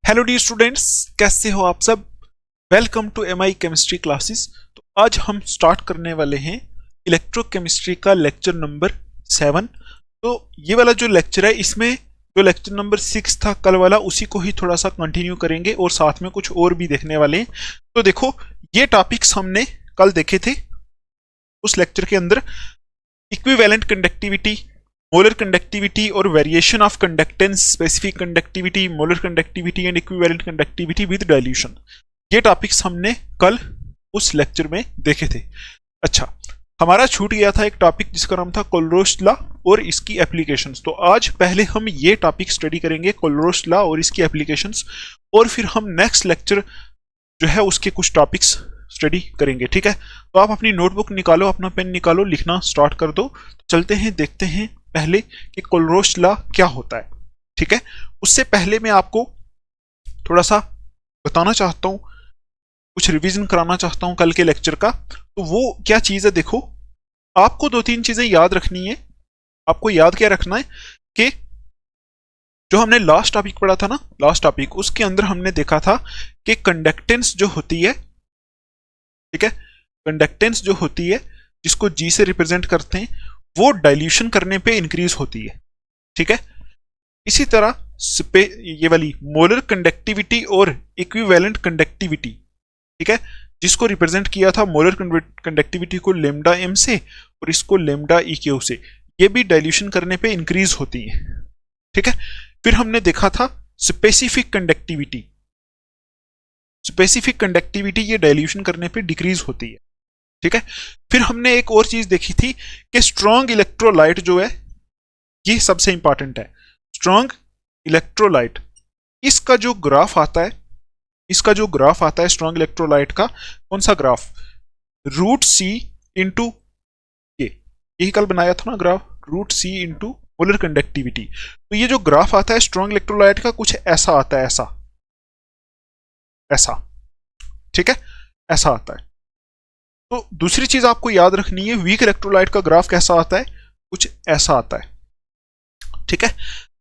Hello D students, कैसे हो आप सब। Welcome to MI chemistry classes. तो आज हम स्टार्ट करने वाले हैं इलेक्ट्रोकेमिस्ट्री का लेक्चर नंबर 7। तो ये वाला जो लेक्चर है, इसमें जो लेक्चर नंबर 6 था कल वाला, उसी को ही थोड़ा सा कंटिन्यू करेंगे और साथ में कुछ और भी देखने वाले हैं। तो देखो, ये टॉपिक्स हमने कल देखे थे उस लेक्चर के अंदर। इक्विवेलेंट कंडक्टिविटी, मोलर कंडक्टिविटी और variation of conductance, specific conductivity, molar conductivity and equivalent conductivity with dilution. ये टॉपिक्स हमने कल उस लेक्चर में देखे थे। अच्छा, हमारा छूट गया था एक टॉपिक जिसका नाम था कोलरोस लॉ और इसकी एप्लीकेशंस। तो आज पहले हम ये टॉपिक स्टडी करेंगे, कोलरोस लॉ और इसकी एप्लीकेशंस, और फिर हम नेक्स्ट लेक्चर जो है उसके कुछ टॉपिक्स स्टडी करेंगे। ठीक है, तो आप अपनी नोटबुक निकालो, अपना पेन निकालो, लिखना स्टार्ट कर दो। चलते हैं, देखते हैं पहले कि कोलरोस लॉ क्या होता है। ठीक है, उससे पहले मैं आपको थोड़ा सा बताना चाहता हूं, कुछ रिवीजन कराना चाहता हूं कल के लेक्चर का। तो वो क्या चीज है, देखो आपको 2-3 चीजें याद रखनी है। आपको याद क्या रखना है कि जो हमने लास्ट टॉपिक पढ़ा था ना, लास्ट टॉपिक, उसके अंदर हमने देखा था कि कंडक्टेंस जो होती है, ठीक है, कंडक्टेंस जो होती है जिसको जी से रिप्रेजेंट करते हैं, वो डाइल्यूशन करने पे इंक्रीज होती है। ठीक है, इसी तरह ये वाली मोलर कंडक्टिविटी और इक्विवेलेंट कंडक्टिविटी, ठीक है, जिसको रिप्रेजेंट किया था मोलर कंडक्टिविटी को लेमडा एम से और इसको लेमडा ई क्यू से, ये भी डाइल्यूशन करने पे इंक्रीज होती है। ठीक है, फिर हमने देखा था स्पेसिफिक कंडक्टिविटी। स्पेसिफिक कंडक्टिविटी ये डाइल्यूशन करने पे डिक्रीज होती है। ठीक है, फिर हमने एक और चीज देखी थी कि स्ट्रॉन्ग इलेक्ट्रोलाइट जो है, ये सबसे इंपॉर्टेंट है। स्ट्रॉन्ग इलेक्ट्रोलाइट, इसका जो ग्राफ आता है, इसका जो ग्राफ आता है स्ट्रॉन्ग इलेक्ट्रोलाइट का, कौन सा ग्राफ, रूट सी इंटू ये, यही कल बनाया था ना ग्राफ, रूट सी इंटू मोलर कंडक्टिविटी। तो ये जो ग्राफ आता है स्ट्रॉन्ग इलेक्ट्रोलाइट का, कुछ ऐसा आता है, ऐसा ऐसा, ठीक है, ऐसा आता है। तो दूसरी चीज आपको याद रखनी है, वीक इलेक्ट्रोलाइट का ग्राफ कैसा आता है, कुछ ऐसा आता है। ठीक है,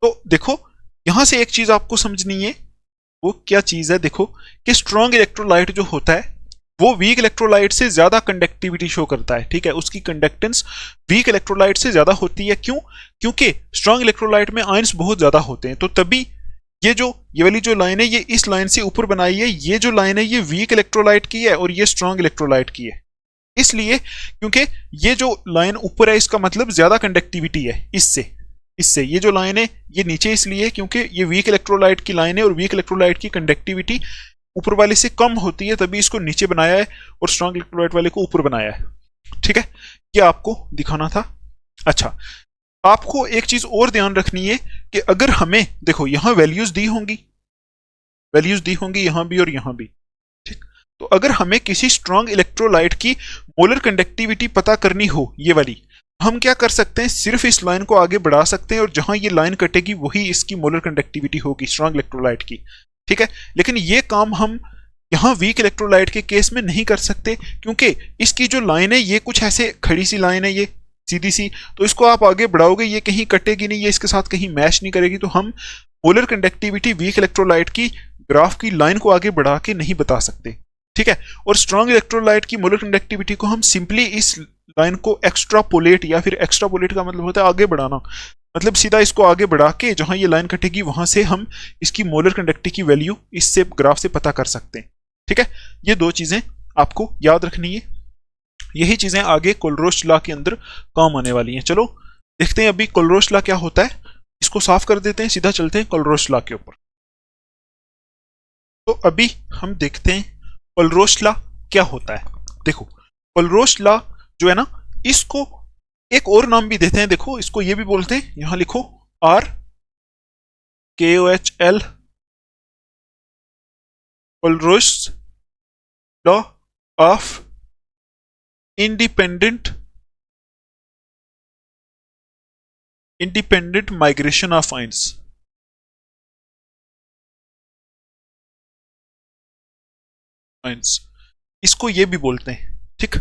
तो देखो यहां से एक चीज आपको समझनी है, वो क्या चीज है, देखो कि स्ट्रॉन्ग इलेक्ट्रोलाइट जो होता है वो वीक इलेक्ट्रोलाइट से ज्यादा कंडक्टिविटी शो करता है। ठीक है, उसकी कंडक्टेंस वीक इलेक्ट्रोलाइट से ज्यादा होती है। क्यों? क्योंकि स्ट्रॉन्ग इलेक्ट्रोलाइट में आयंस बहुत ज्यादा होते हैं। तो तभी ये वाली जो लाइन है, ये इस लाइन से ऊपर बनाई है, ये जो लाइन है ये वीक इलेक्ट्रोलाइट की है और ये स्ट्रॉन्ग इलेक्ट्रोलाइट की है। इसलिए क्योंकि ये जो लाइन ऊपर है इसका मतलब ज्यादा कंडक्टिविटी है इससे ये जो लाइन है ये नीचे इसलिए क्योंकि ये वीक इलेक्ट्रोलाइट की लाइन है और वीक इलेक्ट्रोलाइट की कंडक्टिविटी ऊपर वाले से कम होती है, तभी इसको नीचे बनाया है और स्ट्रॉन्ग इलेक्ट्रोलाइट वाले को ऊपर बनाया है। ठीक है, ये आपको दिखाना था। अच्छा, आपको एक चीज और ध्यान रखनी है कि अगर हमें, देखो यहां वैल्यूज दी होंगी यहां भी और यहां भी। ठीक, तो अगर हमें किसी स्ट्रॉन्ग इलेक्ट्रोलाइट की मोलर कंडक्टिविटी पता करनी हो, ये वाली, हम क्या कर सकते हैं, सिर्फ इस लाइन को आगे बढ़ा सकते हैं और जहां ये लाइन कटेगी वही इसकी मोलर कंडक्टिविटी होगी स्ट्रॉन्ग इलेक्ट्रोलाइट की। ठीक है, लेकिन ये काम हम यहां वीक इलेक्ट्रोलाइट के केस में नहीं कर सकते, क्योंकि इसकी जो लाइन है ये कुछ ऐसे खड़ी सी लाइन है, ये सीधी सी, तो इसको आप आगे बढ़ाओगे ये कहीं कटेगी नहीं, ये इसके साथ कहीं मैच नहीं करेगी। तो हम मोलर कंडक्टिविटी वीक इलेक्ट्रोलाइट की ग्राफ की लाइन को आगे बढ़ा के नहीं बता सकते। ठीक है, और स्ट्रॉन्ग इलेक्ट्रोलाइट की मोलर कंडक्टिविटी को हम सिंपली इस लाइन को एक्स्ट्रापोलेट, या फिर एक्स्ट्रापोलेट का मतलब होता है आगे बढ़ाना, मतलब सीधा इसको आगे बढ़ा के जहां ये लाइन कटेगी वहां से हम इसकी मोलर कंडक्टिविटी की वैल्यू इससे ग्राफ से पता कर सकते हैं। ठीक है, ये दो चीजें आपको याद रखनी है, यही चीजें आगे कोलरोस लॉ के अंदर काम आने वाली हैं। चलो देखते हैं अभी कोलरोस लॉ क्या होता है, इसको साफ कर देते हैं, सीधा चलते हैं कोलरोस लॉ के ऊपर। तो अभी हम देखते हैं कोलरोस लॉ क्या होता है। देखो कोलरोस लॉ जो है ना, इसको एक और नाम भी देते हैं, देखो इसको ये भी बोलते हैं, यहां लिखो RKOHL, Kohlrausch law of independent migration of ions. इसको ये भी बोलते हैं। ठीक,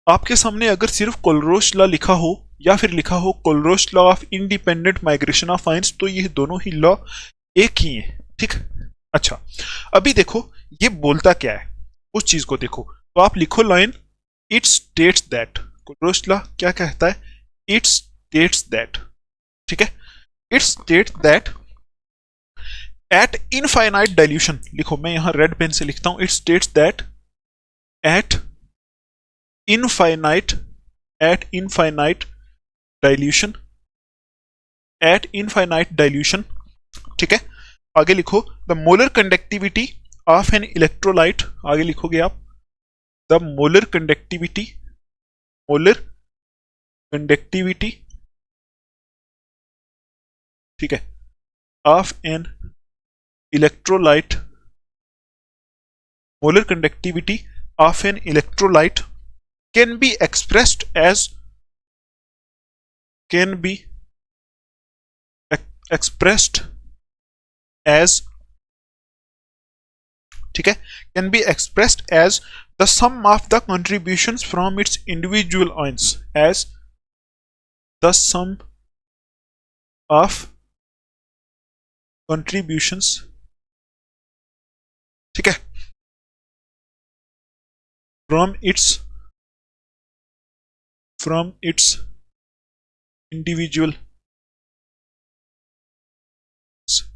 आपके सामने अगर सिर्फ कोलरोस लॉ लिखा हो या फिर लिखा हो Kohlrausch law of independent migration of ions, तो ये दोनों ही लॉ एक ही है। ठीक, अच्छा, अभी देखो ये बोलता क्या है उस चीज को देखो, तो आप लिखो line, it states that, closed law क्या कहता है, इट स्टेट्स दैट, ठीक है, it states that at infinite dilution, लिखो मैं यहां रेड पेन से लिखता हूं, it states that at infinite, at infinite dilution, at infinite dilution, ठीक है। आगे लिखो the molar conductivity of an electrolyte, आगे लिखोगे आप the molar conductivity, molar conductivity, ठीक है, of an electrolyte, molar conductivity of an electrolyte can be expressed as, can be expressed as, ठीक है, can be expressed as the sum of the contributions from its individual ions, as the sum of contributions, ठीक है, from its individual,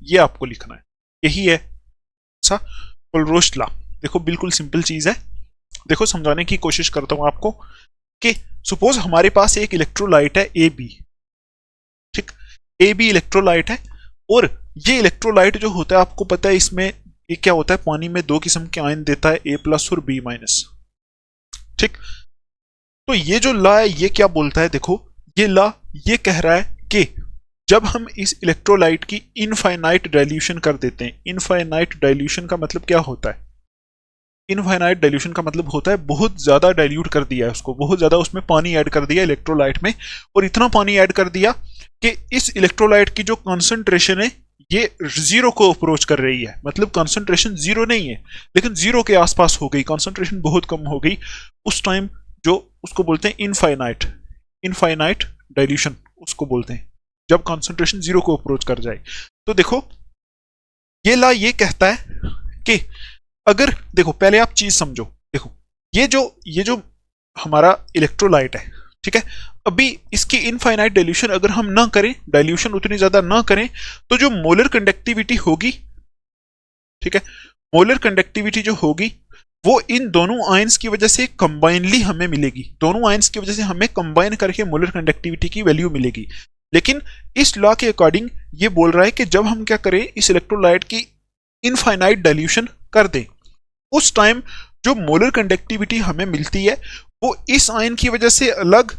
ये आपको लिखना है, यही है सा कोलरोच लॉ। देखो बिल्कुल सिंपल चीज है, देखो समझाने की कोशिश करता हूं आपको कि सपोज हमारे पास एक इलेक्ट्रोलाइट है ए बी, ठीक, ए बी इलेक्ट्रोलाइट है, और ये इलेक्ट्रोलाइट जो होता है आपको पता है इसमें ये क्या होता है, पानी में दो किस्म के आयन देता है, ए प्लस और बी माइनस, ठीक। तो ये जो लॉ है ये क्या बोलता है, देखो ये लॉ ये कह रहा है कि जब हम इस इलेक्ट्रोलाइट की इनफाइनाइट डाइल्यूशन कर देते हैं, इनफाइनाइट डाइल्यूशन का मतलब क्या होता है, इनफाइनाइट डाइल्यूशन का मतलब होता है बहुत ज्यादा डाइल्यूट कर दिया है उसको, बहुत ज्यादा उसमें पानी ऐड कर दिया इलेक्ट्रोलाइट में, और इतना पानी ऐड कर दिया कि इस इलेक्ट्रोलाइट की जो कॉन्सेंट्रेशन है ये जीरो को अप्रोच कर रही है, मतलब कॉन्सेंट्रेशन जीरो नहीं है लेकिन जीरो के आसपास हो गई, कॉन्सेंट्रेशन बहुत कम हो गई, उस टाइम जो उसको बोलते हैं इनफाइनाइट, इनफाइनाइट डाइल्यूशन उसको बोलते हैं, जब कॉन्सेंट्रेशन जीरो को अप्रोच कर जाए। तो देखो ये लॉ ये कहता है कि अगर देखो पहले आप चीज समझो, देखो ये जो हमारा इलेक्ट्रोलाइट है, ठीक है, अभी इसकी इनफाइनाइट डाइल्यूशन अगर हम ना करें, डाइल्यूशन उतनी ज्यादा ना करें, तो जो मोलर कंडक्टिविटी होगी, ठीक है, मोलर कंडक्टिविटी जो होगी वो इन दोनों आयंस की वजह से कंबाइनली हमें मिलेगी, दोनों आयंस की वजह से हमें कंबाइन करके मोलर कंडक्टिविटी की वैल्यू मिलेगी। लेकिन इस लॉ के अकॉर्डिंग ये बोल रहा है कि जब हम क्या करें, इस इलेक्ट्रोलाइट की इनफाइनाइट डाइल्यूशन कर दें, उस टाइम जो मोलर कंडक्टिविटी हमें मिलती है वो इस आयन की वजह से अलग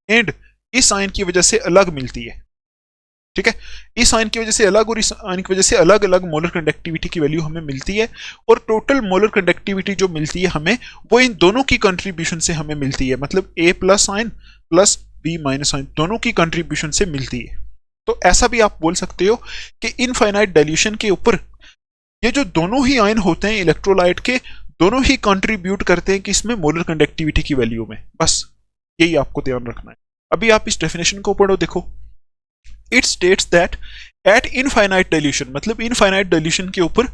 एंड इस आयन की वजह से अलग मिलती है, ठीक है, इस आयन की वजह से अलग और इस आयन की वजह से अलग अलग मोलर कंडक्टिविटी की वैल्यू हमें मिलती है, और टोटल मोलर कंडक्टिविटी जो मिलती है हमें वो इन दोनों की कंट्रीब्यूशन से हमें मिलती है, मतलब A plus ion plus B minus ion दोनों की कंट्रीब्यूशन से मिलती है। तो ऐसा भी आप बोल सकते हो कि इनफाइनाइट डाइल्यूशन के ऊपर ये जो दोनों ही आयन होते हैं इलेक्ट्रोलाइट के, दोनों ही कंट्रीब्यूट करते हैं कि इसमें मोलर कंडक्टिविटी की वैल्यू में, बस यही आपको ध्यान रखना है। अभी आप इस डेफिनेशन को पढ़ो, देखो it states that at infinite dilution, मतलब इनफाइनाइट डाइल्यूशन के ऊपर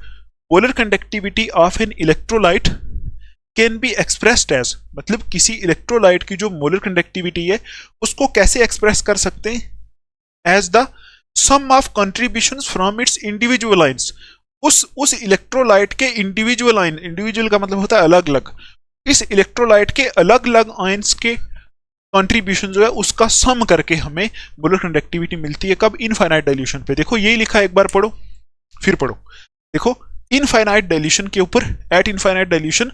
molar conductivity of an electrolyte can be expressed as, मतलब किसी इलेक्ट्रोलाइट की जो मोलर कंडक्टिविटी है उसको कैसे एक्सप्रेस कर सकते हैं, as the sum of contributions from its individual ions, उस इलेक्ट्रोलाइट के इंडिविजुअल आयन, इंडिविजुअल का मतलब होता है अलग अलग, इस इलेक्ट्रोलाइट के अलग अलग आयंस के कंट्रीब्यूशन जो है उसका सम करके हमें मोलर कंडक्टिविटी मिलती है, कब, इनफाइनाइट डाइल्यूशन पे। देखो यही लिखा है, एक बार पढ़ो फिर पढ़ो, देखो इनफाइनाइट डाइल्यूशन के ऊपर at infinite dilution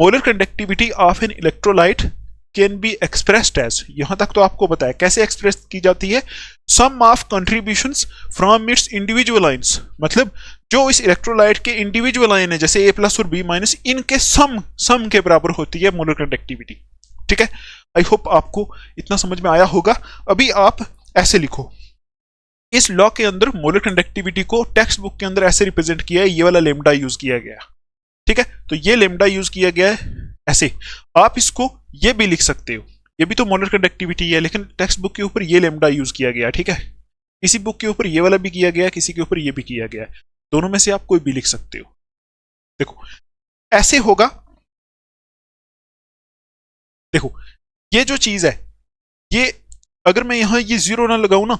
molar conductivity of an electrolyte can be expressed as, यहां तक तो आपको बताया कैसे एक्सप्रेस की जाती है, sum of contributions from its individual ions, मतलब जो इस इलेक्ट्रोलाइट के इंडिविजुअल आयन है जैसे ए प्लस और बी माइनस, इनके सम के बराबर होती है मोलर कंडक्टिविटी, ठीक है। आई होप आपको इतना समझ में आया होगा। अभी आप ऐसे लिखो, इस लॉ के अंदर मोलर कंडक्टिविटी को टेक्स्ट बुक के अंदर ऐसे रिप्रेजेंट किया है, ये वाला लेमडा यूज किया गया, ठीक है, तो ये लेमडा यूज किया गया है ऐसे। आप इसको ये भी लिख सकते हो, ये भी तो मोलर कंडक्टिविटी है लेकिन टेक्स्ट बुक के ऊपर ये लेमडा यूज किया गया, ठीक है, किसी बुक के ऊपर ये वाला भी किया गया, किसी के ऊपर ये भी किया गया। दोनों में से आप कोई भी लिख सकते हो। देखो ऐसे होगा, देखो ये जो चीज है, ये अगर मैं यहां ये जीरो ना लगाऊं ना,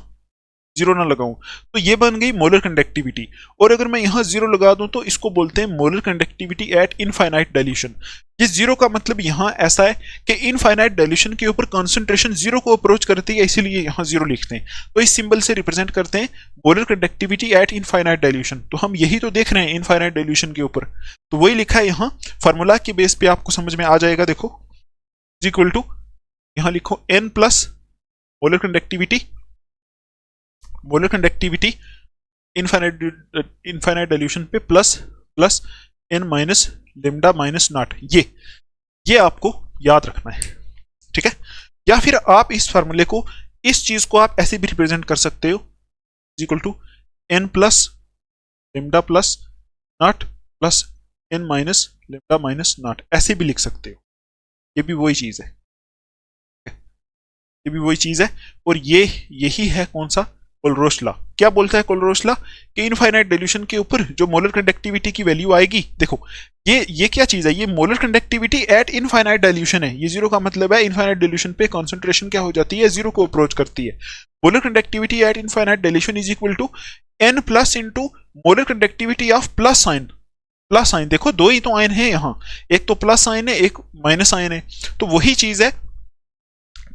जीरो ना लगाऊं, तो ये बन गई मोलर कंडक्टिविटी। और अगर मैं यहां जीरो लगा दूं तो इसको बोलते हैं molar conductivity at infinite dilution. ये जीरो का मतलब यहां ऐसा है कि इनफाइनाइट डाइल्यूशन के ऊपर कंसंट्रेशन जीरो को अप्रोच करती है, इसीलिए यहां जीरो लिखते हैं। तो इस सिंबल से रिप्रेजेंट करते हैं molar conductivity at infinite dilution. तो हम यही तो देख रहे हैं इनफाइनाइट डाइल्यूशन के ऊपर, तो वही लिखा है यहां। फार्मूला के बेस पे आपको समझ में आ जाएगा। देखो इज इक्वल टू, यहां लिखो n plus molar conductivity, molar conductivity infinite dilution पे plus plus n minus lambda minus nought. ये आपको याद रखना है, ठीक है। या फिर आप इस फार्मूले को, इस चीज को आप ऐसे भी रिप्रेजेंट कर सकते हो, equal to n plus lambda plus nought plus n minus lambda minus nought, ऐसे भी लिख सकते हो। ये भी वही चीज है, ये भी वही चीज है। और यही है कौन सा, कोलरोश लॉ। क्या बोलता है कोलरोश लॉ कि इनफाइनाइट डाइल्यूशन के ऊपर जो मोलर कंडक्टिविटी की वैल्यू आएगी, देखो ये क्या चीज है, ये molar conductivity at infinite dilution है। ये जीरो का मतलब है इनफाइनाइट डाइल्यूशन पे कंसंट्रेशन क्या हो जाती है, जीरो को अप्रोच करती है। Molar conductivity at infinite dilution is equal to n plus into molar conductivity of plus sign. Plus sign देखो दो ही तो आयन है यहाँ, एक तो प्लस साइन है, एक माइनस साइन है। तो वही चीज है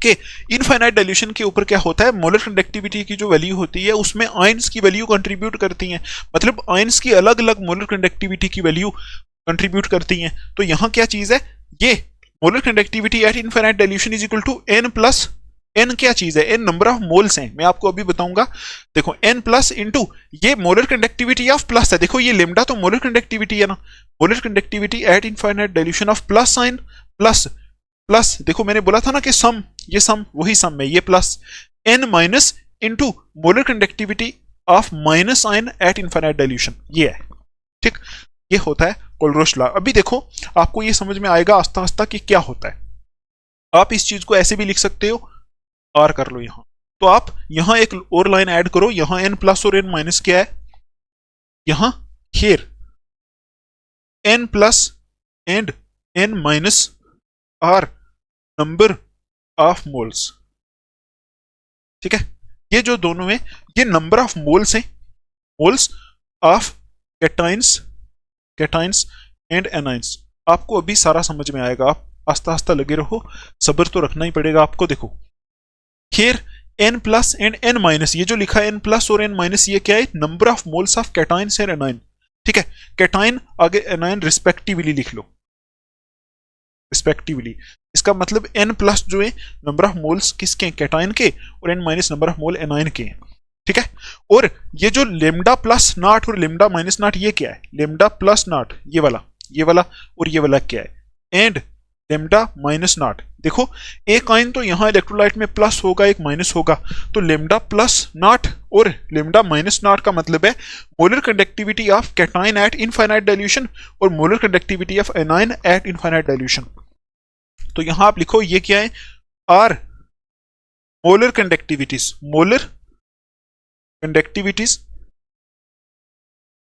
कि इनफाइनाइट डाइल्यूशन के ऊपर क्या होता है, मोलर कंडक्टिविटी की जो वैल्यू होती है उसमें आयंस की वैल्यू कंट्रीब्यूट करती हैं, मतलब आयंस की अलग अलग मोलर कंडक्टिविटी की वैल्यू कंट्रीब्यूट करती हैं। तो यहां क्या चीज है, ये molar conductivity at infinite dilution is equal to n plus, n क्या चीज है, n नंबर ऑफ मोल्स हैं, मैं आपको अभी बताऊंगा। देखो n प्लस इंटू ये मोलर कंडक्टिविटी ऑफ प्लस है, देखो ये लिम्डा तो मोलर कंडक्टिविटी है ना, molar conductivity at infinite dilution of plus sign plus plus, देखो मैंने बोला था ना कि सम, ये सम वही सम है, ये plus n minus into molar conductivity of minus ion eight infinite dilution, ये है, ठीक। ये होता है कोलरोश लॉ। अभी देखो आपको ये समझ में आएगा आस्ता आस्ता कि क्या होता है। आप इस चीज को ऐसे भी लिख सकते हो, आर कर लो यहां, तो आप यहां एक और लाइन ऐड करो, यहां n प्लस और n माइनस क्या है, यहां here n plus and n minus are number of moles, ठीक है। ये जो दोनों है ये नंबर ऑफ मोल्स हैं, moles of cations, cations and anions. आपको अभी सारा समझ में आएगा, आप आस्ता आस्ता लगे रहो, सब्र तो रखना ही पड़ेगा आपको। देखो here n plus and n minus, ये जो लिखा है n प्लस और n माइनस, ये क्या है, number of moles of cations and A9, ठीक है। कैटाइन आगे एनाइन रिस्पेक्टिवली लिख लो, रिस्पेक्टिवली। इसका मतलब n प्लस जो है नंबर ऑफ मोल्स किसके, कैटाइन के, और n minus number of mole A9 के, ठीक है। और ये जो लेमडा प्लस नॉट और लेमडा माइनस नॉट, ये क्या है, लेमडा प्लस नॉट ये वाला, ये वाला, और ये वाला क्या है, एंड लेमडा माइनस नॉट। देखो एक आयन तो यहाँ इलेक्ट्रोलाइट में प्लस होगा, एक माइनस होगा, तो लेमडा प्लस नॉट और लेमडा माइनस नॉट का मतलब है molar conductivity of cation at infinite dilution और molar conductivity of anion at infinite dilution. तो यहां आप लिखो ये क्या है, are molar conductivities, molar conductivities,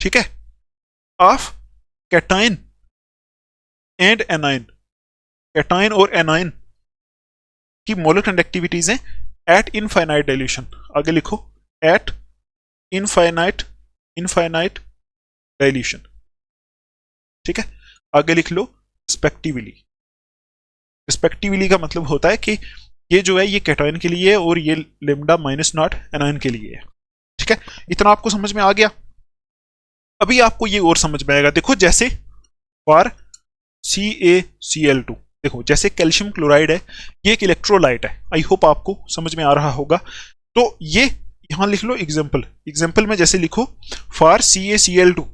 ठीक है, of cation and anion, cation और एनाइन की मोलर कंडक्टिविटीज हैं एट इनफाइनाइट डाइल्यूशन। आगे लिखो एट इनफाइनाइट, इनफाइनाइट डाइल्यूशन, ठीक है। आगे लिख लो रिस्पेक्टिवली, रिस्पेक्टिवली का मतलब होता है कि ये जो है ये कैटाइन के लिए है और ये लेमडा माइनस नॉट एनाइन के लिए है, ठीक है। इतना आपको समझ में आ गया। अभी आपको ये और समझ में आएगा। देखो जैसे फॉर CaCl2, देखो जैसे कैल्शियम क्लोराइड है, ये एक इलेक्ट्रोलाइट है, आई होप आपको समझ में आ रहा होगा। तो ये यहां लिख लो एग्जाम्पल, एग्जाम्पल में जैसे लिखो फॉर CaCl2,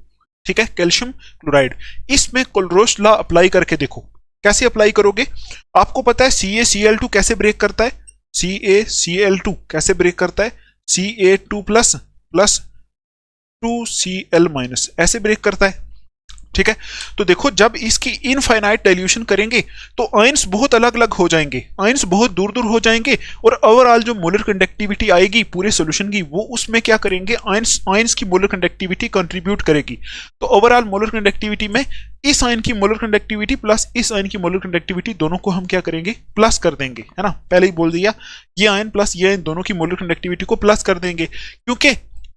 ठीक है, कैल्शियम क्लोराइड। इसमें कोलरोश लॉ अप्लाई करके देखो कैसे अप्लाई करोगे। आपको पता है CaCl2 कैसे ब्रेक करता है, CaCl2 कैसे ब्रेक करता है, Ca2 plus plus 2Cl minus, ऐसे ब्रेक करता है। ठीक है। तो देखो जब इसकी इनफाइनाइट डाइल्यूशन करेंगे तो आयंस बहुत अलग अलग हो जाएंगे, आयंस बहुत दूर दूर हो जाएंगे, और ओवरऑल जो मोलर कंडक्टिविटी आएगी पूरे सॉल्यूशन की वो उसमें क्या करेंगे, आयंस आयंस की मोलर कंडक्टिविटी कंट्रीब्यूट करेगी। तो ओवरऑल मोलर कंडक्टिविटी में इस आयन की मोलर कंडक्टिविटी प्लस इस आयन की मोलर कंडक्टिविटी दोनों को हम क्या करेंगे, प्लस कर देंगे, है ना। पहले ही बोल दिया, ये आयन प्लस ये आयन दोनों की मोलर कंडक्टिविटी को प्लस कर देंगे, क्योंकि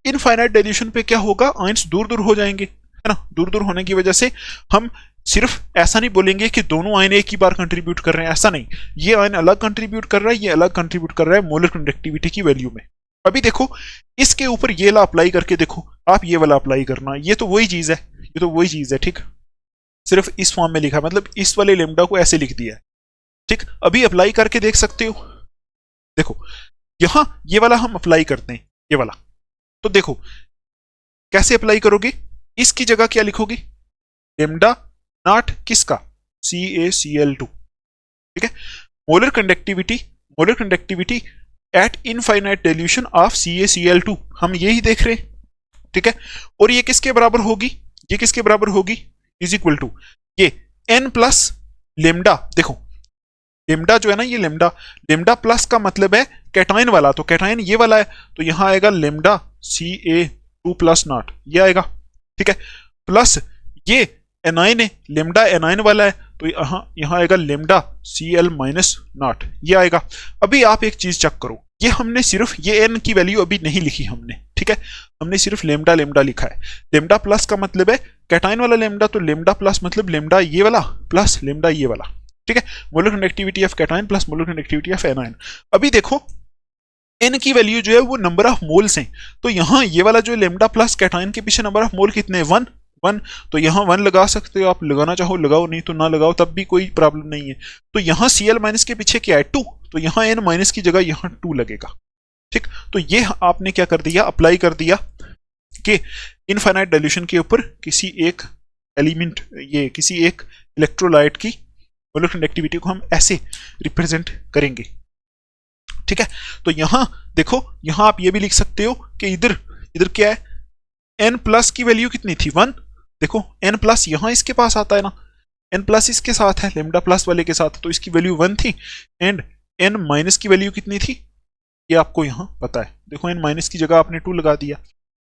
इनफाइनाइट डाइल्यूशन पे क्या होगा, आयंस दूर दूर हो जाएंगे, है ना। दूर दूर होने की वजह से हम सिर्फ ऐसा नहीं बोलेंगे कि दोनों आयन एक ही बार कंट्रीब्यूट कर रहे हैं, ऐसा नहीं, ये आयन अलग कंट्रीब्यूट कर रहा है, ये अलग कंट्रीब्यूट कर रहा है मोलर कंडक्टिविटी की वैल्यू में। अभी देखो इसके ऊपर ये वाला अप्लाई करके देखो, आप ये वाला अप्लाई करना, ये तो वही चीज है, ये तो वही चीज है, ठीक, सिर्फ इस फॉर्म में लिखा, मतलब इस वाले लेमडा को ऐसे लिख दिया है, ठीक। अभी अप्लाई करके देख सकते हो, देखो यहां ये वाला हम अप्लाई करते हैं, ये वाला, तो देखो कैसे अप्लाई करोगे, इसकी जगह क्या लिखोगे, लेमडा नॉट किसका, CaCl2, ठीक है। Molar conductivity at infinite dilution of CaCl2 हम यही देख रहे हैं, ठीक है। और ये किसके बराबर होगी, ये किसके बराबर होगी, इज इक्वल टू ये n प्लस लेमडा, देखो लेमडा जो है ना, ये लेमडा प्लस का मतलब है कैटायन वाला, तो कैटायन ये वाला है, तो यहां आएगा लेमडा Ca2 प्लस नॉट, ये आएगा, ठीक है, प्लस ये एनाइन है, लेमडा एनाइन वाला है, तो यहां आएगा लेमडा Cl माइनस नॉट, ये आएगा। अभी आप एक चीज चेक करो, ये हमने सिर्फ ये n की वैल्यू अभी नहीं लिखी हमने, ठीक है, हमने सिर्फ लेमडा लेमडा लिखा है। लेमडा प्लस का मतलब है कैटायन वाला लेमडा, तो लेमडा प्लस मतलब लेमडा ये वाला प्लस लेमडा ये वाला, ठीक है। Molar conductivity of cation plus molar conductivity of anion. अभी देखो n की वैल्यू जो है वो नंबर ऑफ मोल्स हैं, तो यहाँ ये वाला जो लेमडा प्लस कैटायन के पीछे नंबर ऑफ मोल कितने, 1, तो यहाँ 1 लगा सकते हो आप, लगाना चाहो लगाओ, नहीं तो ना लगाओ, तब भी कोई प्रॉब्लम नहीं है। तो यहाँ Cl माइनस के पीछे क्या है, 2, तो यहाँ n माइनस की जगह यहाँ 2 लगेगा, ठीक। तो ये आपने क्या कर दिया, अप्लाई कर दिया कि इनफाइनाइट डाइल्यूशन के ऊपर किसी एक एलिमेंट, ये किसी एक इलेक्ट्रोलाइट की मोलर कंडक्टिविटी को हम ऐसे रिप्रेजेंट करेंगे, ठीक है। तो यहां देखो, यहां आप ये भी लिख सकते हो कि इधर क्या है, n प्लस की वैल्यू कितनी थी, 1, देखो n प्लस यहां इसके पास आता है ना, n प्लस इसके साथ है, लेमडा प्लस वाले के साथ, तो इसकी वैल्यू 1 थी, एंड n माइनस की वैल्यू कितनी थी, ये आपको यहां पता है, देखो n माइनस की जगह आपने 2 लगा दिया।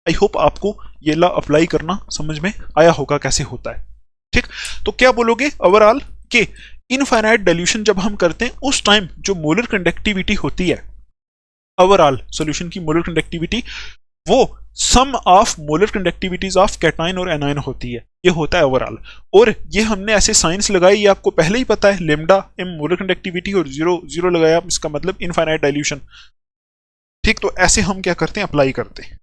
आई होप आपको ये ला अप्लाई करना समझ में आया होगा कैसे होता है, ठीक। तो क्या बोलोगे ओवरऑल कि इनफाइनाइट डाइल्यूशन जब हम करते हैं उस टाइम जो मोलर कंडक्टिविटी होती है, ओवरऑल सॉल्यूशन की मोलर कंडक्टिविटी, वो sum of molar conductivities of cation और एनायन होती है, ये होता है ओवरऑल। और ये हमने ऐसे साइंस लगाई, ये आपको पहले ही पता है, लेमडा m मोलर कंडक्टिविटी और 0 लगाया, इसका मतलब इनफाइनाइट डाइल्यूशन, ठीक। तो ऐसे हम क्या करते हैं, अप्लाई करते हैं।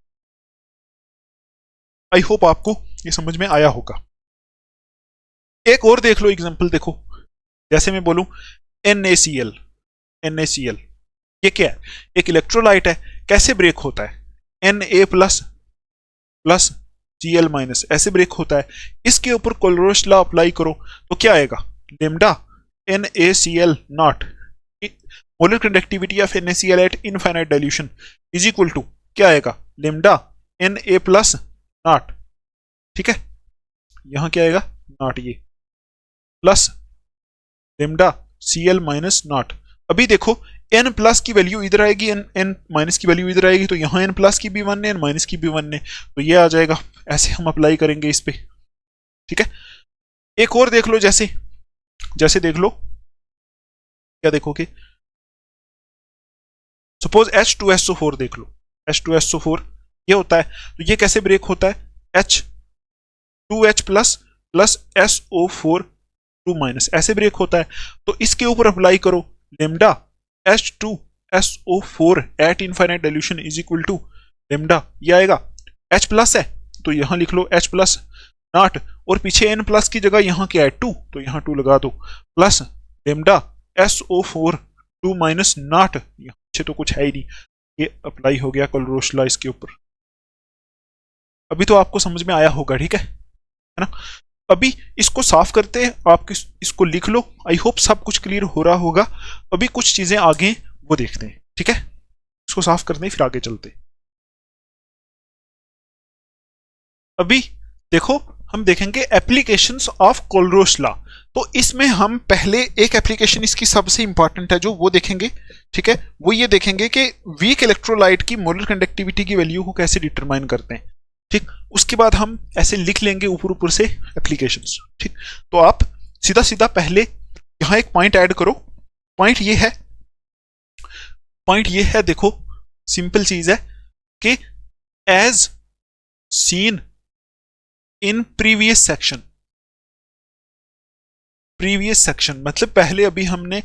आई होप आपको ये समझ में आया होगा। एक और देख लो एग्जांपल, देखो जैसे मैं बोलूं NaCl, ये क्या है, एक इलेक्ट्रोलाइट है, कैसे ब्रेक होता है, Na plus plus Cl minus, ऐसे ब्रेक होता है। इसके ऊपर कोलरोश लॉ अप्लाई करो तो क्या आएगा, lambda NaCl not, molar conductivity of NaCl at infinite dilution is equal to क्या आएगा, लेमडा Na प्लस नॉट, ठीक है, यहां क्या आएगा, नॉट, ये plus lambda Cl minus not. अभी देखो n प्लस की वैल्यू इधर आएगी, n माइनस की वैल्यू इधर आएगी, तो यहाँ n प्लस की भी 1 है, n माइनस की भी 1 है, तो ये आ जाएगा, ऐसे हम अप्लाई करेंगे इस पे, ठीक है। एक और देख लो, जैसे देख लो, क्या देखोगे, सपोज H2SO4 देख लो, H2SO4 ये होता है, तो ये कैसे ब्रेक होता है, H2H plus plus SO4 2 minus, ऐसे ब्रेक होता है। तो इसके ऊपर अप्लाई करो lambda H2SO4 at infinite dilution is equal to lambda, ये आएगा, H प्लस है तो यहां लिख लो H प्लस नॉट, और पीछे n प्लस की जगह यहां क्या है 2, तो यहां 2 लगा दो, plus lambda SO4 2 minus not, पीछे तो कुछ है ही नहीं, ये अप्लाई हो गया कोलरोश लॉ इसके ऊपर। अभी तो आपको समझ में आया होगा, ठीक है ना। अभी इसको साफ करते हैं, आप इसको लिख लो, आई होप सब कुछ क्लियर हो रहा होगा। अभी कुछ चीजें आगे वो देखते हैं, ठीक है, इसको साफ करते हैं फिर आगे चलते हैं। अभी देखो हम देखेंगे एप्लीकेशंस ऑफ कोलरोस लॉ। तो इसमें हम पहले एक एप्लीकेशन इसकी सबसे इंपॉर्टेंट है जो वो देखेंगे, ठीक है, वो ये देखेंगे कि वीक इलेक्ट्रोलाइट की मोलर कंडक्टिविटी की वैल्यू को कैसे डिटरमाइन करते हैं, ठीक। उसके बाद हम ऐसे लिख लेंगे ऊपर ऊपर से एप्लीकेशंस, ठीक। तो आप सीधा सीधा पहले यहां एक पॉइंट ऐड करो। पॉइंट ये है, देखो सिंपल चीज है कि as seen in previous section मतलब पहले अभी हमने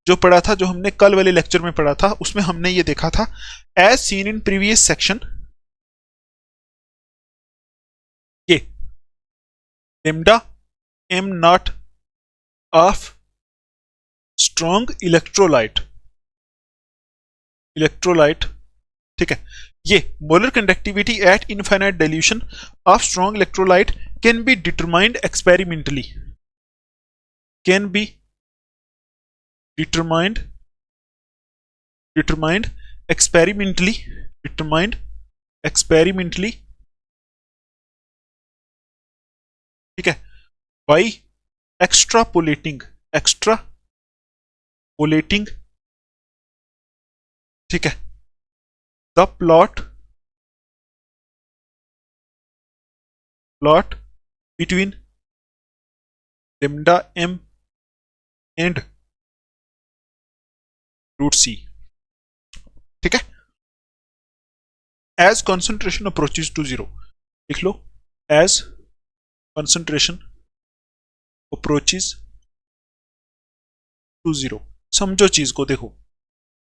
जो पढ़ा था, जो हमने कल वाले लेक्चर में पढ़ा था, उसमें हमने ये देखा था as seen in previous section, ये lambda M nought of strong electrolyte, ठीक है, ये molar conductivity at infinite dilution of strong electrolyte can be determined experimentally, experimentally, ठीक है, by extrapolating, ठीक है, the plot between lambda m and root C, ठीक है, as concentration approaches to zero, लिख लो, as concentration approaches to zero. समझो चीज को, देखो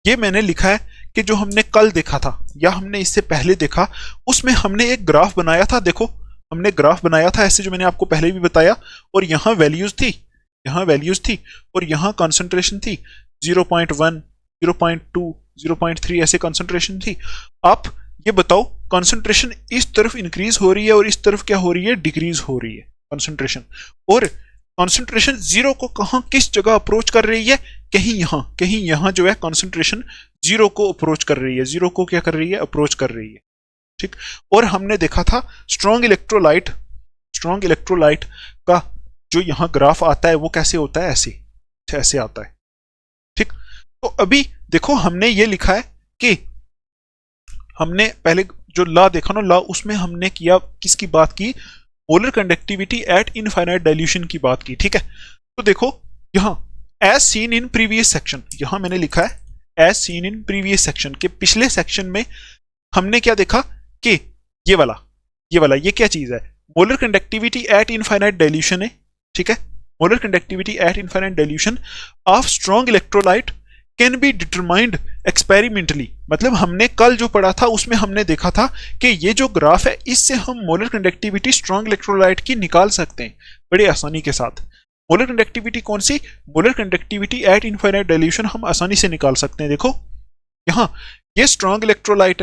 ये मैंने लिखा है कि जो हमने कल देखा था या हमने इससे पहले देखा, उसमें हमने एक ग्राफ बनाया था, देखो हमने ग्राफ बनाया था ऐसे, जो मैंने आपको पहले भी बताया, और यहां वैल्यूज थी और यहां कॉन्सेंट्रेशन थी 0.1, 0.2, 0.3 ऐसे कॉन्सेंट्रेशन थी। आप ये बताओ कॉन्सेंट्रेशन इस तरफ इंक्रीज हो रही है और इस तरफ क्या हो रही है, डिक्रीज हो रही है कॉन्सेंट्रेशन, और कॉन्सेंट्रेशन जीरो को कहां किस जगह अप्रोच कर रही है, कहीं यहां जो है कॉन्सेंट्रेशन जीरो को अप्रोच कर रही है, जीरो को क्या कर रही है, अप्रोच कर रही है, ठीक। और हमने देखा था स्ट्रॉन्ग इलेक्ट्रोलाइट का जो यहां ग्राफ आता है वो कैसे होता है, ऐसे आता है, ठीक। तो अभी देखो हमने ये लिखा है कि हमने पहले जो लॉ देखा ना, लॉ उसमें हमने किया किसकी बात की, molar conductivity at infinite dilution की बात की, ठीक है। तो देखो यहां as seen in previous section, यहां मैंने लिखा है as seen in previous section के पिछले सेक्शन में हमने क्या देखा कि ये वाला ये क्या चीज है, molar conductivity at infinite dilution है, ठीक है, molar conductivity at infinite dilution of strong electrolyte can be determined experimentally. मतलब हमने कल जो पढ़ा था उसमें हमने देखा था कि ये जो ग्राफ है इससे हम मोलर कंडक्टिविटी स्ट्रॉन्ग इलेक्ट्रोलाइट की निकाल सकते हैं बड़े आसानी के साथ। मोलर कंडक्टिविटी कौन सी, molar conductivity at infinite dilution हम आसानी से निकाल सकते हैं। देखो यहां ये स्ट्रॉन्ग इलेक्ट्रोलाइट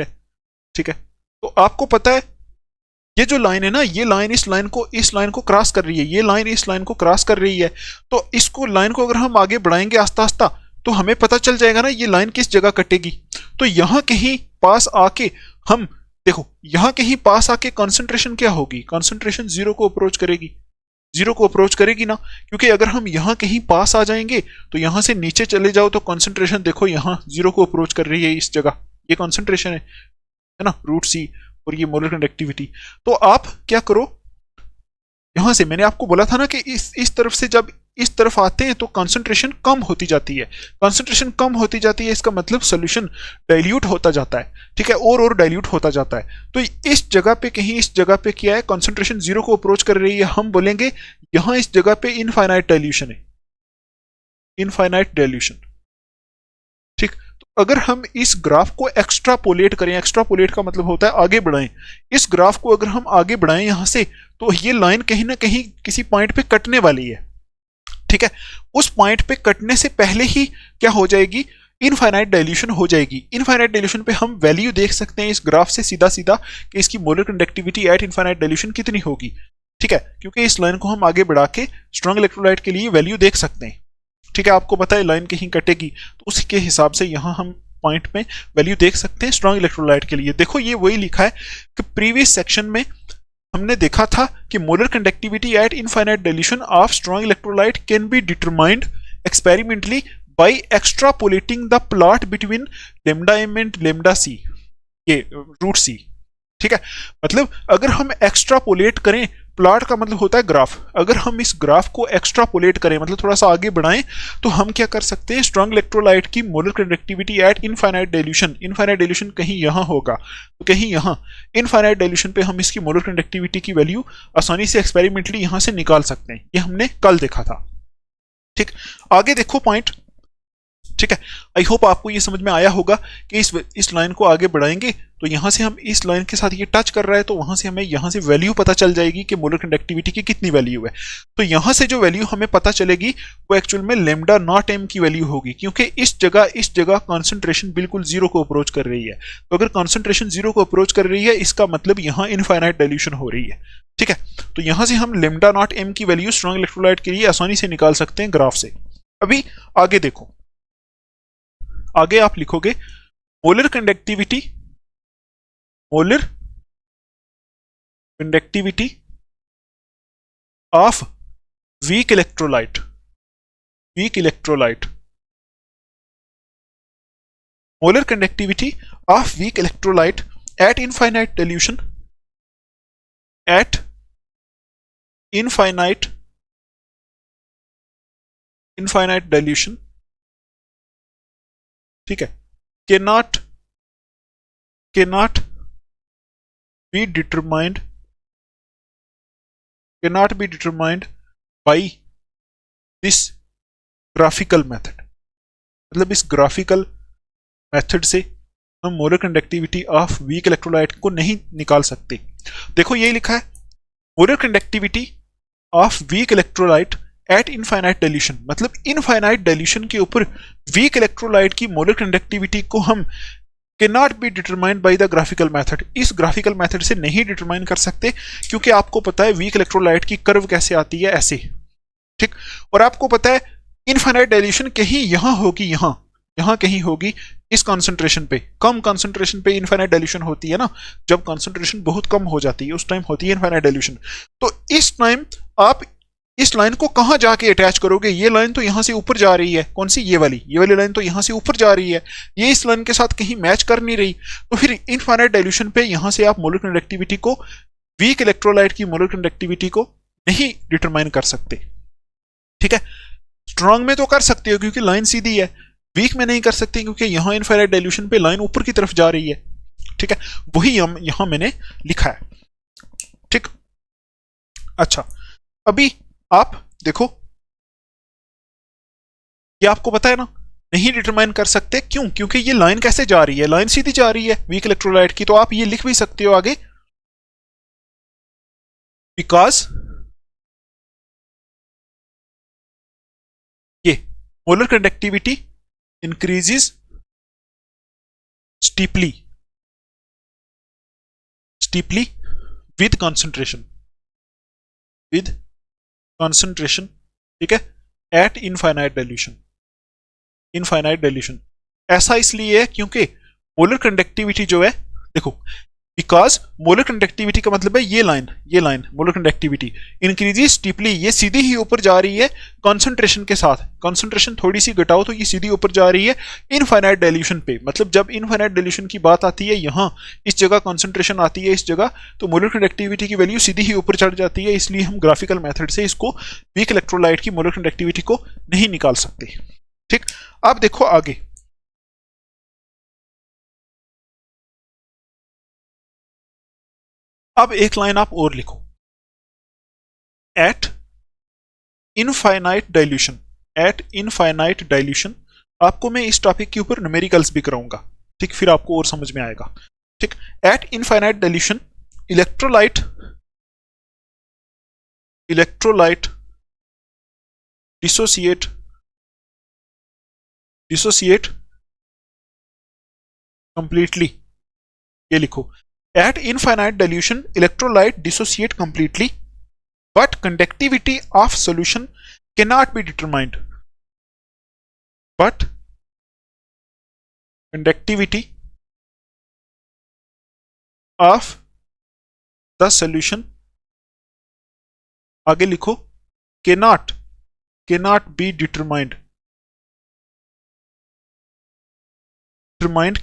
है, ठीक है। तो आपको पता है ये जो लाइन है ना, ये लाइन इस लाइन को क्रॉस कर रही है, ये लाइन इस लाइन को क्रॉस कर रही है। तो इसको लाइन को अगर हम आगे बढ़ाएंगे आस्ता आस्ता तो हमें पता चल जाएगा ना ये लाइन किस जगह कटेगी। तो यहां कहीं पास आके हम देखो, यहां कहीं पास आके कॉन्सेंट्रेशन क्या होगी, कॉन्सेंट्रेशन जीरो को अप्रोच करेगी ना, क्योंकि अगर हम यहां कहीं पास आ जाएंगे तो यहां से नीचे चले जाओ तो कॉन्सेंट्रेशन देखो यहां जीरो को अप्रोच कर रही है, इस जगह ये कॉन्सेंट्रेशन है ना, रूट सी, और ये मोलर कंडक्टिविटी। तो आप क्या करो, यहां से मैंने आपको बोला था ना कि इस तरफ से जब इस तरफ आते हैं तो कंसंट्रेशन कम होती जाती है, इसका मतलब सॉल्यूशन डाइल्यूट होता जाता है, ठीक है, और डाइल्यूट होता जाता है। तो इस जगह पे कहीं इस जगह पे क्या है, कंसंट्रेशन जीरो को अप्रोच कर रही है, हम बोलेंगे यहां इस जगह पे इनफाइनाइट डाइल्यूशन है, ठीक। तो अगर हम इस ग्राफ को एक्स्ट्रापोलेट करें, एक्स्ट्रापोलेट का मतलब होता है आगे बढ़ाएं, इस ग्राफ को अगर हम आगे बढ़ाएं यहां से, तो ये लाइन कहीं ना कहीं किसी पॉइंट पे कटने वाली है, ठीक है। उस पॉइंट पे कटने से पहले ही क्या हो जाएगी, इनफाइनाइट डाइल्यूशन हो जाएगी। इनफाइनाइट डाइल्यूशन पे हम वैल्यू देख सकते हैं इस ग्राफ से सीधा सीधा कि इसकी molar conductivity at infinite dilution कितनी होगी, ठीक है, क्योंकि इस लाइन को हम आगे बढ़ा के स्ट्रॉन्ग इलेक्ट्रोलाइट के लिए वैल्यू देख सकते हैं, ठीक है। आपको पता है लाइन कहीं कटेगी तो उसके हिसाब से यहां हम पॉइंट में वैल्यू देख सकते हैं स्ट्रॉन्ग इलेक्ट्रोलाइट के लिए। देखो ये वही लिखा है कि प्रीवियस सेक्शन में हमने देखा था कि molar conductivity at infinite dilution of strong electrolyte can be determined experimentally by extrapolating the plot between lambda M and lambda C, ये रूट सी। ठीक है, मतलब अगर हम एक्स्ट्रापोलेट करें, प्लॉट का मतलब होता है ग्राफ, अगर हम इस ग्राफ को एक्स्ट्रापोलेट करें मतलब थोड़ा सा आगे बढ़ाएं, तो हम क्या कर सकते हैं, स्ट्रॉन्ग इलेक्ट्रोलाइट की molar conductivity at infinite dilution, infinite dilution कहीं यहां होगा तो कहीं यहां, इनफाइनाइट डाइल्यूशन पे हम इसकी मोलर कंडक्टिविटी की वैल्यू आसानी से एक्सपेरिमेंटली यहां से निकाल सकते हैं। ये हमने कल देखा था। ठीक, आगे देखो पॉइंट। ठीक है, आई होप आपको ये समझ में आया होगा कि इस लाइन को आगे बढ़ाएंगे तो यहां से हम इस लाइन के साथ ये टच कर रहा है, तो वहां से हमें यहां से वैल्यू पता चल जाएगी कि मोलर कंडक्टिविटी की कितनी वैल्यू है। तो यहां से जो वैल्यू हमें पता चलेगी वो एक्चुअल में लेमडा नॉट एम की वैल्यू होगी, क्योंकि इस जगह कॉन्सेंट्रेशन बिल्कुल जीरो को अप्रोच कर रही है। तो अगर कॉन्सेंट्रेशन जीरो को अप्रोच कर रही है, इसका मतलब यहां इनफाइनाइट डाइल्यूशन हो रही है। ठीक है, तो यहां से हम लेमडा नॉट एम की वैल्यू स्ट्रॉन्ग इलेक्ट्रोलाइट के लिए आसानी से निकाल सकते हैं ग्राफ से। अभी आगे देखो, आगे आप लिखोगे molar conductivity of weak electrolyte, molar conductivity of weak electrolyte at infinite dilution, at infinite dilution. ठीक है, cannot be determined by this graphical method, मतलब इस ग्राफिकल मेथड से हम molar conductivity of weak electrolyte को नहीं निकाल सकते। देखो यही लिखा है, molar conductivity of weak electrolyte at infinite dilution, मतलब इनफाइनाइट डाइल्यूशन के ऊपर वीक इलेक्ट्रोलाइट की मोलर कंडक्टिविटी को हम cannot be determined by the graphical method, इस ग्राफिकल मेथड से नहीं डिटरमाइन कर सकते, क्योंकि आपको पता है वीक इलेक्ट्रोलाइट की कर्व कैसे आती है, ऐसे। ठीक, और आपको पता है इनफाइनाइट डाइल्यूशन कहीं यहां होगी, यहां कहीं होगी, इस कॉन्सेंट्रेशन पे, कम कॉन्सेंट्रेशन पे इनफाइनाइट डाइल्यूशन होती है ना, जब कॉन्सेंट्रेशन बहुत कम हो जाती है उस टाइम होती है इनफाइनाइट डाइल्यूशन। तो इस टाइम आप इस लाइन को कहां जाके अटैच करोगे, ये लाइन तो यहां से ऊपर जा रही है, कौन सी, ये वाली लाइन तो यहां से ऊपर जा रही है, ये इस लाइन के साथ कहीं मैच कर नहीं रही, तो फिर इनफाइनाइट डाइल्यूशन पे यहां से आप मोलर कंडक्टिविटी को, वीक इलेक्ट्रोलाइट की मोलर कंडक्टिविटी को नहीं डिटरमाइन कर सकते। ठीक है, स्ट्रॉन्ग में तो कर सकते हो क्योंकि लाइन सीधी है, वीक में नहीं कर सकते क्योंकि यहां इनफाइनाइट डाइल्यूशन पे लाइन ऊपर की तरफ जा रही है। ठीक है, वही यहां मैंने लिखा है। ठीक, अच्छा, अभी आप देखो, ये आपको पता है ना, नहीं डिटरमाइन कर सकते, क्यों, क्योंकि ये लाइन कैसे जा रही है, लाइन सीधी जा रही है वीक इलेक्ट्रोलाइट की, तो आप ये लिख भी सकते हो आगे, बिकॉज ये molar conductivity increases steeply with concentration, ठीक है, एट इनफाइनाइट डाइल्यूशन। ऐसा इसलिए है क्योंकि मोलर कंडक्टिविटी जो है, देखो, बिकॉज मोलर कंडक्टिविटी का मतलब है ये line molar conductivity increases steeply, ये सीधी ही ऊपर जा रही है कंसंट्रेशन के साथ, कंसंट्रेशन थोड़ी सी घटाओ तो ये सीधी ऊपर जा रही है इनफाइनाइट डाइल्यूशन पे, मतलब जब इनफाइनाइट डाइल्यूशन की बात आती है, यहां इस जगह कंसंट्रेशन आती है, इस जगह, तो मोलर कंडक्टिविटी की वैल्यू सीधी ही ऊपर चढ़ जाती है, इसलिए हम ग्राफिकल मेथड से इसको वीक इलेक्ट्रोलाइट की मोलर कंडक्टिविटी को नहीं निकाल सकते। ठीक, अब देखो आगे, अब एक लाइन आप और लिखो, एट इनफाइनाइट डाइल्यूशन, आपको मैं इस टॉपिक के ऊपर न्यूमेरिकल्स भी कराऊंगा। ठीक, फिर आपको और समझ में आएगा। ठीक, eight infinite dilution electrolyte dissociate completely, ये लिखो, at infinite dilution electrolyte dissociate completely but conductivity of solution cannot be determined, but conductivity of the solution आगे लिखो cannot be determined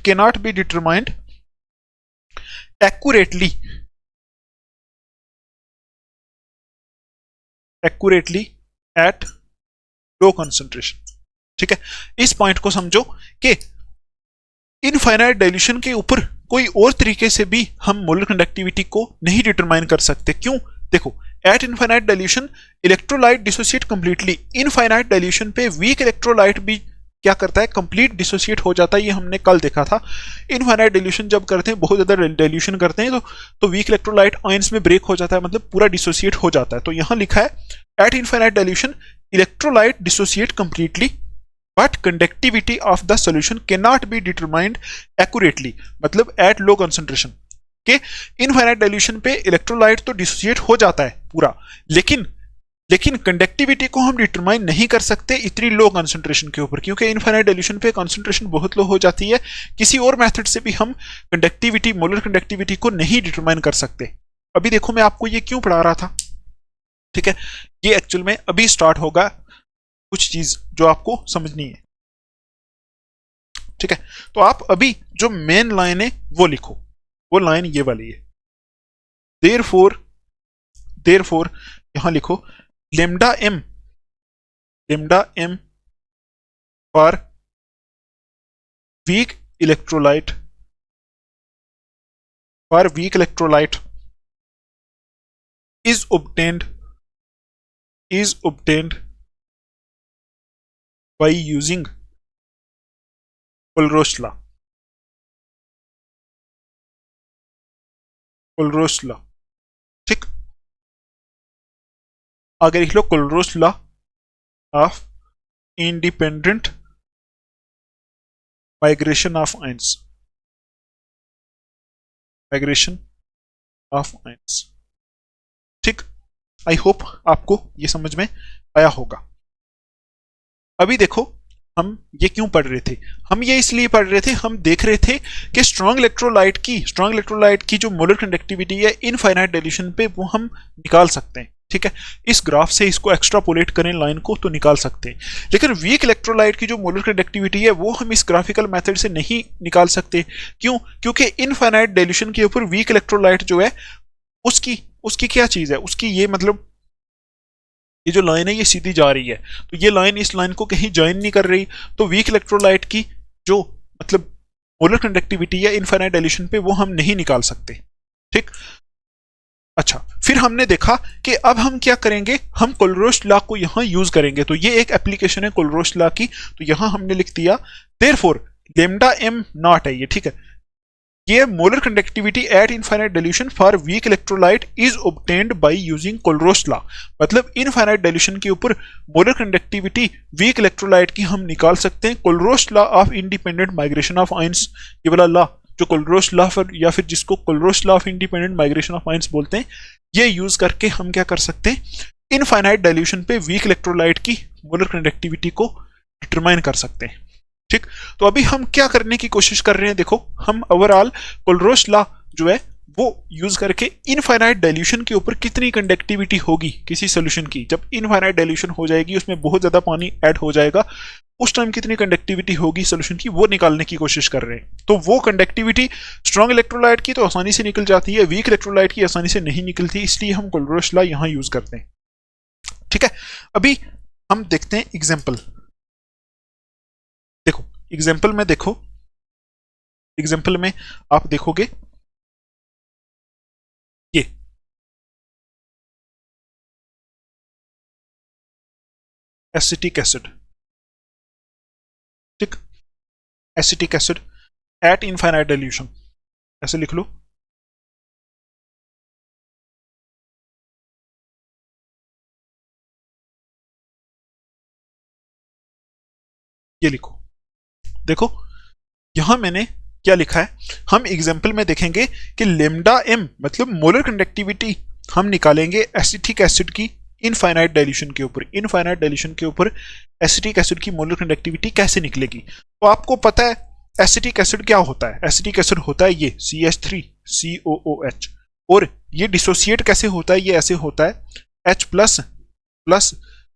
cannot be determined accurately at low concentration. ठीक है, इस point को समझो कि इनफाइनाइट डाइल्यूशन के ऊपर कोई और तरीके से भी हम मोलर कंडक्टिविटी को नहीं डिटरमाइन कर सकते। क्यों? देखो, eight infinite dilution electrolyte dissociate completely. Infinite dilution पे वीक इलेक्ट्रोलाइट भी क्या करता है, कंप्लीट डिसोसिएट हो जाता है। ये हमने कल देखा था। इनफाइनाइट डाइल्यूशन जब करते हैं, बहुत ज्यादा डाइल्यूशन करते हैं, तो वीक इलेक्ट्रोलाइट आयंस में ब्रेक हो जाता है, मतलब पूरा डिसोसिएट हो जाता है। तो यहां लिखा है eight infinite dilution electrolyte dissociate completely but conductivity of the solution can not be determined accurately. मतलब एट लो कंसंट्रेशन के इनफाइनाइट डाइल्यूशन पे इलेक्ट्रोलाइट तो डिसोसिएट हो जाता है पूरा, लेकिन कंडक्टिविटी को हम डिटरमाइन नहीं कर सकते इतनी लो कंसंट्रेशन के ऊपर, क्योंकि इनफाइनाइट डाइल्यूशन पे कंसंट्रेशन बहुत लो हो जाती है। किसी और मेथड से भी हम कंडक्टिविटी, मोलर कंडक्टिविटी को नहीं डिटरमाइन कर सकते। अभी देखो मैं आपको ये क्यों पढ़ा रहा था। ठीक है, ये एक्चुअल में अभी स्टार्ट होगा कुछ चीज जो आपको समझनी है। ठीक है, तो आप अभी जो मेन लाइन है वो लिखो। वो लाइन ये वाली है, देयरफॉर यहां लिखो lambda M for weak electrolyte is obtained by using Colrose law। ठीक, आगे लिख लो Kohlrausch law of independent migration of ions. ठीक, आई होप आपको ये समझ में आया होगा। अभी देखो हम ये क्यों पढ़ रहे थे, हम ये इसलिए पढ़ रहे थे, हम देख रहे थे कि स्ट्रॉन्ग इलेक्ट्रोलाइट की जो मोलर कंडक्टिविटी है इनफाइनाइट डाइल्यूशन पे वो हम निकाल सकते हैं। ठीक है, इस ग्राफ से इसको एक्स्ट्रापोलेट करें लाइन को तो निकाल सकते हैं, लेकिन वीक इलेक्ट्रोलाइट की जो मोलर कंडक्टिविटी है वो हम इस ग्राफिकल मेथड से नहीं निकाल सकते। क्यों? क्योंकि इनफाइनाइट डाइल्यूशन के ऊपर वीक इलेक्ट्रोलाइट जो है उसकी क्या चीज है, उसकी ये मतलब ये जो लाइन है ये सीधी जा रही है, तो ये लाइन इस लाइन को कहीं ज्वाइन नहीं कर रही। तो वीक इलेक्ट्रोलाइट की जो मतलब मोलर कंडक्टिविटी है इनफाइनाइट डाइल्यूशन पे वो हम नहीं निकाल सकते। ठीक, अच्छा, फिर हमने देखा कि अब हम क्या करेंगे, हम कोलरोस लॉ को यहां यूज करेंगे। तो ये एक एप्लीकेशन है कोलरोस लॉ की, तो यहां हमने लिख दिया देयरफॉर लेम्डा एम नॉट है ये। ठीक है, ये molar conductivity at infinite dilution for weak electrolyte is obtained by using Kohlrausch law. मतलब इनफाइनाइट डाइल्यूशन के ऊपर मोलर कंडक्टिविटी वीक इलेक्ट्रोलाइट की हम निकाल सकते हैं Kohlrausch law of independent migration of ions. ये वाला लॉ जो कोलरोस लॉ या फिर जिसको Kohlrausch law of independent migration of ions बोलते हैं, ये यूज करके हम क्या कर सकते हैं, इनफाइनाइट डाइल्यूशन पे वीक इलेक्ट्रोलाइट की मोलर कंडक्टिविटी को डिटरमाइन कर सकते हैं। ठीक, तो अभी हम क्या करने की कोशिश कर रहे हैं, देखो हम ओवरऑल कोलरोस लॉ जो है वो यूज करके इनफाइनाइट डाइल्यूशन के ऊपर कितनी कंडक्टिविटी होगी किसी सॉल्यूशन की, जब इनफाइनाइट डाइल्यूशन हो जाएगी उसमें बहुत ज्यादा पानी ऐड हो जाएगा, उस टाइम कितनी कंडक्टिविटी होगी सॉल्यूशन की, वो निकालने की कोशिश कर रहे हैं। तो वो कंडक्टिविटी स्ट्रॉन्ग इलेक्ट्रोलाइट की तो आसानी से निकल जाती है, वीक इलेक्ट्रोलाइट की आसानी से नहीं निकलती, इसलिए हम कोलरोस लॉ यहां यूज करते हैं। ठीक है, अभी हम देखते हैं एग्जाम्पल। देखो एग्जाम्पल में आप देखोगे ये एसिटिक एसिड। ठीक, acetic acid eight infinite dilution, ऐसे लिख लो। ये लिखो, देखो यहां मैंने क्या लिखा है, हम एग्जाम्पल में देखेंगे कि लेम्डा एम मतलब मोलर कंडक्टिविटी हम निकालेंगे एसिटिक एसिड की इनफाइनाइट डाइल्यूशन के ऊपर। इनफाइनाइट डाइल्यूशन के ऊपर एसिटिक एसिड की मोलर कंडक्टिविटी कैसे निकलेगी, तो आपको पता है एसिटिक एसिड क्या होता है। एसिटिक एसिड होता है ये CH3COOH, और ये डिसोसिएट कैसे होता है, ये ऐसे होता है H plus plus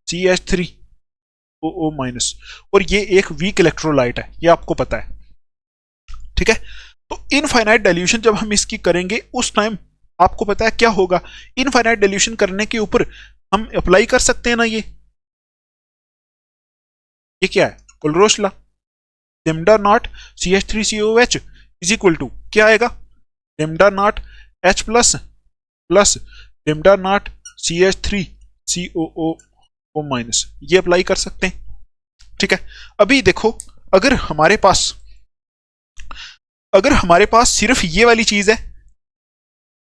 CH3OO minus, और ये एक वीक इलेक्ट्रोलाइट है, ये आपको पता है, ठीक है। तो इनफाइनाइट डाइल्यूशन जब हम इसकी करेंगे उस टाइम आपको पता है क्या होगा, इनफाइनाइट डाइल्यूशन करने के ऊपर हम अप्लाई कर सकते हैं ना, ये क्या है, Kohlrausch law, lambda nought CH3COOH is equal to क्या आएगा, lambda nought H plus plus lambda nought CH3COO minus, ये अप्लाई कर सकते हैं, ठीक है। अभी देखो, अगर हमारे पास सिर्फ ये वाली चीज है,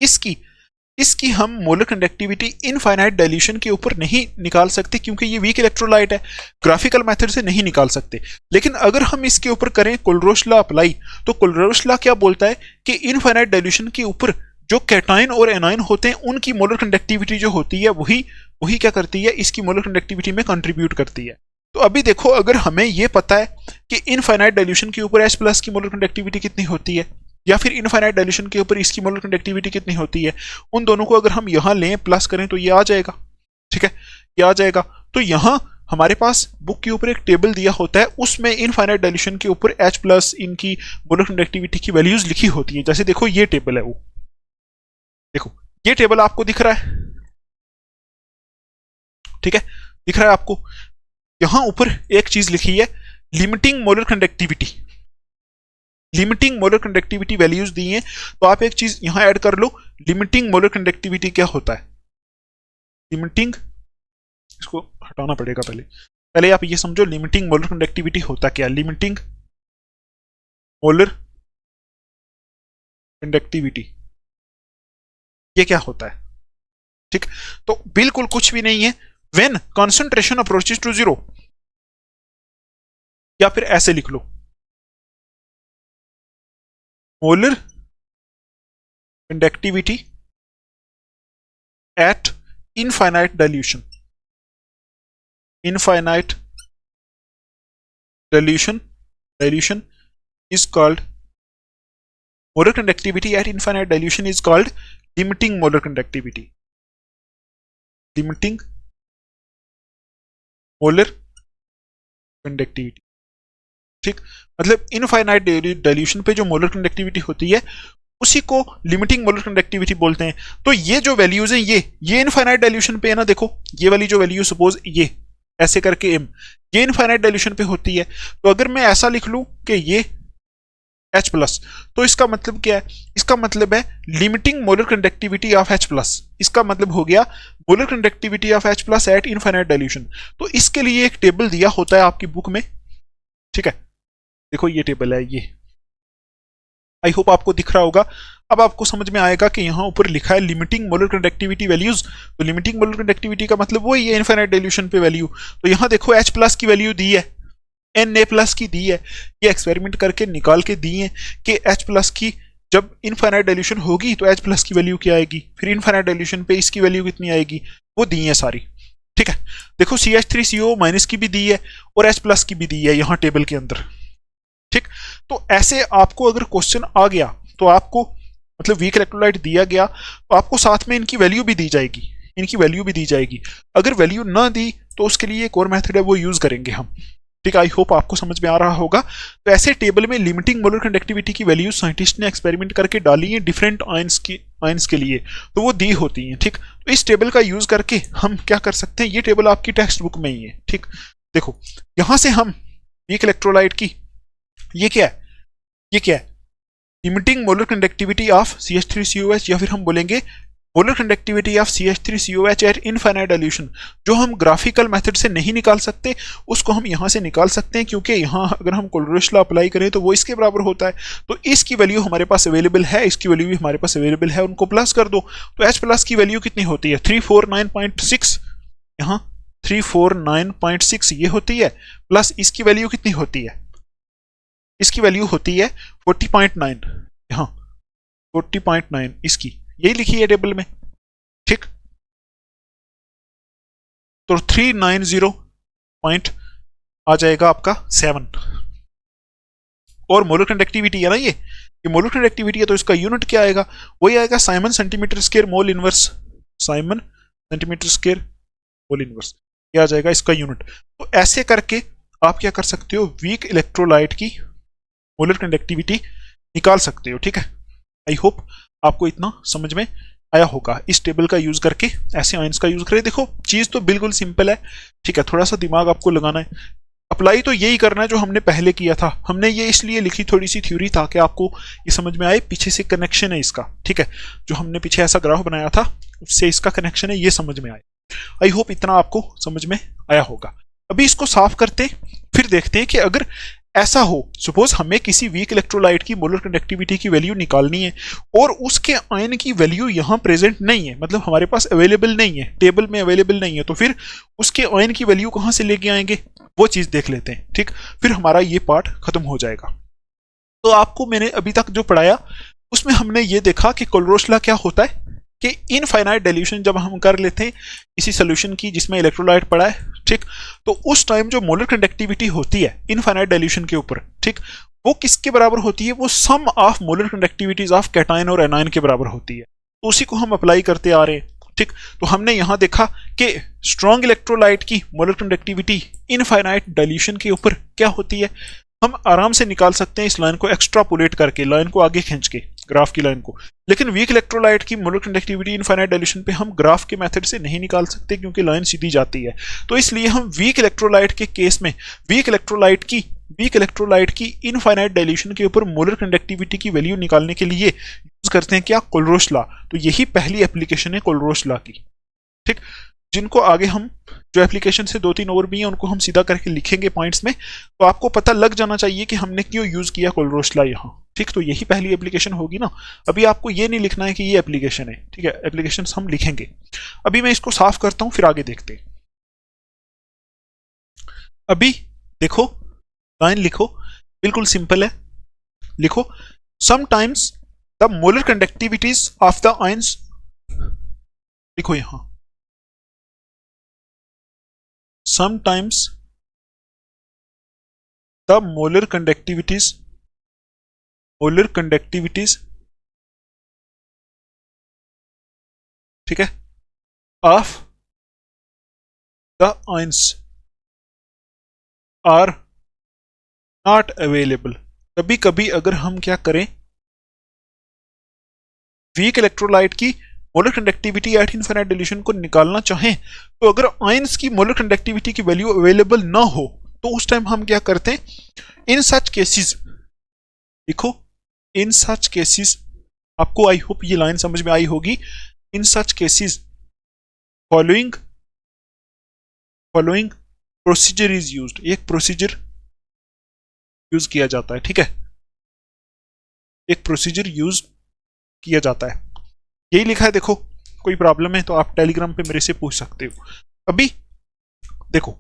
इसकी हम मोलर कंडक्टिविटी इनफाइनाइट डाइल्यूशन के ऊपर नहीं निकाल सकते, क्योंकि ये वीक इलेक्ट्रोलाइट है, ग्राफिकल मेथड से नहीं निकाल सकते। लेकिन अगर हम इसके ऊपर करें कोलरोश लॉ अप्लाई, तो कोलरोश लॉ क्या बोलता है कि इनफाइनाइट डाइल्यूशन के ऊपर जो कैटायन और एनायन होते हैं उनकी मोलर कंडक्टिविटी जो होती है वही क्या करती है, इसकी मोलर कंडक्टिविटी में कंट्रीब्यूट करती है। तो अभी देखो, अगर हमें यह पता है कि इनफाइनाइट डाइल्यूशन के ऊपर H प्लस की मोलर कंडक्टिविटी कितनी होती है, या फिर इनफाइनाइट डाइल्यूशन के ऊपर इसकी मोलर कंडक्टिविटी कितनी होती है, उन दोनों को अगर हम यहां लें प्लस करें तो ये आ जाएगा, ठीक है, ये आ जाएगा। तो यहां हमारे पास बुक के ऊपर एक टेबल दिया होता है, उसमें इनफाइनाइट डाइल्यूशन के ऊपर H प्लस इनकी मोलर कंडक्टिविटी की वैल्यूज लिखी होती है। जैसे देखो, ये टेबल है, वो देखो ये टेबल आपको दिख रहा है, ठीक है, दिख रहा है आपको। यहां ऊपर एक चीज लिखी है, limiting molar conductivity, limiting molar conductivity values दी हैं। तो आप एक चीज यहां ऐड कर लो, लिमिटिंग मोलर कंडक्टिविटी क्या होता है, लिमिटिंग, इसको हटाना पड़ेगा पहले आप ये समझो लिमिटिंग मोलर कंडक्टिविटी होता क्या, लिमिटिंग मोलर कंडक्टिविटी ये क्या होता है, ठीक। तो बिल्कुल कुछ भी नहीं है, when concentration approaches to zero, या फिर ऐसे लिख लो, molar conductivity at infinite dilution, infinite dilution is called, molar conductivity at infinite dilution is called limiting molar conductivity, limiting molar conductivity, ठीक। मतलब इनफाइनाइट डाइल्यूशन पे जो मोलर कंडक्टिविटी होती है उसी को लिमिटिंग मोलर कंडक्टिविटी बोलते हैं। तो ये जो वैल्यूज हैं ये इनफाइनाइट डाइल्यूशन पे है ना, देखो ये वाली जो वैल्यू, सपोज ये ऐसे करके m, ये इनफाइनाइट डाइल्यूशन पे होती है। तो अगर मैं ऐसा लिख लूं कि ये H प्लस, तो इसका मतलब क्या है, इसका मतलब है limiting molar conductivity of H plus, इसका मतलब हो गया molar conductivity of H plus eight infinite dilution. तो इसके लिए एक टेबल दिया होता है आपकी बुक में, ठीक है, देखो ये टेबल है, ये आई होप आपको दिख रहा होगा। अब आपको समझ में आएगा कि यहाँ ऊपर लिखा है लिमिटिंग मोलर कंडक्टिविटी वैल्यूज, तो लिमिटिंग मोलर कंडक्टिविटी का मतलब वही है इनफाइनाइट डाइल्यूशन पे वैल्यू। तो यहाँ देखो H प्लस की वैल्यू दी है, Na प्लस की दी है, ये एक्सपेरिमेंट करके निकाल के दी है कि H प्लस की जब इनफाइनाइट डाइल्यूशन होगी तो H प्लस की वैल्यू क्या आएगी, फिर इनफाइनाइट डाइल्यूशन पे इसकी वैल्यू कितनी आएगी, वो दी है सारी, ठीक है। देखो CH3CO माइनस की भी दी है और H प्लस की भी दी है यहाँ टेबल के अंदर, ठीक। तो ऐसे आपको अगर क्वेश्चन आ गया तो आपको मतलब वीक इलेक्ट्रोलाइट दिया गया तो आपको साथ में इनकी वैल्यू भी दी जाएगी, इनकी वैल्यू भी दी जाएगी। अगर वैल्यू ना दी तो उसके लिए एक और मेथड है, वो यूज करेंगे हम, ठीक। आई होप आपको समझ में आ रहा होगा। तो ऐसे टेबल में लिमिटिंग मोलर कंडक्टिविटी की वैल्यू साइंटिस्ट ने एक्सपेरिमेंट करके डाली है डिफरेंट आयंस के लिए, तो वो दी होती हैं, ठीक। तो इस टेबल का यूज करके हम क्या कर सकते हैं, ये टेबल आपकी टेक्स्ट बुक में ही है, ठीक। देखो यहां से हम वीक इलेक्ट्रोलाइट की, ये क्या है, limiting molar conductivity of CH3COH, या फिर हम बोलेंगे molar conductivity of CH3COH eight infinite dilution. जो हम ग्राफिकल मेथड से नहीं निकाल सकते उसको हम यहां से निकाल सकते हैं, क्योंकि यहां अगर हम कोलरोश लॉ अप्लाई करें तो वो इसके बराबर होता है। तो इसकी वैल्यू हमारे पास अवेलेबल है, इसकी वैल्यू भी हमारे पास अवेलेबल है, उनको प्लस कर दो। तो H प्लस की वैल्यू कितनी होती है, 349.6, यहाँ 349.6 ये होती है, प्लस इसकी वैल्यू कितनी होती है, इसकी वैल्यू होती है 40.9, यहाँ 40.9 इसकी, यही लिखी है टेबल में, ठीक। तो 390 पॉइंट आ जाएगा आपका 7, और मोलर कंडक्टिविटी है ना, ये मोलर कंडक्टिविटी है, तो इसका यूनिट क्या आएगा, वही आएगा siemens centimetre square mole inverse, siemens centimetre square whole inverse, ये आ जाएगा इसका यूनिट। तो ऐसे करके आप क्या कर सकते हो, वीक इलेक्ट्रोलाइट की मोलर कंडक्टिविटी निकाल सकते हो। ठीक है, आई होप आपको इतना समझ में आया होगा। इस टेबल का यूज करके ऐसे आयंस का यूज करें। देखो चीज तो बिल्कुल सिंपल है, ठीक है, थोड़ा सा दिमाग आपको लगाना है। अप्लाई तो यही करना है जो हमने पहले किया था। हमने ये इसलिए लिखी थोड़ी सी थ्योरी ताकि आपको ये समझ में आए पीछे से कनेक्शन है इसका। ठीक है, जो हमने पीछे ऐसा ग्राफ बनाया था उससे इसका कनेक्शन है, ये समझ में आए। आई होप इतना आपको समझ में आया होगा। अभी इसको साफ करते फिर देखते हैं कि अगर ऐसा हो, सपोज हमें किसी वीक इलेक्ट्रोलाइट की मोलर कंडक्टिविटी की वैल्यू निकालनी है और उसके आयन की वैल्यू यहां प्रेजेंट नहीं है, मतलब हमारे पास अवेलेबल नहीं है, टेबल में अवेलेबल नहीं है, तो फिर उसके आयन की वैल्यू कहां से लेके आएंगे वो चीज देख लेते हैं। ठीक, फिर हमारा ये पार्ट खत्म हो जाएगा। तो आपको मैंने अभी तक जो पढ़ाया उसमें हमने ये देखा कि कोलरोस लॉ क्या होता है कि इनफाइनाइट डाइल्यूशन जब हम कर लेते हैं इसी सोल्यूशन की जिसमें इलेक्ट्रोलाइट पड़ा है, ठीक, तो उस टाइम जो मोलर कंडक्टिविटी होती है इनफाइनाइट डाइल्यूशन के ऊपर, ठीक, वो किसके बराबर होती है, वो sum of molar conductivities of cation और एनायन के बराबर होती है। तो उसी को हम अप्लाई करते आ रहे हैं। ठीक, तो हमने यहां देखा कि स्ट्रॉन्ग इलेक्ट्रोलाइट की मोलर कंडक्टिविटी इनफाइनाइट डाइल्यूशन के ऊपर क्या होती है, हम आराम से निकाल सकते हैं इस लाइन को एक्स्ट्रापोलेट करके, लाइन को आगे खींच के, ग्राफ की लाइन को। लेकिन वीक इलेक्ट्रोलाइट की मोलर कंडक्टिविटी इनफाइनाइट डाइल्यूशन पे हम ग्राफ के मेथड से नहीं निकाल सकते क्योंकि लाइन सीधी जाती है। तो इसलिए हम वीक इलेक्ट्रोलाइट के केस में वीक इलेक्ट्रोलाइट की इनफाइनाइट डाइल्यूशन के ऊपर मोलर कंडक्टिविटी की वैल्यू निकालने के लिए यूज करते हैं क्या, कोलरोस लॉ। तो यही पहली एप्लीकेशन है कोलरोस लॉ की। ठीक, जिनको आगे हम जो एप्लीकेशन से 2-3 और भी हैं उनको हम सीधा करके लिखेंगे पॉइंट्स में, तो आपको पता लग जाना चाहिए कि हमने क्यों यूज किया कोलरोस लॉ यहाँ। ठीक, तो यही पहली एप्लीकेशन होगी ना। अभी आपको ये नहीं लिखना है कि ये एप्लीकेशन है, ठीक है, एप्लीकेशन हम लिखेंगे। अभी मैं इसको साफ करता हूं फिर आगे देखते हैं। अभी देखो लाइन लिखो, बिल्कुल सिंपल है, लिखो sometimes the molar conductivities of the ions, लिखो यहां sometimes the molar conductivities ठीक है of the ions are not available। कभी कभी अगर हम क्या करें, वीक इलेक्ट्रोलाइट की molar conductivity at infinite dilution को निकालना चाहें, तो अगर आयंस की मोलर कंडक्टिविटी की वैल्यू अवेलेबल ना हो तो उस टाइम हम क्या करते हैं, इन सच केसेस, देखो इन सच केसेस, आपको आई होप ये लाइन समझ में आई होगी। In such cases following procedure is used, एक प्रोसीजर यूज किया जाता है। ठीक है, एक प्रोसीजर यूज किया जाता है, यही लिखा है। देखो कोई प्रॉब्लम है तो आप टेलीग्राम पे मेरे से पूछ सकते हो। अभी देखो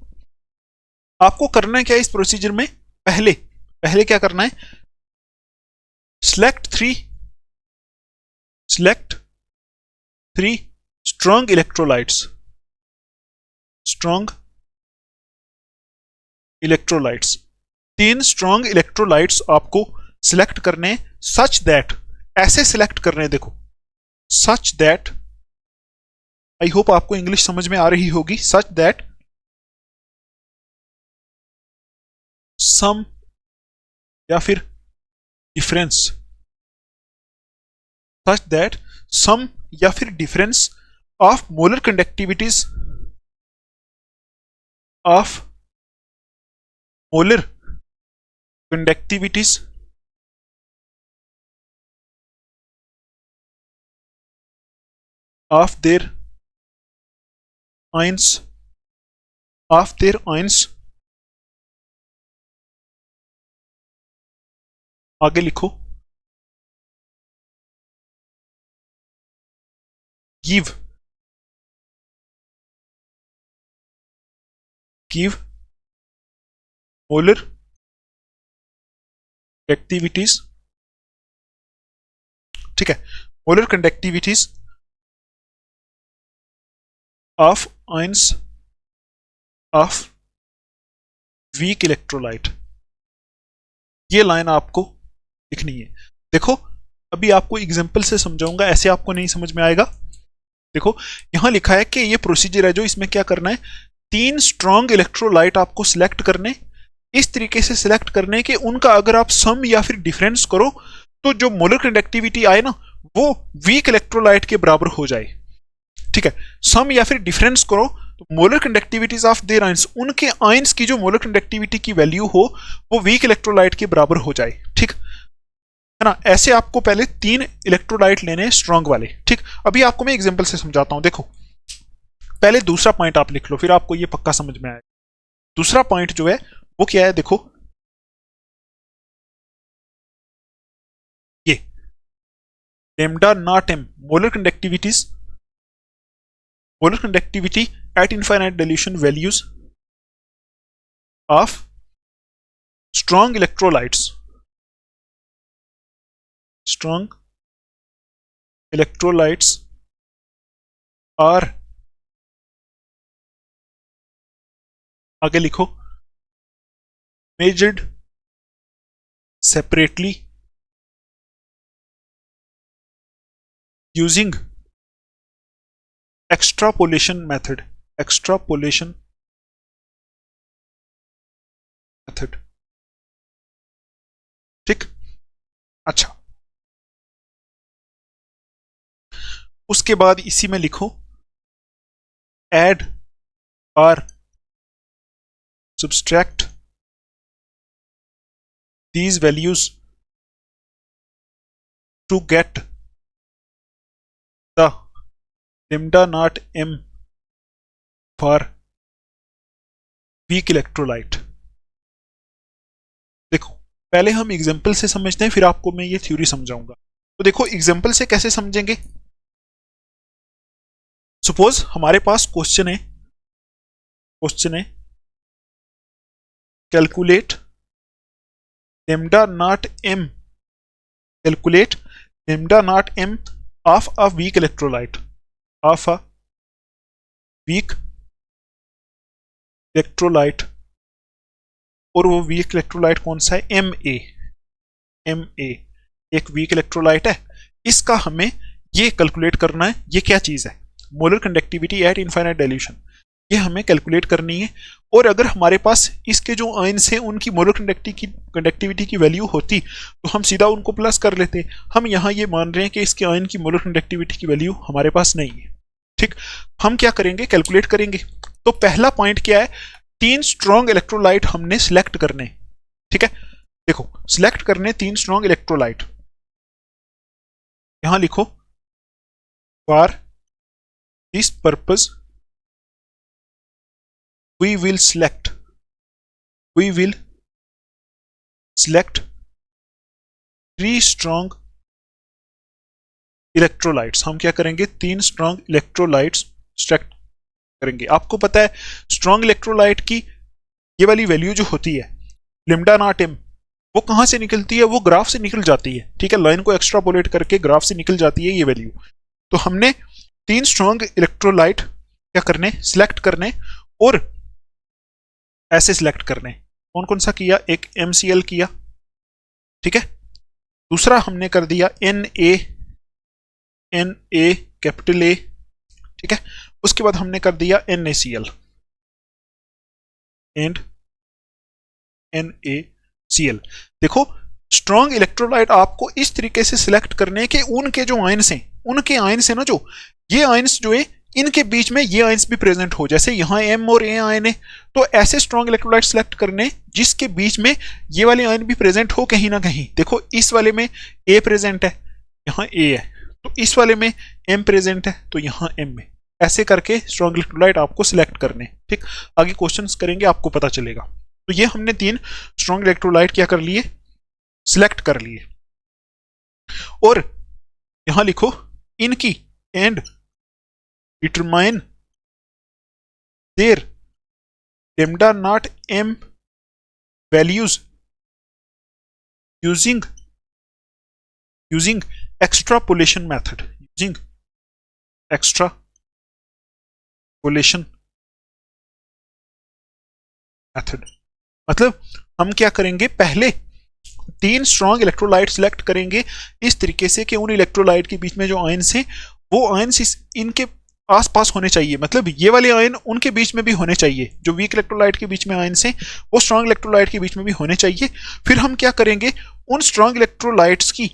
आपको करना है क्या इस प्रोसीजर में, पहले क्या करना है, सिलेक्ट थ्री स्ट्रॉन्ग इलेक्ट्रोलाइट्स, तीन स्ट्रॉन्ग इलेक्ट्रोलाइट्स आपको सिलेक्ट करने, सच दैट, ऐसे सिलेक्ट करने हैं, देखो सच दैट, आई होप आपको इंग्लिश समझ में आ रही होगी, सच दैट सम या फिर डिफरेंस, सच दैट सम या फिर difference of molar conductivities of of their ions आगे लिखो, give molar conductivities, ठीक है, molar conductivities of ions of weak electrolyte, ये लाइन आपको लिखनी है। देखो अभी आपको एग्जांपल से समझाऊंगा, ऐसे आपको नहीं समझ में आएगा। देखो यहां लिखा है कि ये प्रोसीजर है जो इसमें क्या करना है, 3 स्ट्रॉन्ग इलेक्ट्रोलाइट आपको सिलेक्ट करने, इस तरीके से सिलेक्ट करने कि उनका अगर आप सम या फिर डिफरेंस करो तो जो मोलर कंडक्टिविटी आए ना वो वीक इलेक्ट्रोलाइट के बराबर हो जाए। ठीक है, सम या फिर डिफरेंस करो तो molar conductivities of their ions, उनके आयंस की जो मोलर कंडक्टिविटी की वैल्यू हो वो वीक इलेक्ट्रोलाइट के बराबर हो जाए। ठीक है ना, ऐसे आपको पहले 3 इलेक्ट्रोलाइट लेने स्ट्रॉन्ग वाले। ठीक, अभी आपको मैं एग्जांपल से समझाता हूं। देखो पहले दूसरा पॉइंट आप लिख लो, फिर आपको ये पक्का समझ में आएगा। दूसरा पॉइंट जो है वो क्या है, देखो ये lambda not m molar conductivity at infinite dilution values of strong electrolytes are, आगे लिखो, measured separately using extrapolation method। ठीक, अच्छा उसके बाद इसी में लिखो add or subtract these values to get the lambda naught m for weak electrolyte। देखो पहले हम एग्जांपल से समझते हैं, फिर आपको मैं ये थ्योरी समझाऊंगा। तो देखो एग्जांपल से कैसे समझेंगे, सपोज हमारे पास क्वेश्चन है calculate lambda naught m, calculate lambda naught m of a weak electrolyte, और वो वीक इलेक्ट्रोलाइट कौन सा है, Ma एक वीक इलेक्ट्रोलाइट है, इसका हमें ये कैलकुलेट करना है। ये क्या चीज है, molar conductivity at infinite dilution, ये हमें कैलकुलेट करनी है। और अगर हमारे पास इसके जो आयंस हैं उनकी मोलर कंडक्टिविटी की वैल्यू होती तो हम सीधा उनको प्लस कर लेते। हम यहाँ ये मान रहे हैं कि इसके आयन की मोलर कंडक्टिविटी की वैल्यू हमारे पास नहीं है। ठीक, हम क्या करेंगे, कैलकुलेट करेंगे। तो पहला पॉइंट क्या है, 3 स्ट्रॉन्ग इलेक्ट्रोलाइट हमने सिलेक्ट करने। ठीक है, देखो सिलेक्ट करने 3 स्ट्रॉन्ग इलेक्ट्रोलाइट, यहां लिखो for this purpose we will select 3 strong electrolytes। हम क्या करेंगे, 3 स्ट्रॉन्ग इलेक्ट्रोलाइट्स सेलेक्ट करेंगे। आपको पता है स्ट्रॉन्ग इलेक्ट्रोलाइट की ये वाली वैल्यू जो होती है lambda naught m, वो कहां से निकलती है, वो ग्राफ से निकल जाती है। ठीक है, लाइन को एक्स्ट्रापोलेट करके ग्राफ से निकल जाती है ये वैल्यू। तो हमने 3 स्ट्रॉन्ग इलेक्ट्रोलाइट क्या करने, सिलेक्ट करने, और ऐसे सिलेक्ट करने। कौन कौन सा किया, एक MCl किया, ठीक है, दूसरा हमने कर दिया Na कैपिटल A, ठीक है, उसके बाद हमने कर दिया NaCl एंड NaCl। देखो स्ट्रॉन्ग इलेक्ट्रोलाइट आपको इस तरीके से सिलेक्ट करने के उनके जो आयंस हैं, उनके आयंस है ना, जो ये आयंस जो है इनके बीच में ये आयंस भी प्रेजेंट हो। जैसे यहाँ M और A आयन है, तो ऐसे स्ट्रॉन्ग इलेक्ट्रोलाइट सिलेक्ट करने जिसके बीच में ये वाले आयन भी प्रेजेंट हो कहीं ना कहीं। देखो इस वाले में A प्रेजेंट है, यहाँ A है, तो इस वाले में M प्रेजेंट है, तो यहाँ M है। ऐसे करके स्ट्रॉन्ग इलेक्ट्रोलाइट आपको सिलेक्ट करने। ठीक, आगे क्वेश्चंस करेंगे आपको पता चलेगा। तो ये हमने 3 स्ट्रॉन्ग इलेक्ट्रोलाइट क्या कर लिए, सिलेक्ट कर लिए। और यहां लिखो इनकी and determine their lambda naught m values using extrapolation method, मतलब हम क्या करेंगे, पहले 3 स्ट्रॉन्ग इलेक्ट्रोलाइट सिलेक्ट करेंगे इस तरीके से कि उन इलेक्ट्रोलाइट के बीच में जो आयंस हैं वो आयंस इनके आसपास होने चाहिए, मतलब ये वाले आयन उनके बीच में भी होने चाहिए, जो वीक इलेक्ट्रोलाइट के बीच में आयन से वो स्ट्रॉन्ग इलेक्ट्रोलाइट के बीच में भी होने चाहिए। फिर हम क्या करेंगे, उन स्ट्रॉन्ग इलेक्ट्रोलाइट्स की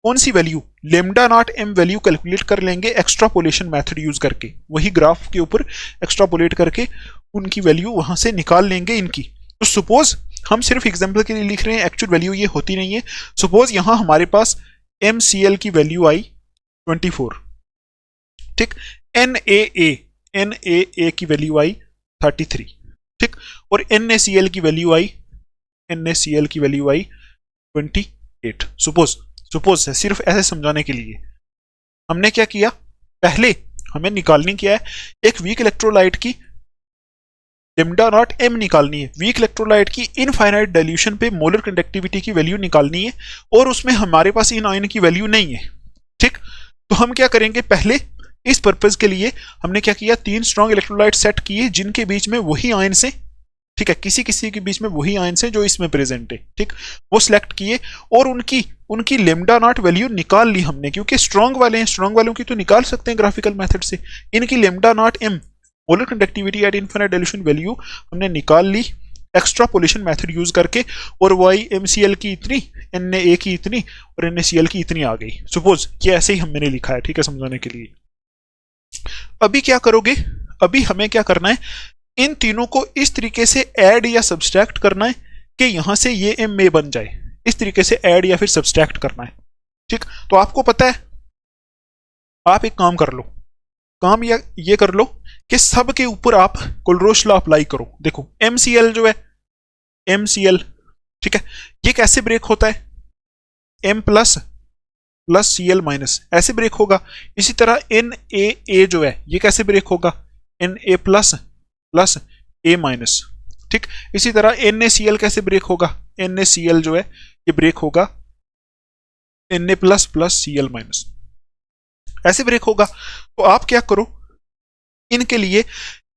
कौन सी value, lambda not M value calculate कर लेंगे एक्स्ट्रापोलेशन मेथड यूज करके, वही ग्राफ के ऊपर एक्स्ट्रापोलेट करके उनकी वैल्यू वहां से निकाल लेंगे इनकी। तो सपोज हम सिर्फ एग्जांपल के लिए लिख रहे हैं, एक्चुअल वैल्यू ये होती नहीं है। सपोज यहां हमारे पास MCl की वैल्यू आई 24, ठीक, NaA की वैल्यू आई 33, ठीक, और NaCl की वैल्यू आई 28। सपोज है, सिर्फ ऐसे समझाने के लिए हमने क्या किया, पहले हमें निकालनी क्या है, एक वीक इलेक्ट्रोलाइट की लेमडा नॉट एम निकालनी है, वीक इलेक्ट्रोलाइट की इनफाइनाइट डाइल्यूशन पे मोलर कंडक्टिविटी की वैल्यू निकालनी है, और उसमें हमारे पास इन आयन की वैल्यू नहीं है, ठीक। तो हम क्या करेंगे, पहले इस पर्पज के लिए हमने क्या किया, 3 स्ट्रॉन्ग इलेक्ट्रोलाइट सेट किए जिनके बीच में वही आयन से, ठीक है, किसी किसी के बीच में वही आयन से जो इसमें प्रेजेंट है, ठीक, वो सिलेक्ट किए और उनकी लेमडा नॉट वैल्यू निकाल ली हमने, क्योंकि स्ट्रॉन्ग वाले हैं, स्ट्रॉन्ग वालों की तो निकाल सकते हैं ग्राफिकल मेथड से। इनकी lambda not M molar conductivity at infinite dilution value हमने निकाल ली एक्स्ट्रापोलेशन मेथड यूज करके, और वाई MCl की इतनी, Na की इतनी और NaCl की इतनी आ गई। सपोज ये ऐसे ही हमने लिखा है, ठीक है, समझाने के लिए। अभी क्या करोगे, अभी हमें क्या करना है, इन तीनों को इस तरीके से ऐड या सब्सट्रैक्ट करना है कि यहां से ये Ma बन जाए, इस तरीके से ऐड या फिर सब्सट्रैक्ट करना है, ठीक। तो आपको पता है, आप एक काम कर लो, काम या ये कर लो कि सब के ऊपर आप कोलरोश लॉ अप्लाई करो। देखो MCl जो है, MCl, ठीक है, ये कैसे ब्रेक होता है, M plus plus Cl minus, ऐसे ब्रेक होगा। इसी तरह NaA जो है ये कैसे ब्रेक होगा, Na plus plus A minus, ठीक। इसी तरह NaCl कैसे ब्रेक होगा, NaCl जो है ये ब्रेक होगा Na plus plus Cl minus, ऐसे ब्रेक होगा। तो आप क्या करो, इनके लिए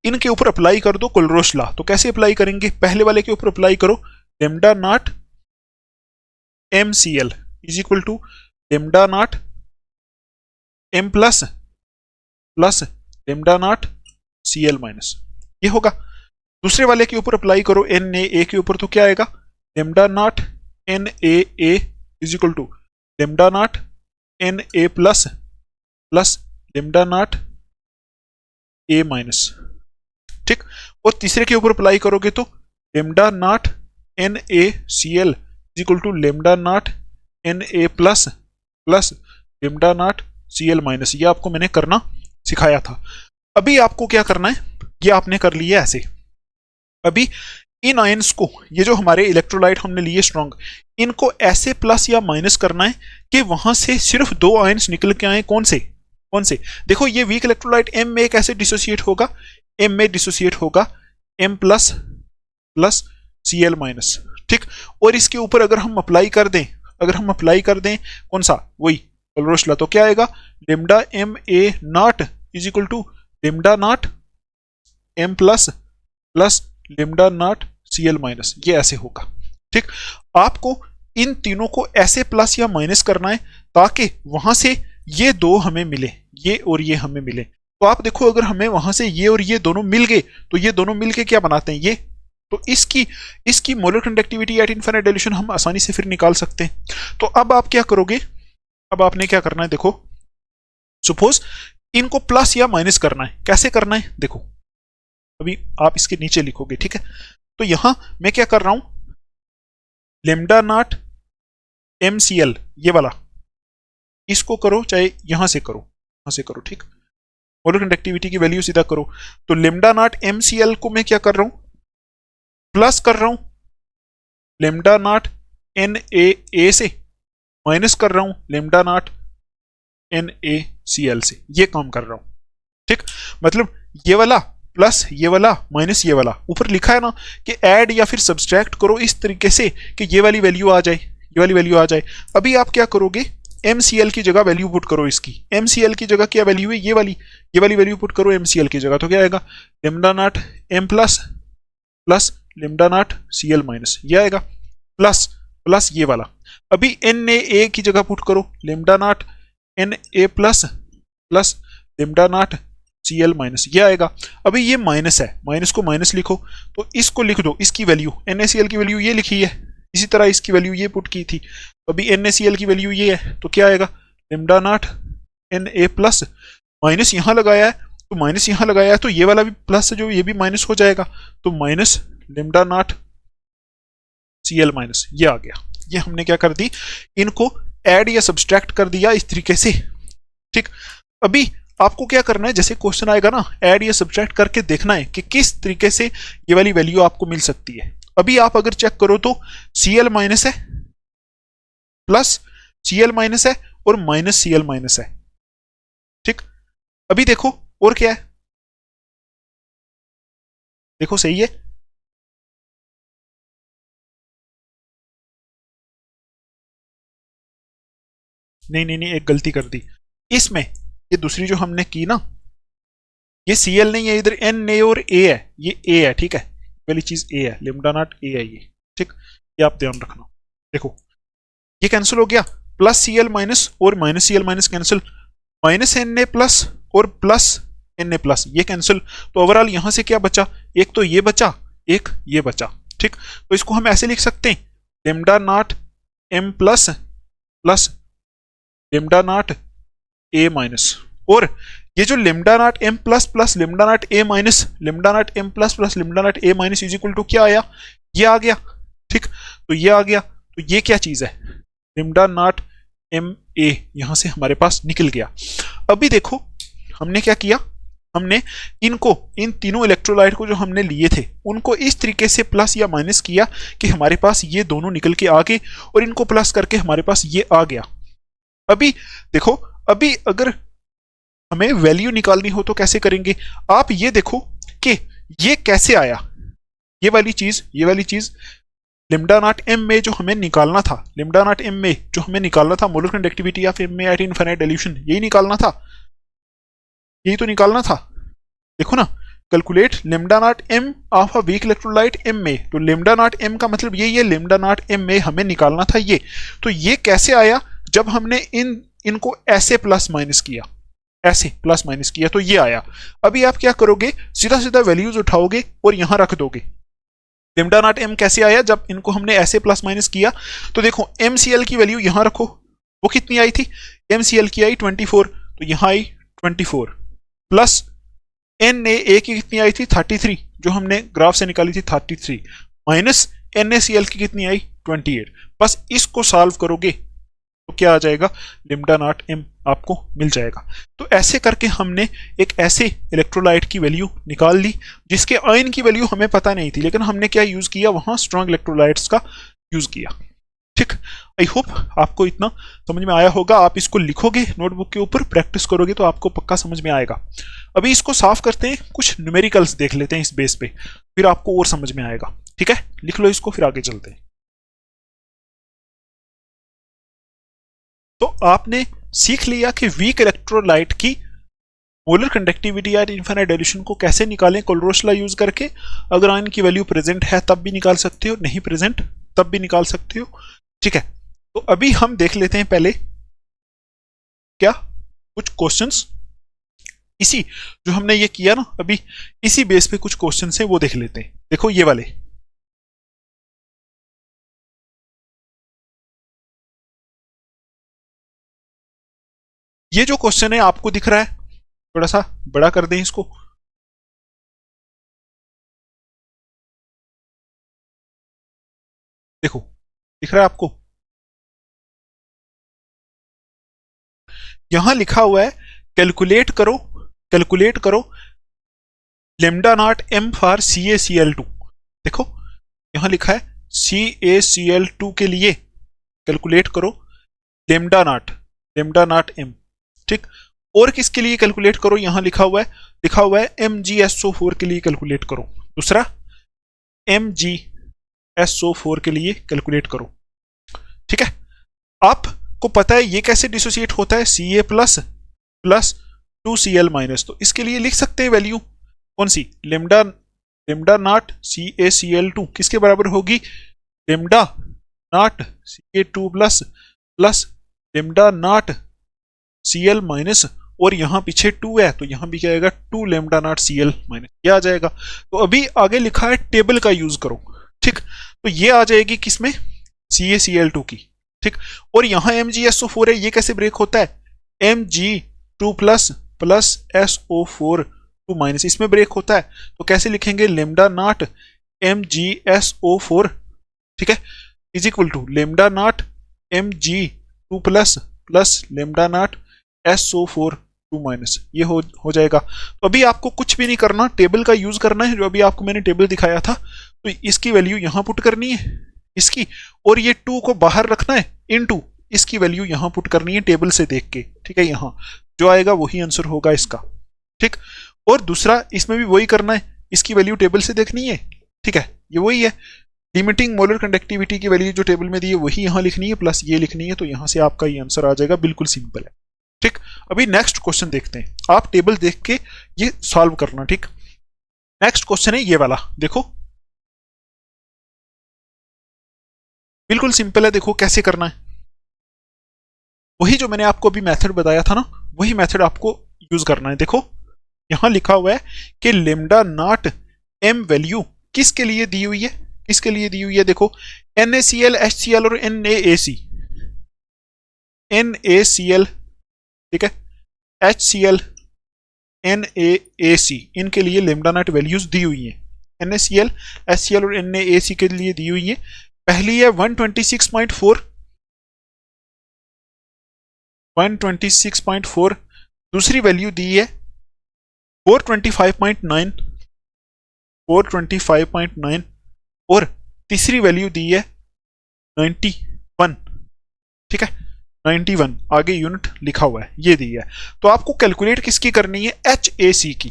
इनके ऊपर अप्लाई कर दो कोलरोश लॉ। तो कैसे अप्लाई करेंगे, पहले वाले के ऊपर अप्लाई करो, lambda not MCl is equal to lambda not M plus plus lambda not Cl minus, ये होगा। दूसरे वाले के ऊपर अप्लाई करो Na के ऊपर, तो क्या आएगा, lambda not NaA is equal to lambda not Na plus plus lambda not A minus, ठीक। और तीसरे के ऊपर अप्लाई करोगे तो lambda not NaCl is equal to lambda not Na plus plus lambda not Cl minus. ये आपको मैंने करना सिखाया था। अभी आपको क्या करना है, ये आपने कर लिया ऐसे। अभी इन आयंस को, ये जो हमारे इलेक्ट्रोलाइट हमने लिए स्ट्रॉन्ग, इनको ऐसे प्लस या माइनस करना है कि वहां से सिर्फ 2 आयंस निकल के आए। कौन से, कौन से, देखो ये वीक इलेक्ट्रोलाइट Ma कैसे डिसोसिएट होगा, Ma डिसोसिएट होगा M plus plus Cl minus, ठीक। और इसके ऊपर अगर हम अप्लाई कर दें, कौन सा, वही कोलरोश लॉ, तो क्या आएगा, lambda Ma not is equal to lambda not M plus plus lambda not Cl minus, ये ऐसे होगा, ठीक। आपको इन तीनों को ऐसे प्लस या माइनस करना है ताकि वहां से ये 2 हमें मिले, ये और ये हमें मिले। तो आप देखो, अगर हमें वहां से ये और ये दोनों मिल गए, तो ये दोनों मिलके क्या बनाते हैं, ये, तो इसकी molar conductivity at infinite dilution हम आसानी से फिर निकाल सकते हैं। तो अब आप क्या करोगे, अब आपने क्या करना है, देखो सपोज इनको प्लस या माइनस करना है, कैसे करना है, देखो अभी आप इसके नीचे लिखोगे, ठीक है। तो यहां मैं क्या कर रहा हूं, लेमडा नॉट MCl ये वाला, इसको करो, चाहे यहां से करो, ठीक, मोलर कंडक्टिविटी की वैल्यू सीधा करो। तो लेमडा नॉट MCl को मैं क्या कर रहा हूं, प्लस कर रहा हूं लेमडा नॉट NaA से, माइनस कर रहा हूं लेमडा नॉट NaCl से, ये काम कर रहा हूं, ठीक। मतलब ये वाला प्लस ये वाला माइनस ये वाला, ऊपर लिखा है ना कि ऐड या फिर सब्सट्रैक्ट करो इस तरीके से कि ये वाली वैल्यू आ जाए, ये वाली वैल्यू आ जाए। अभी आप क्या करोगे, MCl की जगह वैल्यू पुट करो इसकी, MCl की जगह क्या वैल्यू है, ये वाली वैल्यू पुट करो MCl की जगह, तो क्या आएगा, lambda not M plus plus lambda not Cl minus, ये आएगा, प्लस प्लस ये वाला। अभी Na की जगह पुट करो, lambda not Na plus plus lambda not C L minus, ये आएगा। अभी ये माइनस है, माइनस को माइनस लिखो, तो इसको लिख दो, इसकी वैल्यू NaCl की वैल्यू ये लिखी है, इसी तरह इसकी वैल्यू ये पुट की थी। तो अभी NaCl की वैल्यू ये है, तो क्या आएगा, lambda not Na plus, minus यहाँ लगाया है तो माइनस यहाँ लगाया है, तो ये वाला भी प्लस है जो ये भी माइनस हो जाएगा, तो minus lambda not Cl minus, ये आ गया। ये हमने क्या कर दी, इनको ऐड या सब्सट्रैक्ट कर दिया इस तरीके से। ठीक, अभी आपको क्या करना है, जैसे क्वेश्चन आएगा ना, ऐड या सब्सट्रैक्ट करके देखना है कि किस तरीके से ये वाली वैल्यू आपको मिल सकती है। अभी आप अगर चेक करो तो Cl माइनस है, प्लस Cl माइनस है और माइनस Cl माइनस है। ठीक, अभी देखो और क्या है, देखो सही है, नहीं नहीं नहीं, एक गलती कर दी इसमें, ये दूसरी जो हमने की ना, ये Cl नहीं है, इधर Na और A है, ये A है। ठीक है, पहली चीज A है, लेमडा नॉट A है ये। ठीक, ये आप ध्यान रखना। देखो ये कैंसिल हो गया, प्लस Cl माइनस और minus Cl minus cancel, minus Na plus और प्लस Na प्लस, ये कैंसिल। तो ओवरऑल यहां से क्या बचा, एक तो ये बचा, एक ये बचा। ठीक, तो इसको हम ऐसे लिख सकते हैं, lambda not M plus plus lambda not A minus, और ये जो lambda not M plus plus lambda not A minus, lambda not M plus plus lambda not A minus is equal to क्या आया, ये आ गया। ठीक, तो ये आ गया, तो ये क्या चीज है, लेमडा नॉट Ma यहां से हमारे पास निकल गया। अभी देखो हमने क्या किया, हमने इनको, इन तीनों इलेक्ट्रोलाइट को जो हमने लिए थे उनको इस तरीके से प्लस या माइनस किया कि हमारे पास ये दोनों निकल के आ गए, और इनको प्लस करके हमारे पास ये आ गया। अभी देखो, अभी अगर हमें वैल्यू निकालनी हो तो कैसे करेंगे, आप ये देखो कि ये कैसे आया, ये वाली चीज लेमडा नॉट M में जो हमें निकालना था, लेमडा नॉट M में जो हमें निकालना था, मोलर कंडक्टिविटी ऑफ M में एट इनफाइनाइट डिल्यूशन, यही निकालना था, यही तो निकालना था। देखो ना, calculate lambda not M of a weak electrolyte M में, तो लेमडा नॉट M का मतलब यही है, लेमडा नॉट M में हमें निकालना था ये। तो ये कैसे आया, जब हमने इनको ऐसे प्लस माइनस किया, ऐसे प्लस माइनस किया तो ये आया। अभी आप क्या करोगे, सीधा सीधा वैल्यूज उठाओगे और यहां रख दोगे। लेमडा नॉट M कैसे आया, जब इनको हमने ऐसे प्लस माइनस किया, तो देखो MCl की वैल्यू यहां रखो, वो कितनी आई थी, MCl की आई 24, तो यहां आई 24, प्लस Na की कितनी आई थी 33, जो हमने ग्राफ से निकाली थी 33, माइनस NaCl की कितनी आई 28। बस इसको सॉल्व करोगे तो क्या आ जाएगा, लेमडा नॉट M आपको मिल जाएगा। तो ऐसे करके हमने एक ऐसे इलेक्ट्रोलाइट की वैल्यू निकाल ली जिसके आयन की वैल्यू हमें पता नहीं थी, लेकिन हमने क्या यूज किया, वहां स्ट्रॉन्ग इलेक्ट्रोलाइट्स का यूज किया। ठीक, आई होप आपको इतना समझ में आया होगा। आप इसको लिखोगे नोटबुक के ऊपर, प्रैक्टिस करोगे तो आपको पक्का समझ में आएगा। अभी इसको साफ करते हैं, कुछ न्यूमेरिकल्स देख लेते हैं इस बेस पे, फिर आपको और समझ में आएगा। ठीक है, लिख लो इसको, फिर आगे चलते हैं। तो आपने सीख लिया कि वीक इलेक्ट्रोलाइट की मोलर कंडक्टिविटी या इनफाइनाइट डाइल्यूशन को कैसे निकालें कोलरोश लॉ यूज करके। अगर आयन की वैल्यू प्रेजेंट है तब भी निकाल सकते हो, नहीं प्रेजेंट तब भी निकाल सकते हो। ठीक है, तो अभी हम देख लेते हैं पहले क्या कुछ क्वेश्चंस, इसी जो हमने ये किया ना अभी, इसी बेस पे कुछ क्वेश्चंस हैं वो देख लेते हैं। देखो ये वाले, ये जो क्वेश्चन है आपको दिख रहा है, थोड़ा सा बड़ा कर दें इसको, देखो दिख रहा है आपको, यहां लिखा हुआ है कैलकुलेट करो, कैलकुलेट करो lambda not M for CaCl2। देखो यहां लिखा है CaCl2 के लिए कैलकुलेट करो लेमडा नॉट M। ठीक, और किसके लिए कैलकुलेट करो, यहां लिखा हुआ है MgSO4 के लिए कैलकुलेट करो, दूसरा MgSO4 के लिए कैलकुलेट करो। ठीक है, आपको पता है ये कैसे डिसोसिएट होता है, Ca plus plus 2Cl minus, तो इसके लिए लिख सकते हैं वैल्यू कौन सी, लेमडा नॉट CaCl2 किसके बराबर होगी, lambda naught Ca2 plus plus lambda not Cl minus और यहाँ पीछे 2 है तो यहाँ भी क्या आएगा 2 लेमडा नॉट Cl माइनस, ये आ जाएगा। तो अभी आगे लिखा है टेबल का यूज करो, ठीक, तो ये आ जाएगी किसमें, CaCl2 की, ठीक। और यहाँ MgSO4 है, ये कैसे ब्रेक होता है, Mg2 plus plus SO4 2 minus, इसमें ब्रेक होता है। तो कैसे लिखेंगे, लेमडा नॉट MgSO4, ठीक है, is equal to lambda not Mg2 plus plus lambda not SO4 2 minus, ये हो जाएगा। तो अभी आपको कुछ भी नहीं करना, टेबल का यूज करना है, जो अभी आपको मैंने टेबल दिखाया था। तो इसकी वैल्यू यहां पुट करनी है इसकी, और ये 2 को बाहर रखना है, इनटू इसकी वैल्यू यहां पुट करनी है टेबल से देख के, ठीक है, यहां जो आएगा वही आंसर होगा इसका, ठीक। और दूसरा इसमें भी वही करना है, इसकी वैल्यू टेबल से देखनी है, ठीक है, ये वही है, लिमिटिंग मोलर कंडक्टिविटी की वैल्यू जो टेबल में दी है वही यहां लिखनी है, प्लस ये लिखनी है, तो यहां से आपका ये आंसर आ जाएगा, बिल्कुल सिंपल है, ठीक। अभी नेक्स्ट क्वेश्चन देखते हैं, आप टेबल देख के ये सॉल्व करना, ठीक। नेक्स्ट क्वेश्चन है ये वाला, देखो बिल्कुल सिंपल है, देखो कैसे करना है, वही जो मैंने आपको अभी मेथड बताया था ना, वही मेथड आपको यूज करना है। देखो यहां लिखा हुआ है कि लेमडा नॉट एम वैल्यू किसके लिए दी हुई है, किसके लिए दी हुई है, देखो NaCl HCl और NaAC, NaCl, ठीक है, HCl NaAC, इनके लिए लेमडा नॉट वैल्यूज दी हुई है, NaCl HCl और NaAC के लिए दी हुई है। पहली है 126.4, दूसरी वैल्यू दी है 425.9, और तीसरी वैल्यू दी है 91, ठीक है, 91 आगे यूनिट लिखा हुआ है, ये दी है। तो आपको कैलकुलेट किसकी करनी है, HAC की,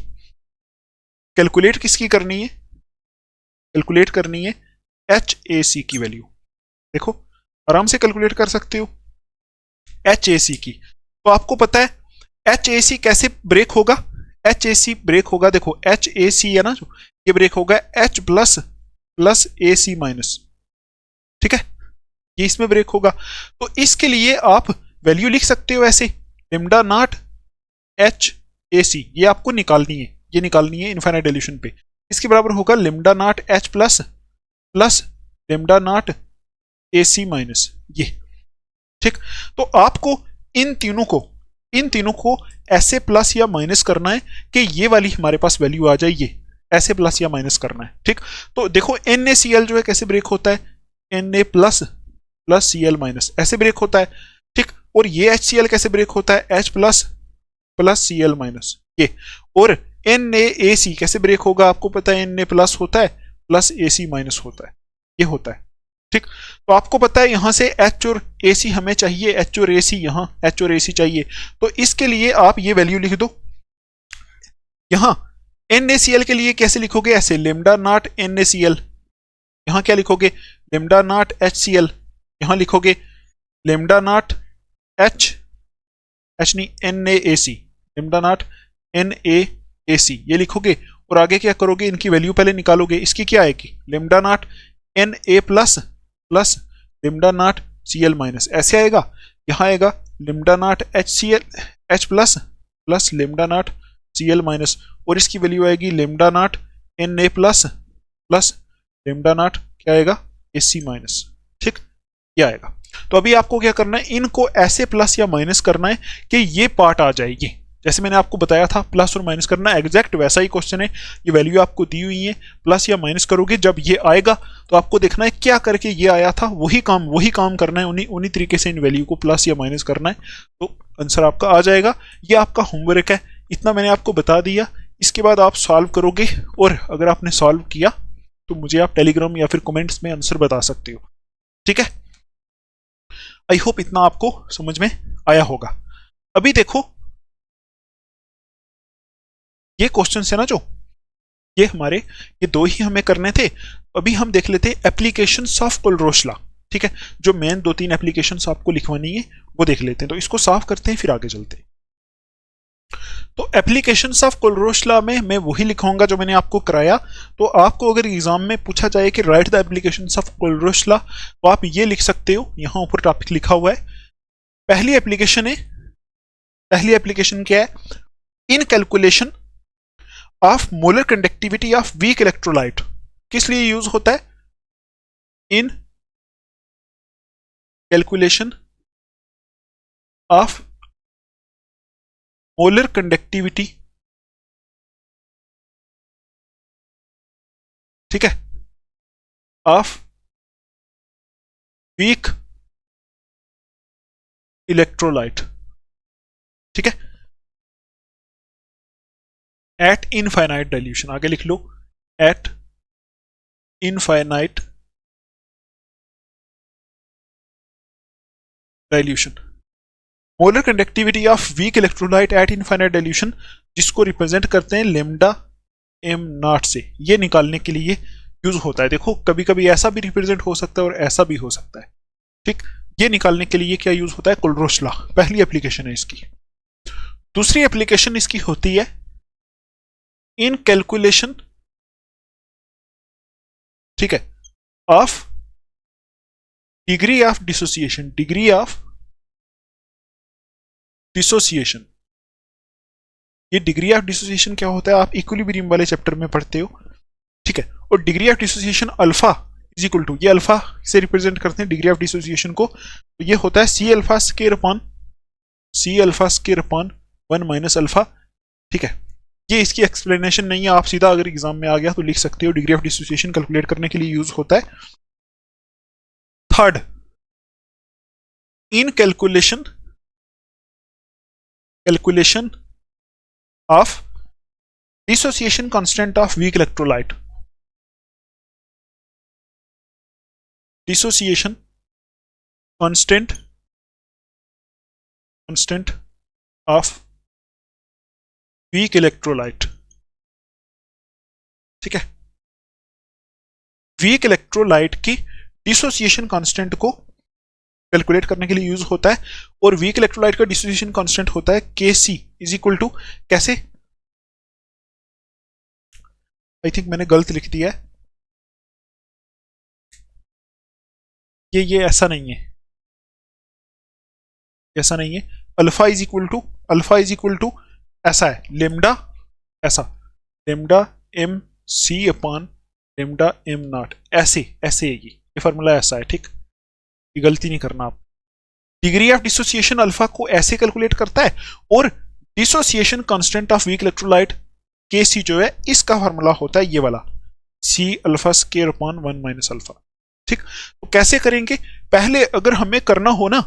कैलकुलेट किसकी करनी है, कैलकुलेट करनी है HAC की वैल्यू, देखो आराम से कैलकुलेट कर सकते हो HAC की। तो आपको पता है HAC कैसे ब्रेक होगा, HAC ब्रेक होगा, देखो HAC है ना जो, ये ब्रेक होगा H plus plus AC minus, ठीक है, ये इसमें ब्रेक होगा। तो इसके लिए आप वैल्यू लिख सकते हो ऐसे, लेमडा नॉट HAC, ये आपको निकालनी है, ये निकालनी है इनफाइनाइट डिल्यूशन पे, इसके बराबर होगा lambda nought H plus plus lambda not AC minus, ये, ठीक। तो आपको इन तीनों को ऐसे प्लस या माइनस करना है कि ये वाली हमारे पास वैल्यू आ जाए, ये ऐसे प्लस या माइनस करना है, ठीक। तो देखो NaCl जो है कैसे ब्रेक होता है, Na plus plus Cl minus, ऐसे ब्रेक होता है, ठीक। और ये HCl कैसे ब्रेक होता है, H plus plus Cl minus, ये। और NaAC कैसे ब्रेक होगा, आपको पता है Na प्लस होता है प्लस AC माइनस होता है, ये होता है, ठीक। तो आपको पता है यहां से H और AC हमें चाहिए, H और AC, यहां H और AC चाहिए, तो इसके लिए आप ये वैल्यू लिख दो। यहां NaCl के लिए कैसे लिखोगे, ऐसे लेमडा नॉट NaCl, यहां क्या लिखोगे, लेमडा नॉट HCl, यहां लिखोगे लेमडा नॉट H नहीं NaAC, लेमडा नॉट NaAC, ये लिखोगे। और आगे क्या करोगे, इनकी वैल्यू पहले निकालोगे, इसकी क्या आएगी, lambda not Na plus plus lambda not Cl minus, ऐसे आएगा। यहां आएगा lambda not HCl H plus plus lambda not Cl minus, और इसकी वैल्यू आएगी lambda not Na plus plus lambda not क्या आएगा AC माइनस, ठीक, ये आएगा। तो अभी आपको क्या करना है, इनको ऐसे प्लस या माइनस करना है कि ये पार्ट आ जाएगी, जैसे मैंने आपको बताया था प्लस और माइनस करना, एग्जैक्ट वैसा ही क्वेश्चन है, ये वैल्यू आपको दी हुई है, प्लस या माइनस करोगे, जब ये आएगा तो आपको देखना है क्या करके ये आया था, वही काम करना है, उन्हीं तरीके से इन वैल्यू को प्लस या माइनस करना है, तो आंसर आपका आ जाएगा। ये आपका होमवर्क है, इतना मैंने आपको बता दिया, इसके बाद आप सॉल्व करोगे, और अगर आपने सॉल्व किया तो मुझे आप टेलीग्राम या फिर कमेंट्स में आंसर बता सकते हो, ठीक है। आई होप इतना आपको समझ में आया होगा। अभी देखो ये क्वेश्चन है ना जो, ये हमारे ये दो ही हमें करने थे। अभी हम देख लेते हैं एप्लीकेशंस ऑफ कोलरोश लॉ, ठीक है, जो मेन 2-3 एप्लीकेशंस आपको लिखवानी है वो देख लेते हैं। तो इसको साफ करते हैं फिर आगे चलते हैं। तो एप्लीकेशंस ऑफ कोलरोश लॉ में मैं वही लिखाऊंगा जो मैंने आपको कराया। तो आपको अगर एग्जाम में पूछा जाए कि write the applications of Kohlrausch law, तो आप ये लिख सकते हो, यहां ऊपर टॉपिक लिखा हुआ है। पहली एप्लीकेशन है पहली एप्लीकेशन क्या है? इन calculation of molar conductivity of weak electrolyte. किस लिए यूज होता है? इन कैलकुलेशन ऑफ मोलर कंडक्टिविटी, ठीक है, ऑफ वीक इलेक्ट्रोलाइट, ठीक है, एट इनफाइनाइट डाइल्यूशन। आगे लिख लो, at infinite dilution. Molar conductivity of weak electrolyte at infinite dilution, जिसको रिप्रेजेंट करते हैं लेमडा एम नॉट से, ये निकालने के लिए यूज होता है। देखो कभी कभी ऐसा भी रिप्रेजेंट हो सकता है और ऐसा भी हो सकता है, ठीक। ये निकालने के लिए क्या यूज होता है? कोलरोस लॉ, पहली एप्लीकेशन है इसकी। दूसरी एप्लीकेशन इसकी होती है इन कैलकुलेशन, ठीक है, of degree of dissociation, degree of dissociation. ये डिग्री ऑफ डिसोसिएशन क्या होता है? आप इक्विलिब्रियम वाले चैप्टर में पढ़ते हो, ठीक है। और degree of dissociation alpha is equal to, ये अल्फा से रिप्रेजेंट करते हैं डिग्री ऑफ डिसोसिएशन को, तो ये होता है C alpha square upon C alpha square upon 1 minus alpha, ठीक है। ये इसकी एक्सप्लेनेशन नहीं है, आप सीधा अगर एग्जाम में आ गया तो लिख सकते हो। डिग्री ऑफ डिसोसिएशन कैलकुलेट करने के लिए यूज होता है। Third, in calculation of dissociation constant of weak electrolyte, dissociation constant of weak electrolyte, ठीक है। वीक इलेक्ट्रोलाइट की डिसोसिएशन कांस्टेंट को कैलकुलेट करने के लिए यूज होता है, और वीक इलेक्ट्रोलाइट का डिसोसिएशन कांस्टेंट होता है Kc इज इक्वल टू, कैसे? आई थिंक मैंने गलत लिख दिया है, ये ऐसा नहीं है, ऐसा नहीं है। अल्फा इज इक्वल टू ऐसा है, लेमडा, ऐसा lambda M C upon lambda M not, ऐसे ऐसे है ये फॉर्मूला ऐसा है, ठीक। ये गलती नहीं करना आप। डिग्री ऑफ डिसोसिएशन अल्फा को ऐसे कैलकुलेट करता है, और dissociation constant of weak electrolyte के सी जो है, इसका फॉर्मूला होता है ये वाला, C alpha square upon 1 minus alpha, ठीक। तो कैसे करेंगे? पहले अगर हमें करना हो ना,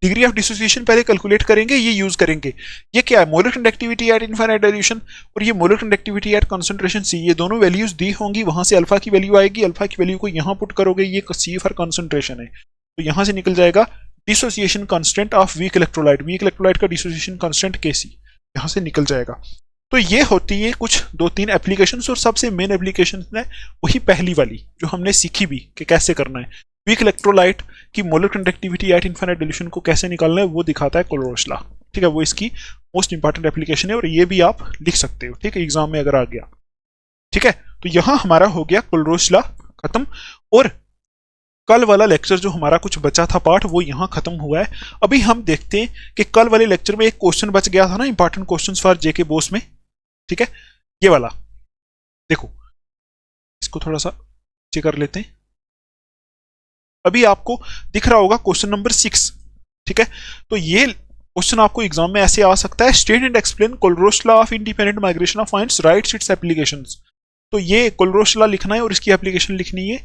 डिग्री ऑफ डिसोसिएशन पहले कैलकुलेट करेंगे, ये यूज करेंगे। ये क्या है? Molar conductivity at infinite dilution, और ये molar conductivity at concentration C, ये दोनों वैल्यूज दी होंगी, वहां से अल्फा की वैल्यू आएगी, अल्फा की वैल्यू को यहां पुट करोगे, ये सी फॉर कंसंट्रेशन है, तो यहां से निकल जाएगा dissociation constant of weak electrolyte का डिसोसिएशन कांस्टेंट Kc, यहां से निकल जाएगा। तो ये होती है कुछ 2-3 एप्लीकेशंस, और सबसे मेन एप्लीकेशन है वही पहली वाली जो हमने सीखी भी कि कैसे करना है। वीक इलेक्ट्रोलाइट की molar conductivity at infinite dilution को कैसे निकालना है वो दिखाता है कोलरोस लॉ, ठीक है। वो इसकी मोस्ट इंपॉर्टेंट एप्लीकेशन है, और ये भी आप लिख सकते हो, ठीक है, एग्जाम में अगर आ गया, ठीक है। तो यहां हमारा हो गया कोलरोस लॉ खत्म, और कल वाला लेक्चर जो हमारा कुछ बचा था पार्ट, वो यहां खत्म हुआ है। अभी हम देखते हैं कि कल वाले लेक्चर में एक क्वेश्चन बच गया था ना, इंपॉर्टेंट क्वेश्चंस फॉर जेके बोस में, ठीक है, ये वाला देखो, इसको थोड़ा सा चेक कर लेते हैं। अभी आपको दिख रहा होगा क्वेश्चन नंबर 6, ठीक है। तो ये क्वेश्चन आपको एग्जाम में ऐसे आ सकता है, state and explain Kohlrausch law of independent migration of points, writes its applications. तो ये कोलरोस लॉ लिखना है और इसकी एप्लीकेशन लिखनी है,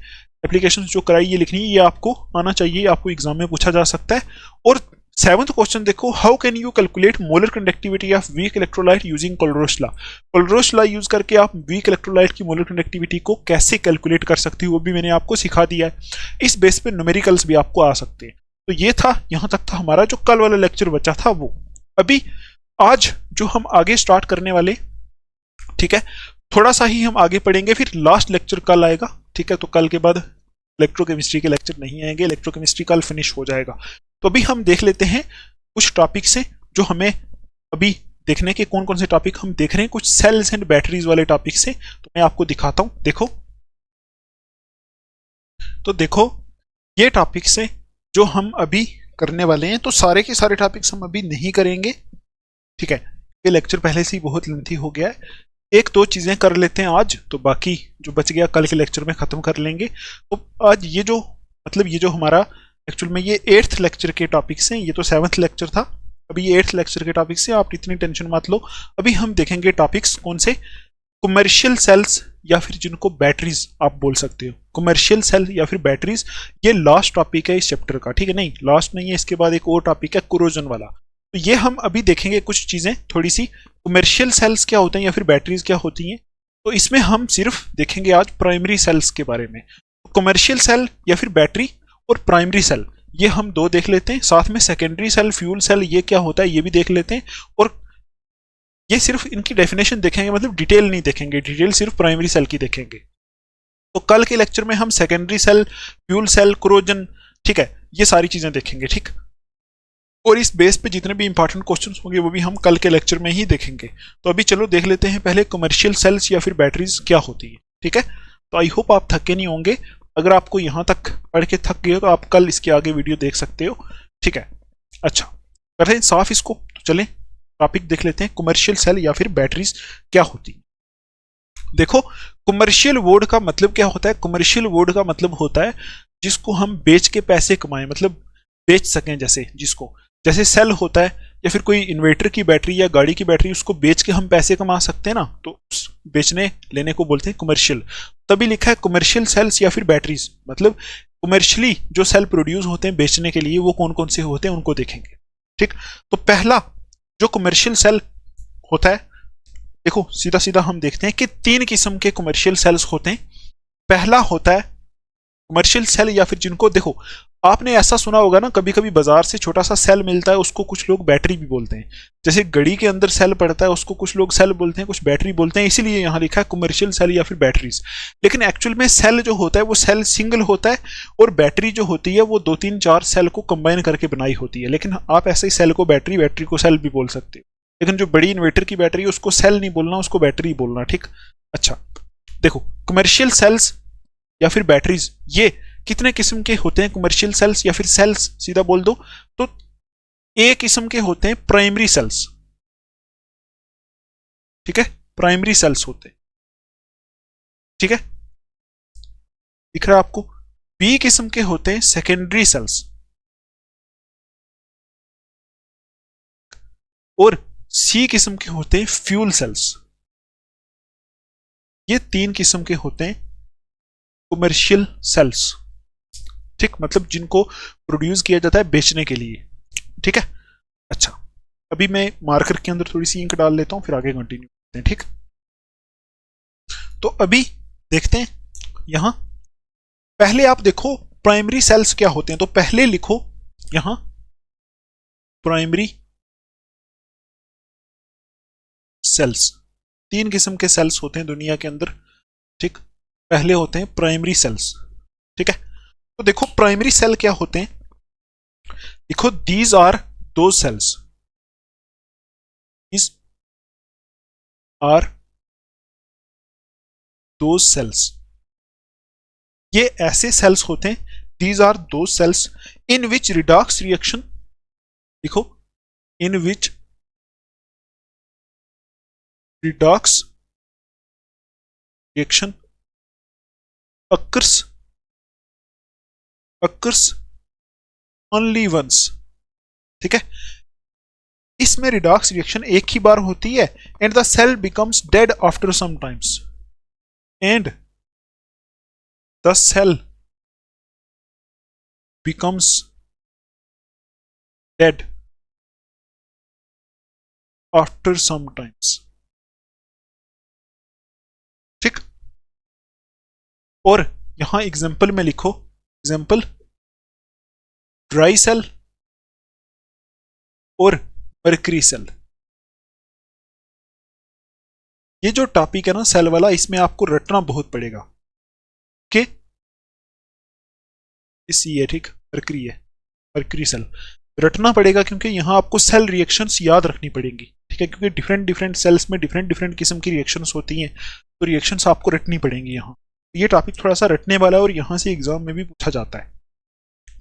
एप्लीकेशन जो कराई ये लिखनी है, ये आपको आना चाहिए, आपको एग्जाम में पूछा जा सकता है। और 7th क्वेश्चन देखो, how can you calculate molar conductivity of weak electrolyte using Kohlrausch law. Kohlrausch law use करके आप वीक इलेक्ट्रोलाइट की मोलर कंडक्टिविटी को कैसे कैलकुलेट कर सकती हो, वो भी मैंने आपको सिखा दिया है। इस बेस पे न्यूमेरिकल्स भी आपको आ सकते हैं। तो ये था, यहां तक था हमारा जो कल वाला लेक्चर बचा था वो। अभी आज जो हम आगे स्टार्ट करने वाले, ठीक है, थोड़ा सा ही हम आगे पढ़ेंगे, फिर लास्ट लेक्चर कल आएगा, ठीक है। तो कल के बाद इलेक्ट्रोकेमिस्ट्री के लेक्चर नहीं आएंगे, इलेक्ट्रोकेमिस्ट्री कल फिनिश हो जाएगा। तो अभी हम देख लेते हैं कुछ टॉपिक से जो हमें अभी देखने के, कौन कौन से टॉपिक हम देख रहे हैं, कुछ सेल्स एंड बैटरीज वाले टॉपिक से। तो मैं आपको दिखाता हूं, देखो, तो देखो ये टॉपिक से जो हम अभी करने वाले हैं, तो सारे के सारे टॉपिक्स हम अभी नहीं करेंगे, ठीक है, ये लेक्चर पहले से ही बहुत लेंथी हो गया है। एक दो चीजें कर लेते हैं आज, तो बाकी जो बच गया कल के लेक्चर में खत्म कर लेंगे। तो आज ये जो हमारा एक्चुअल में ये 8th लेक्चर के टॉपिक्स हैं, ये तो 7th लेक्चर था, अभी ये 8th लेक्चर के टॉपिक्स हैं, आप इतनी टेंशन मत लो। अभी हम देखेंगे टॉपिक्स कौन से, कमर्शियल सेल्स या फिर जिनको बैटरीज आप बोल सकते हो, कमर्शियल सेल या फिर बैटरीज, ये लास्ट टॉपिक है इस चैप्टर का, ठीक है, नहीं लास्ट नहीं है, इसके बाद एक और टॉपिक है कोरोजन वाला। तो ये हम अभी देखेंगे कुछ चीजें थोड़ी सी, कमर्शियल सेल्स क्या होते हैं या फिर बैटरीज क्या होती हैं। तो इसमें हम सिर्फ देखेंगे आज प्राइमरी सेल्स के बारे में। कमर्शियल सेल या फिर बैटरी और प्राइमरी सेल ये हम दो देख लेते हैं, साथ में सेकेंडरी सेल, फ्यूल सेल ये क्या होता है ये भी देख लेते हैं, और ये सिर्फ इनकी डेफिनेशन देखेंगे, मतलब डिटेल नहीं देखेंगे, डिटेल सिर्फ प्राइमरी सेल की देखेंगे। तो कल के लेक्चर में हम secondary cell, fuel cell, corrosion, ठीक है, ये सारी चीजें देखेंगे, ठीक। और इस बेस पे जितने भी इंपॉर्टेंट क्वेश्चंस होंगे वो भी हम कल के लेक्चर में ही देखेंगे। तो अभी चलो देख लेते हैं पहले कमर्शियल सेल्स या फिर बैटरीज क्या होती है, ठीक है। तो आई होप आप थके नहीं होंगे, अगर आपको यहां तक पढ़ के थक गए हो तो आप कल इसके आगे वीडियो देख सकते हो, ठीक है। अच्छा करते हैं साफ इसको, तो चलें टॉपिक देख लेते हैं, कमर्शियल सेल या फिर बैटरीज क्या होती है। देखो कमर्शियल वर्ड का मतलब क्या होता है, कमर्शियल वर्ड का मतलब होता है जिसको हम बेच के पैसे कमाएं, मतलब बेच सकें, जैसे जिसको, जैसे सेल होता है या फिर कोई इन्वर्टर की बैटरी या गाड़ी की बैटरी, उसको बेच के हम पैसे कमा सकते हैं ना, तो उस बेचने लेने को बोलते हैं कमर्शियल। तभी लिखा है कमर्शियल सेल्स या फिर बैटरीज, मतलब कमर्शियली जो सेल प्रोड्यूस होते हैं बेचने के लिए वो कौन कौन से होते हैं उनको देखेंगे, ठीक। तो पहला जो कमर्शियल सेल होता है, देखो सीधा सीधा हम देखते हैं कि 3 किस्म के कमर्शियल सेल्स होते हैं। पहला होता है कमर्शियल सेल या फिर जिनको, देखो आपने ऐसा सुना होगा ना, कभी कभी बाजार से छोटा सा सेल मिलता है उसको कुछ लोग बैटरी भी बोलते हैं, जैसे घड़ी के अंदर सेल पड़ता है उसको कुछ लोग सेल बोलते हैं, कुछ बैटरी बोलते हैं, इसीलिए यहां लिखा है कमर्शियल सेल या फिर बैटरीज। लेकिन एक्चुअल में सेल जो होता है वो सेल सिंगल होता है, और बैटरी जो होती है वो 2-3-4 सेल को कंबाइन करके बनाई होती है। लेकिन आप ऐसे ही सेल को बैटरी, बैटरी को सेल भी बोल सकते हो, लेकिन जो बड़ी इन्वर्टर की बैटरी है उसको सेल नहीं बोलना, उसको बैटरी बोलना, ठीक। अच्छा देखो कमर्शियल सेल्स या फिर बैटरीज ये कितने किस्म के होते हैं, कमर्शियल सेल्स या फिर सेल्स सीधा बोल दो तो एक किस्म के होते हैं प्राइमरी सेल्स, ठीक है, प्राइमरी सेल्स होते हैं, ठीक है, दिख रहा है आपको। बी किस्म के होते हैं सेकेंडरी सेल्स, और सी किस्म के होते हैं फ्यूल सेल्स। ये 3 किस्म के होते हैं कमर्शियल सेल्स, ठीक, मतलब जिनको प्रोड्यूस किया जाता है बेचने के लिए, ठीक है। अच्छा अभी मैं मार्कर के अंदर थोड़ी सी इंक डाल लेता हूं, फिर आगे कंटिन्यू करते हैं, ठीक। तो अभी देखते हैं यहां, पहले आप देखो प्राइमरी सेल्स क्या होते हैं, तो पहले लिखो यहां प्राइमरी सेल्स। 3 किस्म के सेल्स होते हैं दुनिया के अंदर, ठीक। पहले होते हैं प्राइमरी सेल्स, ठीक है। तो देखो प्राइमरी सेल क्या होते हैं, देखो these are those cells, these are those cells, ये ऐसे सेल्स होते हैं, these are those cells in which redox reaction, देखो in which redox reaction occurs only once, ठीक है। इसमें रिडॉक्स रिएक्शन एक ही बार होती है, and the cell becomes dead after some times, and the cell becomes dead after some times, ठीक। और यहां एग्जाम्पल में लिखो, एग्जाम्पल ड्राई सेल और मर्करी सेल। ये जो टॉपिक है ना सेल वाला, इसमें आपको रटना बहुत पड़ेगा, कि इसी है, ठीक, मर्करी है, मर्करी सेल रटना पड़ेगा, क्योंकि यहां आपको सेल रिएक्शंस याद रखनी पड़ेंगी, ठीक है, क्योंकि डिफरेंट डिफरेंट सेल्स में डिफरेंट डिफरेंट किस्म की रिएक्शंस होती हैं, तो रिएक्शंस आपको रटनी पड़ेंगी यहां। ये टॉपिक थोड़ा सा रटने वाला है और यहां से एग्जाम में भी पूछा जाता है।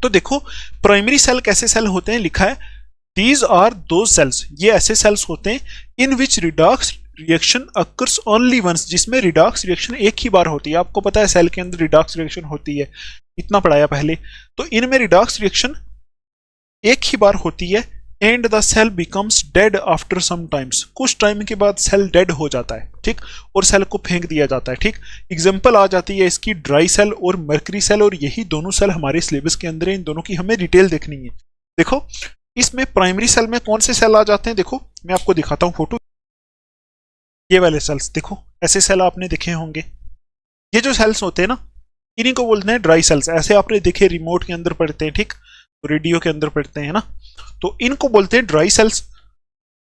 तो देखो प्राइमरी सेल कैसे सेल होते हैं, लिखा है दीज आर दो सेल्स, ये ऐसे सेल्स होते हैं in which redox reaction occurs only once, जिसमें रिडॉक्स रिएक्शन एक ही बार होती है। आपको पता है सेल के अंदर रिडॉक्स रिएक्शन होती है, इतना पढ़ाया पहले। तो इनमें रिडॉक्स रिएक्शन एक ही बार होती है and the cell becomes dead after some times, कुछ टाइम के बाद सेल डेड हो जाता है, ठीक, और सेल को फेंक दिया जाता है, ठीक। एग्जांपल आ जाती है इसकी ड्राई सेल और मर्करी सेल, और यही दोनों सेल हमारे सिलेबस के अंदर है, इन दोनों की हमें डिटेल देखनी है। देखो इसमें प्राइमरी सेल में कौन से सेल आ जाते हैं, देखो मैं आपको दिखाता हूं फोटो। ये वाले सेल्स देखो, ऐसे सेल आपने देखे होंगे। ये जो सेल्स होते हैं ना, इन्हीं को बोलते हैं ड्राई सेल्स। ऐसे आपने देखे रिमोट के अंदर पढ़ते हैं, ठीक, रेडियो के अंदर पढ़ते हैं ना, तो इनको बोलते हैं ड्राई सेल्स।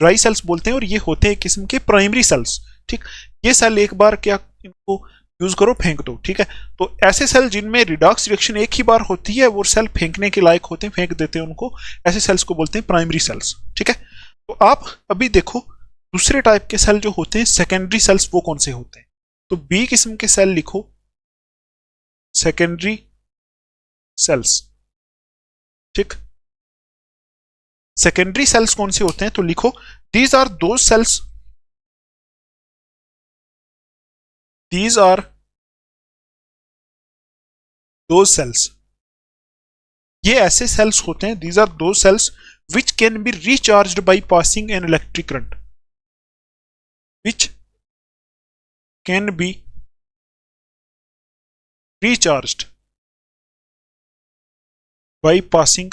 ड्राई सेल्स बोलते हैं, और ये होते हैं किस्म के प्राइमरी सेल्स, ठीक। ये सेल एक बार क्या इनको यूज करो, फेंक दो, ठीक है। तो ऐसे सेल जिनमें रिडॉक्स रिएक्शन एक ही बार होती है, वो सेल फेंकने के लायक होते हैं, फेंक देते हैं उनको, ऐसे सेल्स को बोलते हैं प्राइमरी सेल्स, ठीक है। तो आप अभी देखो दूसरे टाइप के सेल जो होते हैं सेकेंडरी सेल्स, वो कौन से होते हैं। तो बी किस्म के सेल लिखो, सेकेंडरी सेल्स, ठीक। सेकेंडरी सेल्स कौन से होते हैं, तो लिखो these are those cells, these are those cells, ये ऐसे सेल्स होते हैं, these are those cells which can be recharged by passing an electric current, which can be recharged by passing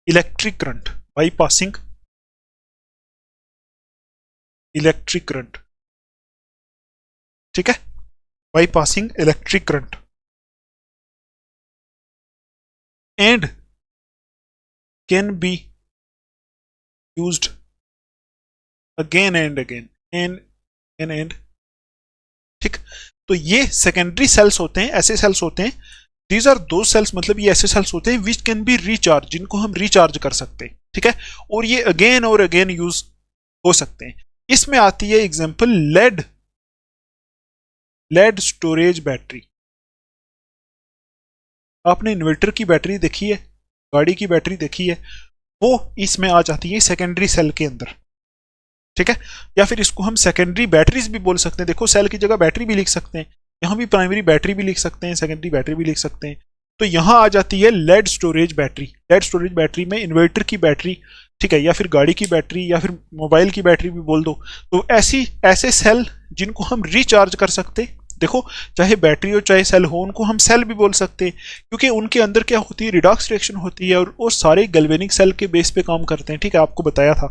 electric current, by passing electric current, ठीक है, by passing electric current and can be used again and again and ठीक। तो ये secondary cells होते हैं, ऐसे cells होते हैं, दीज आर दो सेल्स, मतलब ये ऐसे सेल्स होते हैं विच कैन बी रिचार्ज, जिनको हम रिचार्ज कर सकते हैं, ठीक है, और ये अगेन और अगेन यूज हो सकते हैं। इसमें आती है एग्जांपल लेड स्टोरेज बैटरी। आपने इन्वर्टर की बैटरी देखी है, गाड़ी की बैटरी देखी है, वो इसमें आ जाती है सेकेंडरी सेल के अंदर, ठीक है। या फिर इसको हम सेकेंडरी बैटरीज भी बोल सकते हैं। देखो सेल की जगह बैटरी भी लिख सकते हैं, यहां भी प्राइमरी बैटरी भी लिख सकते हैं, सेकेंडरी बैटरी भी लिख सकते हैं। तो यहां आ जाती है lead storage battery. Lead storage battery में इन्वर्टर की बैटरी, ठीक है, या फिर गाड़ी की बैटरी, या फिर मोबाइल की बैटरी भी बोल दो। तो ऐसे सेल जिनको हम रिचार्ज कर सकते हैं, देखो चाहे बैटरी हो चाहे सेल हो, उनको हम सेल भी बोल सकते हैं, क्योंकि उनके अंदर क्या होती है, रिडॉक्स रिएक्शन होती है, और वो सारे गैल्वेनिक सेल के बेस पे काम करते हैं, ठीक है, आपको बताया था,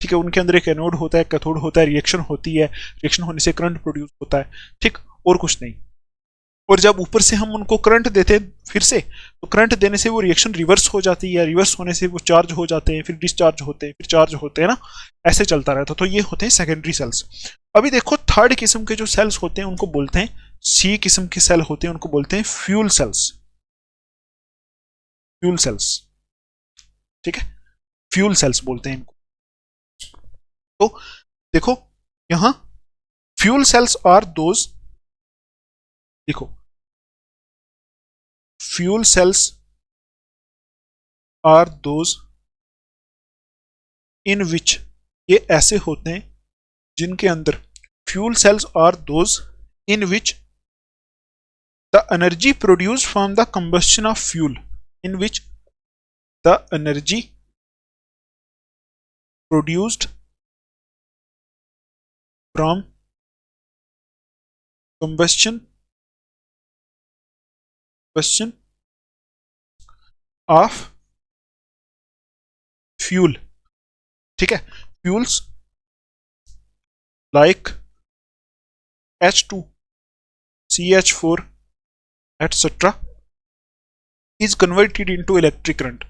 ठीक है। उनके अंदर एक एनोड होता है, कैथोड होता है, रिएक्शन होती है, रिएक्शन होने से करंट प्रोड्यूस होता है, ठीक, और कुछ नहीं। और जब ऊपर से हम उनको करंट देते हैं फिर से, तो करंट देने से वो रिएक्शन रिवर्स हो जाती है, रिवर्स होने से वो चार्ज हो जाते हैं, फिर डिस्चार्ज होते हैं, फिर चार्ज होते हैं ना, ऐसे चलता रहता है। तो ये होते हैं सेकेंडरी सेल्स। अभी देखो थर्ड किस्म के जो सेल्स होते हैं उनको बोलते हैं, सी किस्म के सेल होते हैं उनको बोलते हैं फ्यूल सेल्स, फ्यूल सेल्स, ठीक है, फ्यूल सेल्स बोलते हैं इनको। तो देखो यहां फ्यूल सेल्स आर दोज, देखो fuel cells are those in which, ये ऐसे होते हैं जिनके अंदर, fuel cells are those in which the energy produced from the combustion of fuel, in which the energy produced from combustion of fuel, ठीक है, fuels like H2, CH4 etc. is converted into electric current,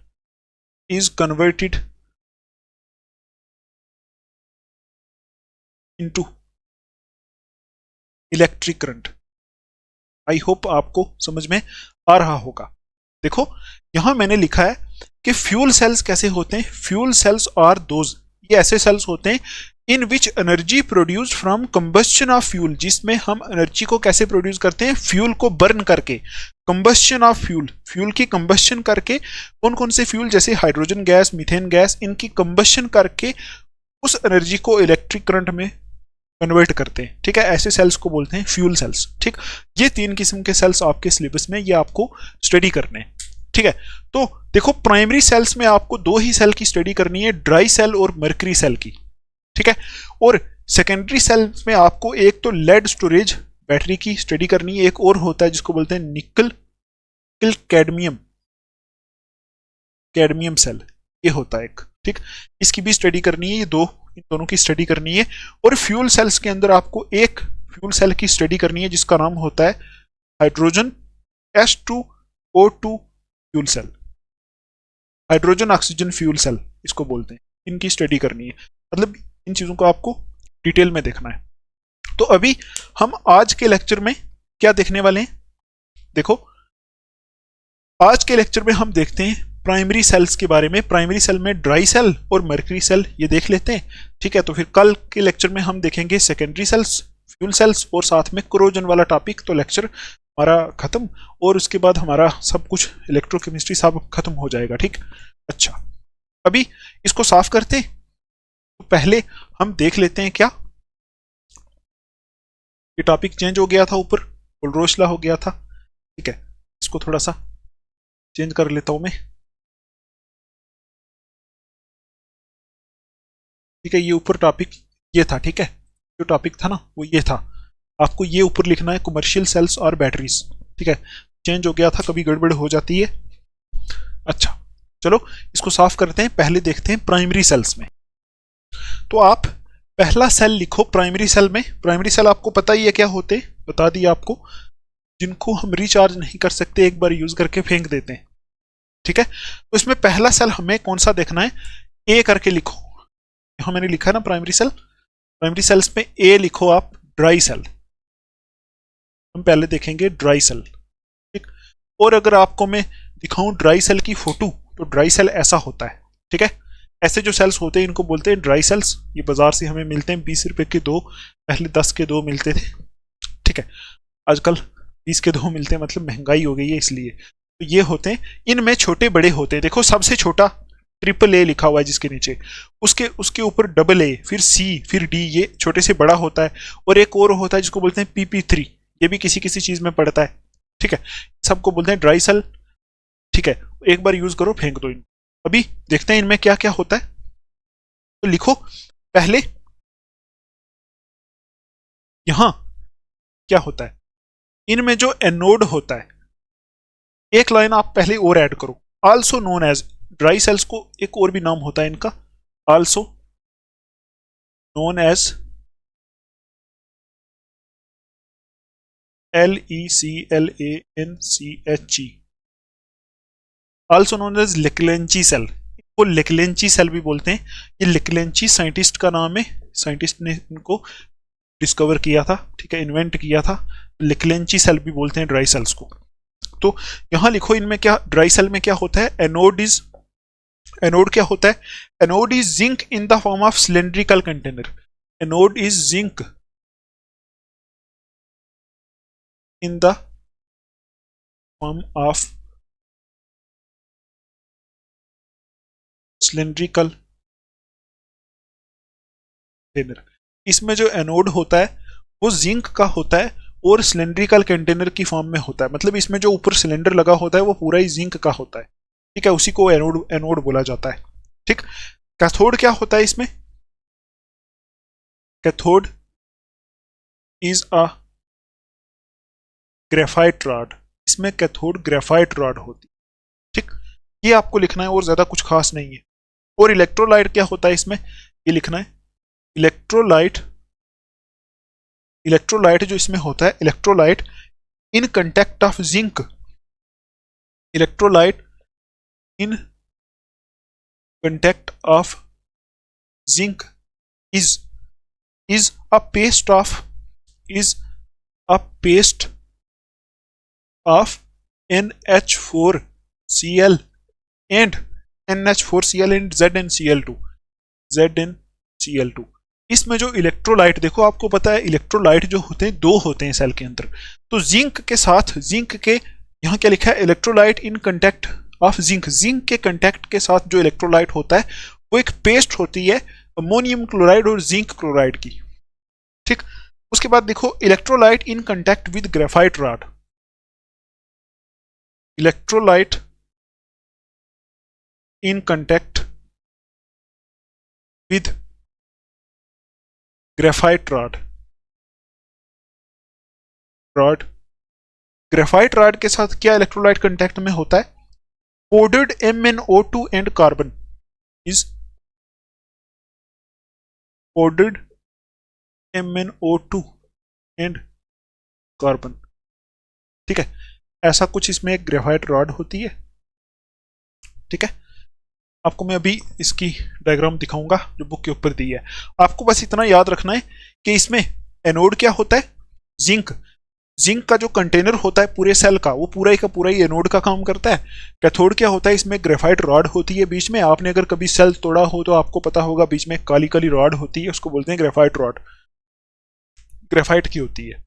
is converted into electric current. I hope आपको समझ में आ रहा होगा। देखो यहां मैंने लिखा है कि फ्यूल सेल्स कैसे होते हैं, फ्यूल सेल्स आर दोज, ये ऐसे सेल्स होते हैं in which energy produced from combustion of fuel, जिसमें हम एनर्जी को कैसे प्रोड्यूस करते हैं, फ्यूल को बर्न करके, कंबस्शन ऑफ फ्यूल, फ्यूल की कंबस्शन करके, कौन कौन से फ्यूल जैसे हाइड्रोजन गैस, मीथेन गैस, इनकी कंबस्शन करके उस एनर्जी को इलेक्ट्रिक करंट में कन्वर्ट करते हैं। ठीक है, ऐसे सेल्स को बोलते हैं फ्यूल सेल्स। ठीक, ये 3 किस्म के सेल्स आपके सिलेबस में, ये आपको स्टडी करने हैं। ठीक है, तो देखो प्राइमरी सेल्स में आपको 2 ही सेल की स्टडी करनी है, ड्राई सेल और मर्करी सेल की। ठीक है, और सेकेंडरी सेल्स में आपको एक तो लेड स्टोरेज बैटरी की स्टडी करनी है, एक और होता है जिसको बोलते हैं निकल कैडमियम कैडमियम सेल, ये होता है एक। ठीक, इसकी भी स्टडी करनी है, ये इन दोनों की स्टडी करनी है। और फ्यूल सेल्स के अंदर आपको एक फ्यूल सेल की स्टडी करनी है जिसका नाम होता है hydrogen H2O2 fuel cell, hydrogen oxygen fuel cell इसको बोलते हैं। इनकी स्टडी करनी है, मतलब इन चीजों को आपको डिटेल में देखना है। तो अभी हम आज के लेक्चर में क्या देखने वाले हैं, देखो आज के लेक्चर में हम देखते हैं प्राइमरी सेल्स के बारे में। प्राइमरी सेल में ड्राई सेल और मर्करी सेल ये देख लेते हैं। ठीक है, तो फिर कल के लेक्चर में हम देखेंगे सेकेंडरी सेल्स, फ्यूल सेल्स और साथ में कोरोजन वाला टॉपिक। तो लेक्चर हमारा खत्म और उसके बाद हमारा सब कुछ इलेक्ट्रोकेमिस्ट्री सब खत्म हो जाएगा। ठीक, अच्छा अभी इसको साफ करते हैं। तो पहले हम देख लेते हैं क्या ये टॉपिक चेंज हो गया था, ऊपर रोशला हो गया था। ठीक है, इसको थोड़ा सा चेंज कर लेता हूं मैं। ठीक है, ये ऊपर टॉपिक ये था। ठीक है, जो टॉपिक था ना वो ये था, आपको ये ऊपर लिखना है कमर्शियल सेल्स और बैटरीज। ठीक है, चेंज हो गया था, कभी गड़बड़ हो जाती है। अच्छा चलो इसको साफ करते हैं। पहले देखते हैं प्राइमरी सेल्स में। तो आप पहला सेल लिखो प्राइमरी सेल में। प्राइमरी सेल आपको पता ही है क्या होते, बता दिया आपको, जिनको हम रिचार्ज नहीं कर सकते, एक बार यूज करके फेंक देते हैं। ठीक है, तो इसमें पहला सेल हमें कौन सा देखना है, ए करके लिखो। यहां मैंने लिखा है ना प्राइमरी सेल, प्राइमरी सेल्स में ए लिखो आप, ड्राई सेल। हम पहले देखेंगे ड्राई सेल। ठीक, और अगर आपको मैं दिखाऊं ड्राई सेल की फोटो, तो ड्राई सेल ऐसा होता है। ठीक है, ऐसे जो सेल्स होते हैं इनको बोलते हैं ड्राई सेल्स। ये बाजार से हमें मिलते हैं 20 रुपए के 2, पहले 10 के 2 मिलते थे। ठीक है, आजकल 20 के 2 मिलते हैं, मतलब महंगाई हो गई है इसलिए। तो ये होते हैं, इनमें छोटे बड़े होते हैं। देखो सबसे छोटा ट्रिपल ए लिखा हुआ है जिसके नीचे, उसके ऊपर डबल ए, फिर सी, फिर डी, ये छोटे से बड़ा होता है। और एक और होता है जिसको बोलते हैं PP3, ये भी किसी किसी चीज में पड़ता है। ठीक है, सबको बोलते हैं ड्राई सेल। ठीक है, एक बार यूज करो फेंक दो इनको। अभी देखते हैं इनमें क्या क्या होता है। तो लिखो पहले यहां क्या होता है, इनमें जो एनोड होता है, एक लाइन आप पहले और ऐड करो, also known as, dry cells को एक और भी नाम होता है इनका, also known as LECLANCHE, also known as Leclanche cell. इनको लेक्लेंची सेल भी बोलते हैं। ये लेक्लेंची साइंटिस्ट का नाम है, साइंटिस्ट ने इनको डिस्कवर किया था। ठीक है, इन्वेंट किया था। लेक्लेंची सेल भी बोलते हैं ड्राई सेल्स को। तो यहां लिखो इनमें क्या, ड्राई सेल में क्या होता है, एनोड क्या होता है, anode is zinc in the form of cylindrical container. Anode is zinc in the form of cylindrical container. इसमें जो एनोड होता है वो जिंक का होता है और सिलेंड्रिकल कंटेनर की फॉर्म में होता है। मतलब इसमें जो ऊपर सिलेंडर लगा होता है वो पूरा ही जिंक का होता है। ठीक है, उसी को एनोड बोला जाता है। ठीक, कैथोड क्या होता है इसमें, cathode is a graphite rod. इसमें कैथोड ग्रेफाइट रॉड होती है। ठीक, ये आपको लिखना है और ज्यादा कुछ खास नहीं है। और इलेक्ट्रोलाइट क्या होता है इसमें, ये लिखना है, इलेक्ट्रोलाइट जो इसमें होता है, electrolyte in contact of zinc, electrolyte in contact of zinc is a paste of NH4Cl and NH4Cl and ZnCl2. इसमें जो इलेक्ट्रोलाइट, देखो आपको पता है इलेक्ट्रोलाइट जो होते हैं दो होते हैं सेल के अंदर। तो जिंक के साथ, जिंक के यहाँ क्या लिखा है, electrolyte in contact of zinc, zinc के कंटेक्ट के साथ जो इलेक्ट्रोलाइट होता है वो एक पेस्ट होती है अमोनियम क्लोराइड और जिंक क्लोराइड की। ठीक, उसके बाद देखो electrolyte in contact with graphite rod, electrolyte in contact with graphite rod, graphite rod के साथ क्या इलेक्ट्रोलाइट कंटेक्ट में होता है, coated MnO2 and carbon is coated MnO2 and carbon. ठीक है, ऐसा कुछ इसमें एक ग्रेफाइट रॉड होती है। ठीक है, आपको मैं अभी इसकी डायग्राम दिखाऊंगा जो बुक के ऊपर दी है। आपको बस इतना याद रखना है कि इसमें एनोड क्या होता है, जिंक, जिंक का जो कंटेनर होता है पूरे सेल का वो पूरा का पूरा ही एनोड का काम करता है। कैथोड क्या होता है, इसमें ग्रेफाइट रॉड होती है बीच में। आपने अगर कभी सेल तोड़ा हो तो आपको पता होगा बीच में काली काली रॉड होती है, उसको बोलते हैं ग्रेफाइट रॉड, ग्रेफाइट की होती है।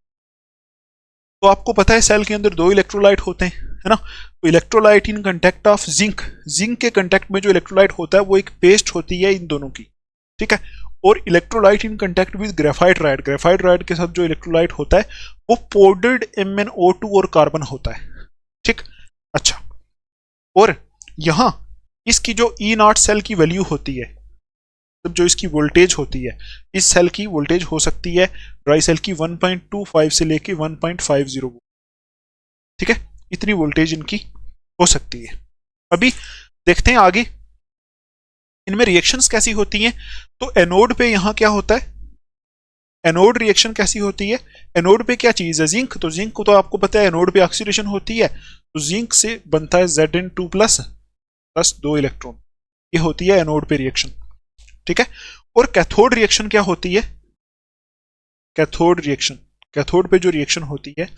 तो आपको पता है सेल के अंदर दो इलेक्ट्रोलाइट होते हैं, है ना। तो electrolyte in contact of zinc, zinc के कंटेक्ट में जो इलेक्ट्रोलाइट होता है वो एक पेस्ट होती है इन दोनों की। ठीक है, और electrolyte in contact with graphite rod, graphite rod के साथ जो इलेक्ट्रोलाइट होता है वो पोर्डेड MnO2 और कार्बन होता है। ठीक, अच्छा, और यहां इसकी जो E0 सेल की वैल्यू होती है, तब जो इसकी वोल्टेज होती है, इस सेल की वोल्टेज हो सकती है ड्राई सेल की 1.25 से लेके 1.50। ठीक है, इतनी वोल्टेज इनकी हो सकती है। अभी देखते हैं आगे इनमें रिएक्शंस कैसी होती हैं। तो एनोड पे यहां क्या होता है, एनोड रिएक्शन कैसी होती है, एनोड पे क्या चीज है, जिंक। तो जिंक को तो आपको पता है एनोड पे ऑक्सीडेशन होती है, तो जिंक से बनता है Zn2 प्लस 2 इलेक्ट्रॉन, ये होती है एनोड पे रिएक्शन। ठीक है, और कैथोड रिएक्शन क्या होती है, कैथोड रिएक्शन, कैथोड पे जो रिएक्शन होती है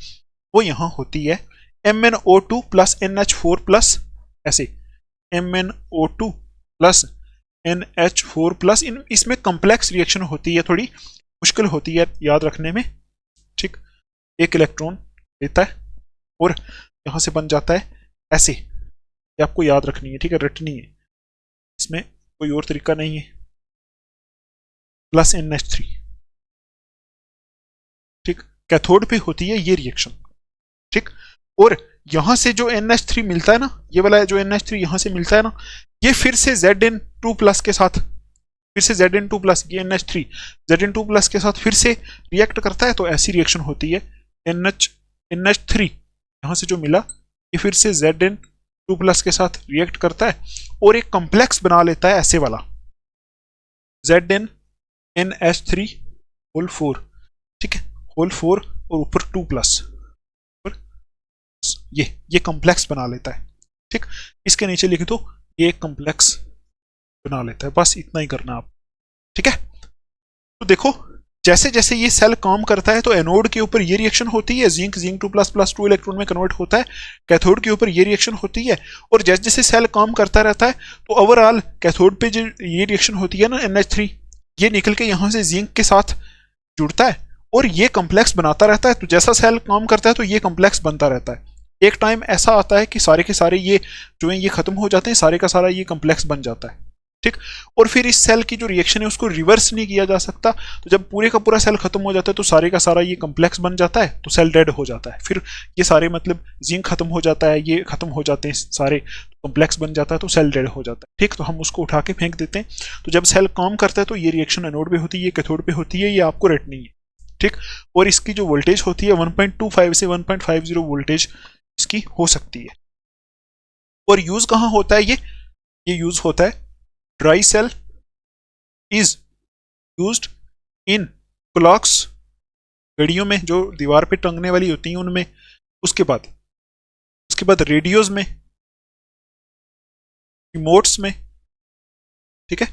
वो यहां होती है MnO2 प्लस NH4 प्लस, ऐसे MnO2 प्लस NH4 प्लस, इसमें कॉम्प्लेक्स रिएक्शन होती है, थोड़ी मुश्किल होती है याद रखने में। ठीक, एक इलेक्ट्रॉन लेता है और यहां से बन जाता है ऐसे, ये आपको याद रखनी है। ठीक है, रटनी है, इसमें कोई और तरीका नहीं है, प्लस NH3। ठीक, कैथोड पे होती है ये रिएक्शन। ठीक, और यहां से जो NH3 मिलता है ना, ये वाला जो NH3 यहां से मिलता है ना, ये फिर से Zn2 प्लस के साथ, फिर से Zn2 प्लस, ये NH3 Zn2 प्लस के साथ फिर से रिएक्ट करता है, तो ऐसी रिएक्शन होती है। NH3 यहां से जो मिला ये फिर से Zn2 प्लस के साथ रिएक्ट करता है और एक कॉम्प्लेक्स बना लेता है ऐसे वाला ZnNH3 होल 4। ठीक है, होल 4 और ऊपर 2 प्लस, ये कॉम्प्लेक्स बना लेता है। ठीक, इसके नीचे लिख दो ये कॉम्प्लेक्स बना लेता है, बस इतना ही करना आप। ठीक है, तो देखो जैसे जैसे ये सेल काम करता है तो एनोड के ऊपर ये रिएक्शन होती है, zinc Zn2 plus plus 2 electron में कन्वर्ट होता है, कैथोड के ऊपर ये रिएक्शन होती है, और जैसे जैसे सेल काम करता रहता है तो ओवरऑल कैथोड पे जो ये रिएक्शन होती है ना NH3, ये निकल के यहां से जिंक के साथ जुड़ता है और ये कॉम्प्लेक्स बनाता रहता है। तो जैसा सेल काम करता है तो ये कॉम्प्लेक्स बनता रहता है। एक टाइम ऐसा आता है कि सारे के सारे ये जो है ये खत्म हो जाते हैं, सारे का सारा ये कॉम्प्लेक्स बन जाता है। ठीक, और फिर इस सेल की जो रिएक्शन है उसको रिवर्स नहीं किया जा सकता, तो जब पूरे का पूरा सेल खत्म हो जाता है तो सारे का सारा ये कॉम्प्लेक्स बन जाता है, तो सेल डेड हो जाता है। फिर ये सारे मतलब जिंक खत्म हो जाता है, ये खत्म हो जाते हैं सारे, कॉम्प्लेक्स बन जाता है, तो सेल डेड हो जाता है। ठीक, तो हम उसको उठा के फेंक देते हैं। तो जब सेल काम करता है तो ये रिएक्शन एनोड पे होती है, ये कैथोड पे होती है, ये आपको रटनी है। ठीक, और इसकी जो वोल्टेज होती है 1.25 से 1.50 वोल्टेज इसकी हो सकती है। और यूज कहां होता है ये यूज होता है dry cell is used in clocks, घड़ियों में जो दीवार पे टंगने वाली होती हैं उनमें, उसके बाद रेडियोज में, रिमोट्स में, ठीक है,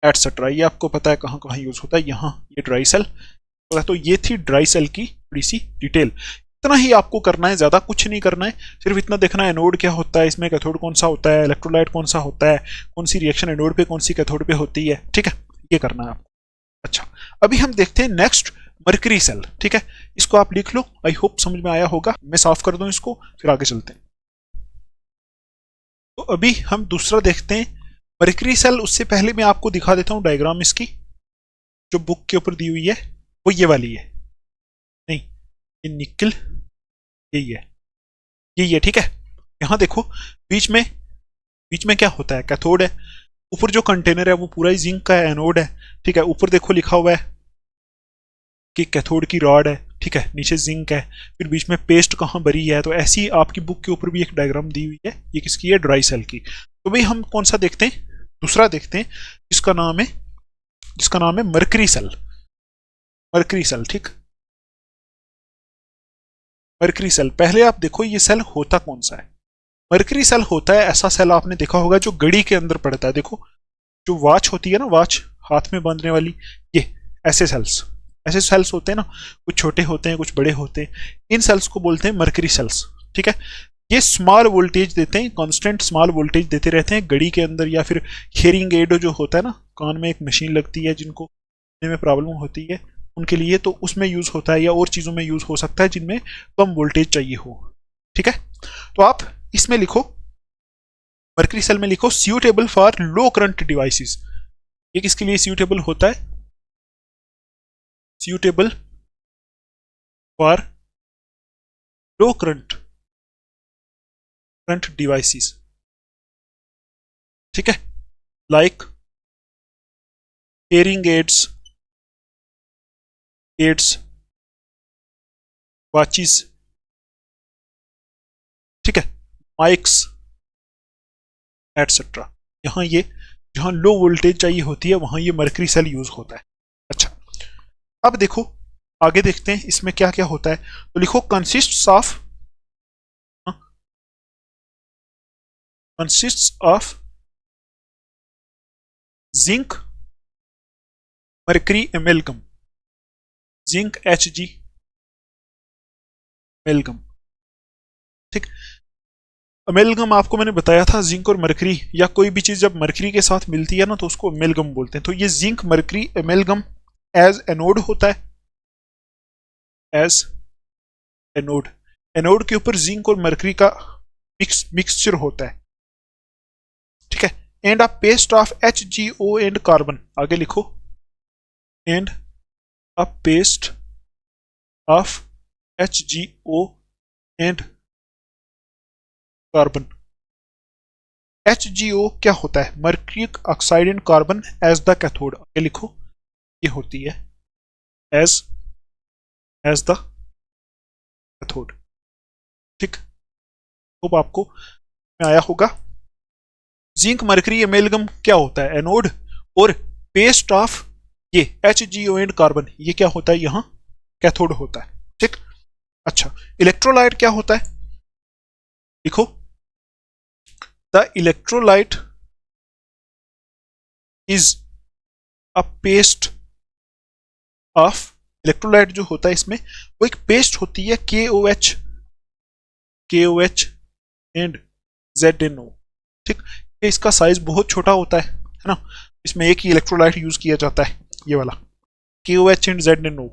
एटसेट्रा। ये आपको पता है कहां कहां यूज होता है, यहां ये ड्राई सेल। तो ये थी ड्राई सेल की थोड़ी सी डिटेल, इतना ही आपको करना है, ज्यादा कुछ नहीं करना है, सिर्फ इतना देखना है एनोड क्या होता है, इसमें कैथोड कौन सा होता है, इलेक्ट्रोलाइट कौन सा होता है, कौन सी रिएक्शन एनोड पे कौन सी कैथोड पे होती है। ठीक है, ये करना है आपको। अच्छा, अभी हम देखते हैं नेक्स्ट मरकरी सेल। ठीक है, इसको आप लिख लो, आई होप समझ में आया होगा। मैं साफ कर दूं इसको, फिर आगे चलते हैं। तो अभी हम दूसरा देखते हैं मरकरी सेल। उससे पहले मैं आपको दिखा देता हूं डायग्राम इसकी, जो बुक के ऊपर दी हुई है वो ये वाली है। नहीं, ये निकल यही है, यही है। ठीक है, यहां देखो बीच में क्या होता है, कैथोड है। ऊपर जो कंटेनर है वो पूरा ही जिंक का है, एनोड है। ठीक है, ऊपर देखो लिखा हुआ है कि कैथोड की रॉड है। ठीक है, नीचे जिंक है, फिर बीच में पेस्ट कहाँ भरी है। तो ऐसी आपकी बुक के ऊपर भी एक डायग्राम दी हुई है। ये किसकी है, ड्राई सेल की। तो भाई हम कौन सा देखते हैं, दूसरा देखते हैं, जिसका नाम है मरकरी सेल। मरकरी सेल, ठीक, मरकरी सेल। पहले आप देखो ये सेल होता कौन सा है। मरकरी सेल होता है ऐसा सेल, आपने देखा होगा जो घड़ी के अंदर पड़ता है। देखो जो वॉच होती है ना, वॉच हाथ में बांधने वाली, ये ऐसे सेल्स होते हैं ना, कुछ छोटे होते हैं कुछ बड़े होते हैं। इन सेल्स को बोलते हैं मरकरी सेल्स। ठीक है, ये स्मॉल वोल्टेज देते हैं, कांस्टेंट स्मॉल वोल्टेज देते रहते हैं घड़ी के अंदर। या फिर हियरिंग एड जो होता है ना, कान में एक मशीन लगती है जिनको सुनने में प्रॉब्लम होती है, उनके लिए तो उसमें यूज होता है, या और चीजों में यूज हो सकता है जिनमें कम वोल्टेज चाहिए हो। ठीक है, तो आप इसमें लिखो, मरकरी सेल में लिखो suitable for low current devices. ये किसके लिए सूटेबल होता है, suitable for low current devices. ठीक है, लाइक हियरिंग एड्स, वॉचेस, ठीक है, माइक्स एटसेट्रा। यहां ये जहां लो वोल्टेज चाहिए होती है वहां ये मरकरी सेल यूज होता है। अच्छा, अब देखो आगे देखते हैं इसमें क्या क्या होता है। तो लिखो consists of zinc mercury एमेलगम, zinc Hg एमेलगम। ठीक, अमेलगम आपको मैंने बताया था, जिंक और मरकरी या कोई भी चीज जब मरकरी के साथ मिलती है ना तो उसको अमेलगम बोलते हैं। तो ये zinc mercury amalgam as anode होता है, एज एनोड। एनोड के ऊपर जिंक और मरकरी का मिक्सचर होता है। ठीक है, and a paste of HgO and carbon. आगे लिखो, and a paste of HgO and carbon. HgO क्या होता है, mercuric oxide and carbon as the cathode. आगे लिखो, ये होती है एज द कैथोड। ठीक, होप आपको में आया होगा। जिंक मरकरी एमेलगम क्या होता है, एनोड, और पेस्ट ऑफ ये HgO एंड कार्बन ये क्या होता है, यहां कैथोड होता है। ठीक, अच्छा, इलेक्ट्रोलाइट क्या होता है, लिखो, the electrolyte is a paste of. Electrolyte जो होता है इसमें वो एक पेस्ट होती है KOH एंड ZnO। ठीक, इसका साइज बहुत छोटा होता है ना। इसमें एक ही इलेक्ट्रोलाइट यूज किया जाता है, ये वाला KOH and ZnO।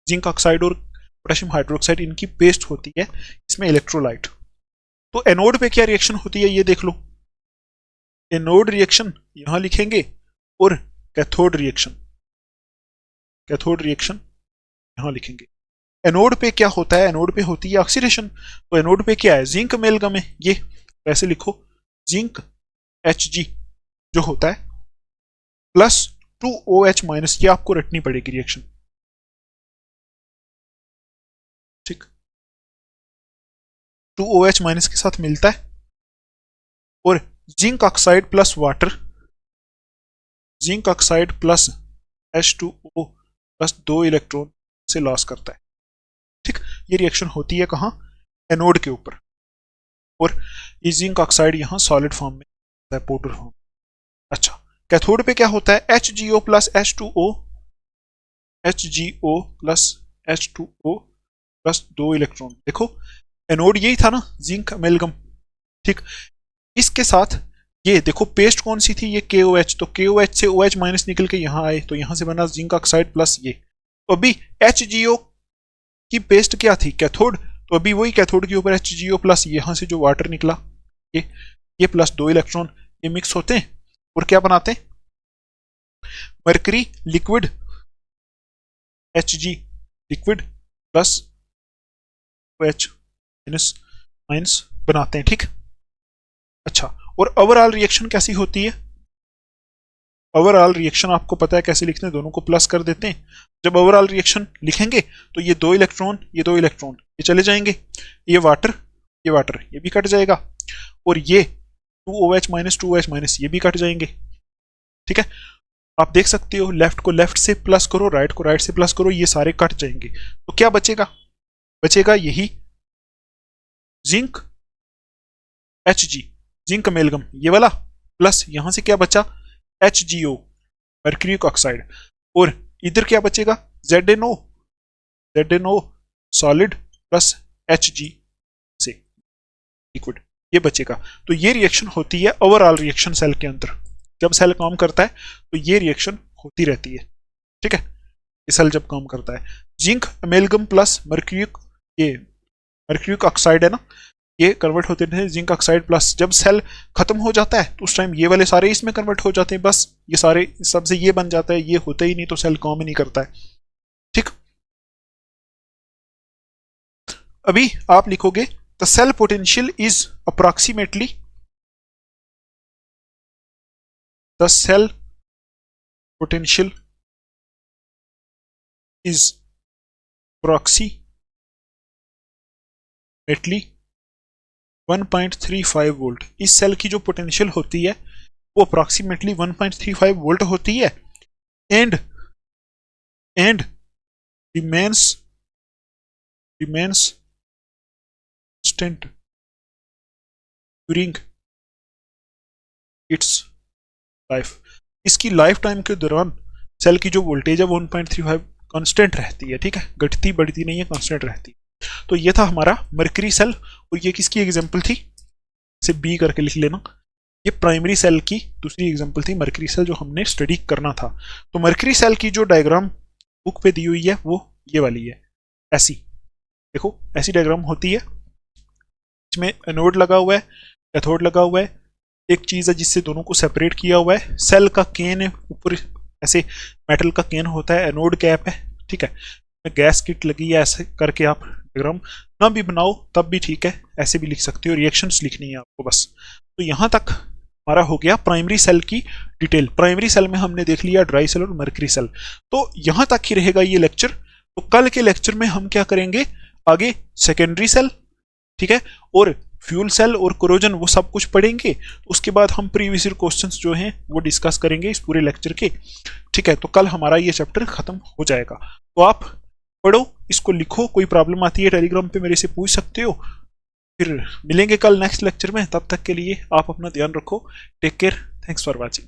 Zinc oxide और पोटेशियम हाइड्रोक्साइड इनकी पेस्ट होती है इसमें इलेक्ट्रोलाइट। तो एनोड पे क्या रिएक्शन होती है ये देख लो। एनोड रिएक्शन यहां लिखेंगे और कैथोड रिएक्शन यहां लिखेंगे। एनोड पे क्या होता है, एनोड पे होती है ऑक्सीडेशन। तो एनोड पे क्या है, जिंक अमेलगम है। ये ऐसे लिखो, जिंक Hg जो होता है प्लस 2OH माइनस, ये आपको रटनी पड़ेगी रिएक्शन। ठीक, 2OH माइनस के साथ मिलता है और zinc oxide plus water, zinc oxide plus H2O plus 2 electron से लॉस करता है। ठीक, ये रिएक्शन होती है कहां, एनोड के ऊपर, और ये जिंक ऑक्साइड यहां सॉलिड फॉर्म में होता है, पाउडर फॉर्म। अच्छा, कैथोड पे क्या होता है, HgO plus H2O, HgO plus H2O plus 2 electron. देखो एनोड यही था ना, जिंक अमेलगम। ठीक, इसके साथ ये देखो पेस्ट कौन सी थी, ये KOH, तो KOH से OH माइनस निकल के यहाँ आए, तो यहाँ से बना जिंक ऑक्साइड प्लस ये। तो अभी HGO की पेस्ट क्या थी, कैथोड, तो अभी वही कैथोड के ऊपर HGO प्लस यहाँ से जो वाटर निकला ये प्लस 2 इलेक्ट्रॉन ये मिक्स होते हैं और क्या बनाते हैं, mercury liquid, Hg liquid plus OH minus बनाते हैं, ठीक। अच्छा, और ओवरऑल रिएक्शन कैसी होती है, ओवरऑल रिएक्शन आपको पता है कैसे लिखते हैं, दोनों को प्लस कर देते हैं। जब ओवरऑल रिएक्शन लिखेंगे तो ये 2 इलेक्ट्रॉन ये चले जाएंगे, ये वाटर ये भी कट जाएगा, और ये 2OH माइनस 2OH माइनस ये भी कट जाएंगे, ठीक है। आप देख सकते हो लेफ्ट को लेफ्ट से प्लस करो, राइट को राइट से प्लस करो, ये सारे कट जाएंगे। तो क्या बचेगा यही जिंक Hg, जिंक अमेलगम ये वाला, प्लस यहां से क्या बचा HGO मर्क्यूरी ऑक्साइड, और इधर क्या बचेगा ZNO सॉलिड प्लस Hg से लिक्विड, ये बचेगा। तो ये रिएक्शन होती है ओवरऑल रिएक्शन सेल के अंदर, जब सेल काम करता है तो ये रिएक्शन होती रहती है, ठीक है। ये सेल जब काम करता है, zinc amalgam plus mercury oxide है ना, ये कन्वर्ट होते हैं जिंक ऑक्साइड प्लस, जब सेल खत्म हो जाता है तो उस टाइम ये वाले सारे इसमें कन्वर्ट हो जाते हैं, बस ये सारे सबसे ये बन जाता है, ये होता ही नहीं तो सेल काम ही नहीं करता है, ठीक। अभी आप लिखोगे the cell potential is approximately, the cell potential is approximately 1.35 volt. इस सेल की जो पोटेंशियल होती है वो अप्रॉक्सीमेटली 1.35 वोल्ट होती है, and remains constant during its life. इसकी लाइफ टाइम के दौरान सेल की जो वोल्टेज है वो 1.35 कांस्टेंट रहती है, ठीक है, घटती बढ़ती नहीं है, कांस्टेंट रहती है। तो ये था हमारा मर्करी सेल, और ये किसकी एग्जांपल थी, इसे बी करके लिख लेना, ये प्राइमरी सेल की दूसरी एग्जांपल थी, मर्करी सेल जो हमने स्टडी करना था। तो मर्करी सेल की जो डायग्राम बुक पे दी हुई है वो ये वाली है, ऐसी देखो, ऐसी डायग्राम होती है, इसमें एनोड लगा हुआ है, कैथोड लगा हुआ है, एक चीज है जिससे दोनों को सेपरेट किया हुआ है, सेल का केन है ऊपर, ऐसे मेटल का केन होता है, एनोड कैप है, ठीक है, गैस किट लगी है, ऐसे करके आप डायग्राम ना भी बनाओ तब भी ठीक है, ऐसे भी लिख सकते हो, रिएक्शंस लिखनी है आपको बस। तो यहाँ तक हमारा हो गया प्राइमरी सेल की डिटेल। प्राइमरी सेल में हमने देख लिया ड्राई सेल और मर्करी सेल, तो यहाँ तक ही रहेगा ये लेक्चर। तो कल के लेक्चर में हम क्या करेंगे, आगे सेकेंडरी सेल, ठीक है, और फ्यूल सेल और कोरोजन वो सब कुछ पढ़ेंगे। उसके बाद हम प्रीवियस ईयर क्वेश्चंस जो हैं वो डिस्कस करेंगे इस पूरे लेक्चर के, ठीक है। तो कल हमारा ये चैप्टर खत्म हो जाएगा। तो आप पढ़ो, इसको लिखो, कोई प्रॉब्लम आती है टेलीग्राम पे मेरे से पूछ सकते हो। फिर मिलेंगे कल नेक्स्ट लेक्चर में, तब तक के लिए आप अपना ध्यान रखो, take care, thanks for watching.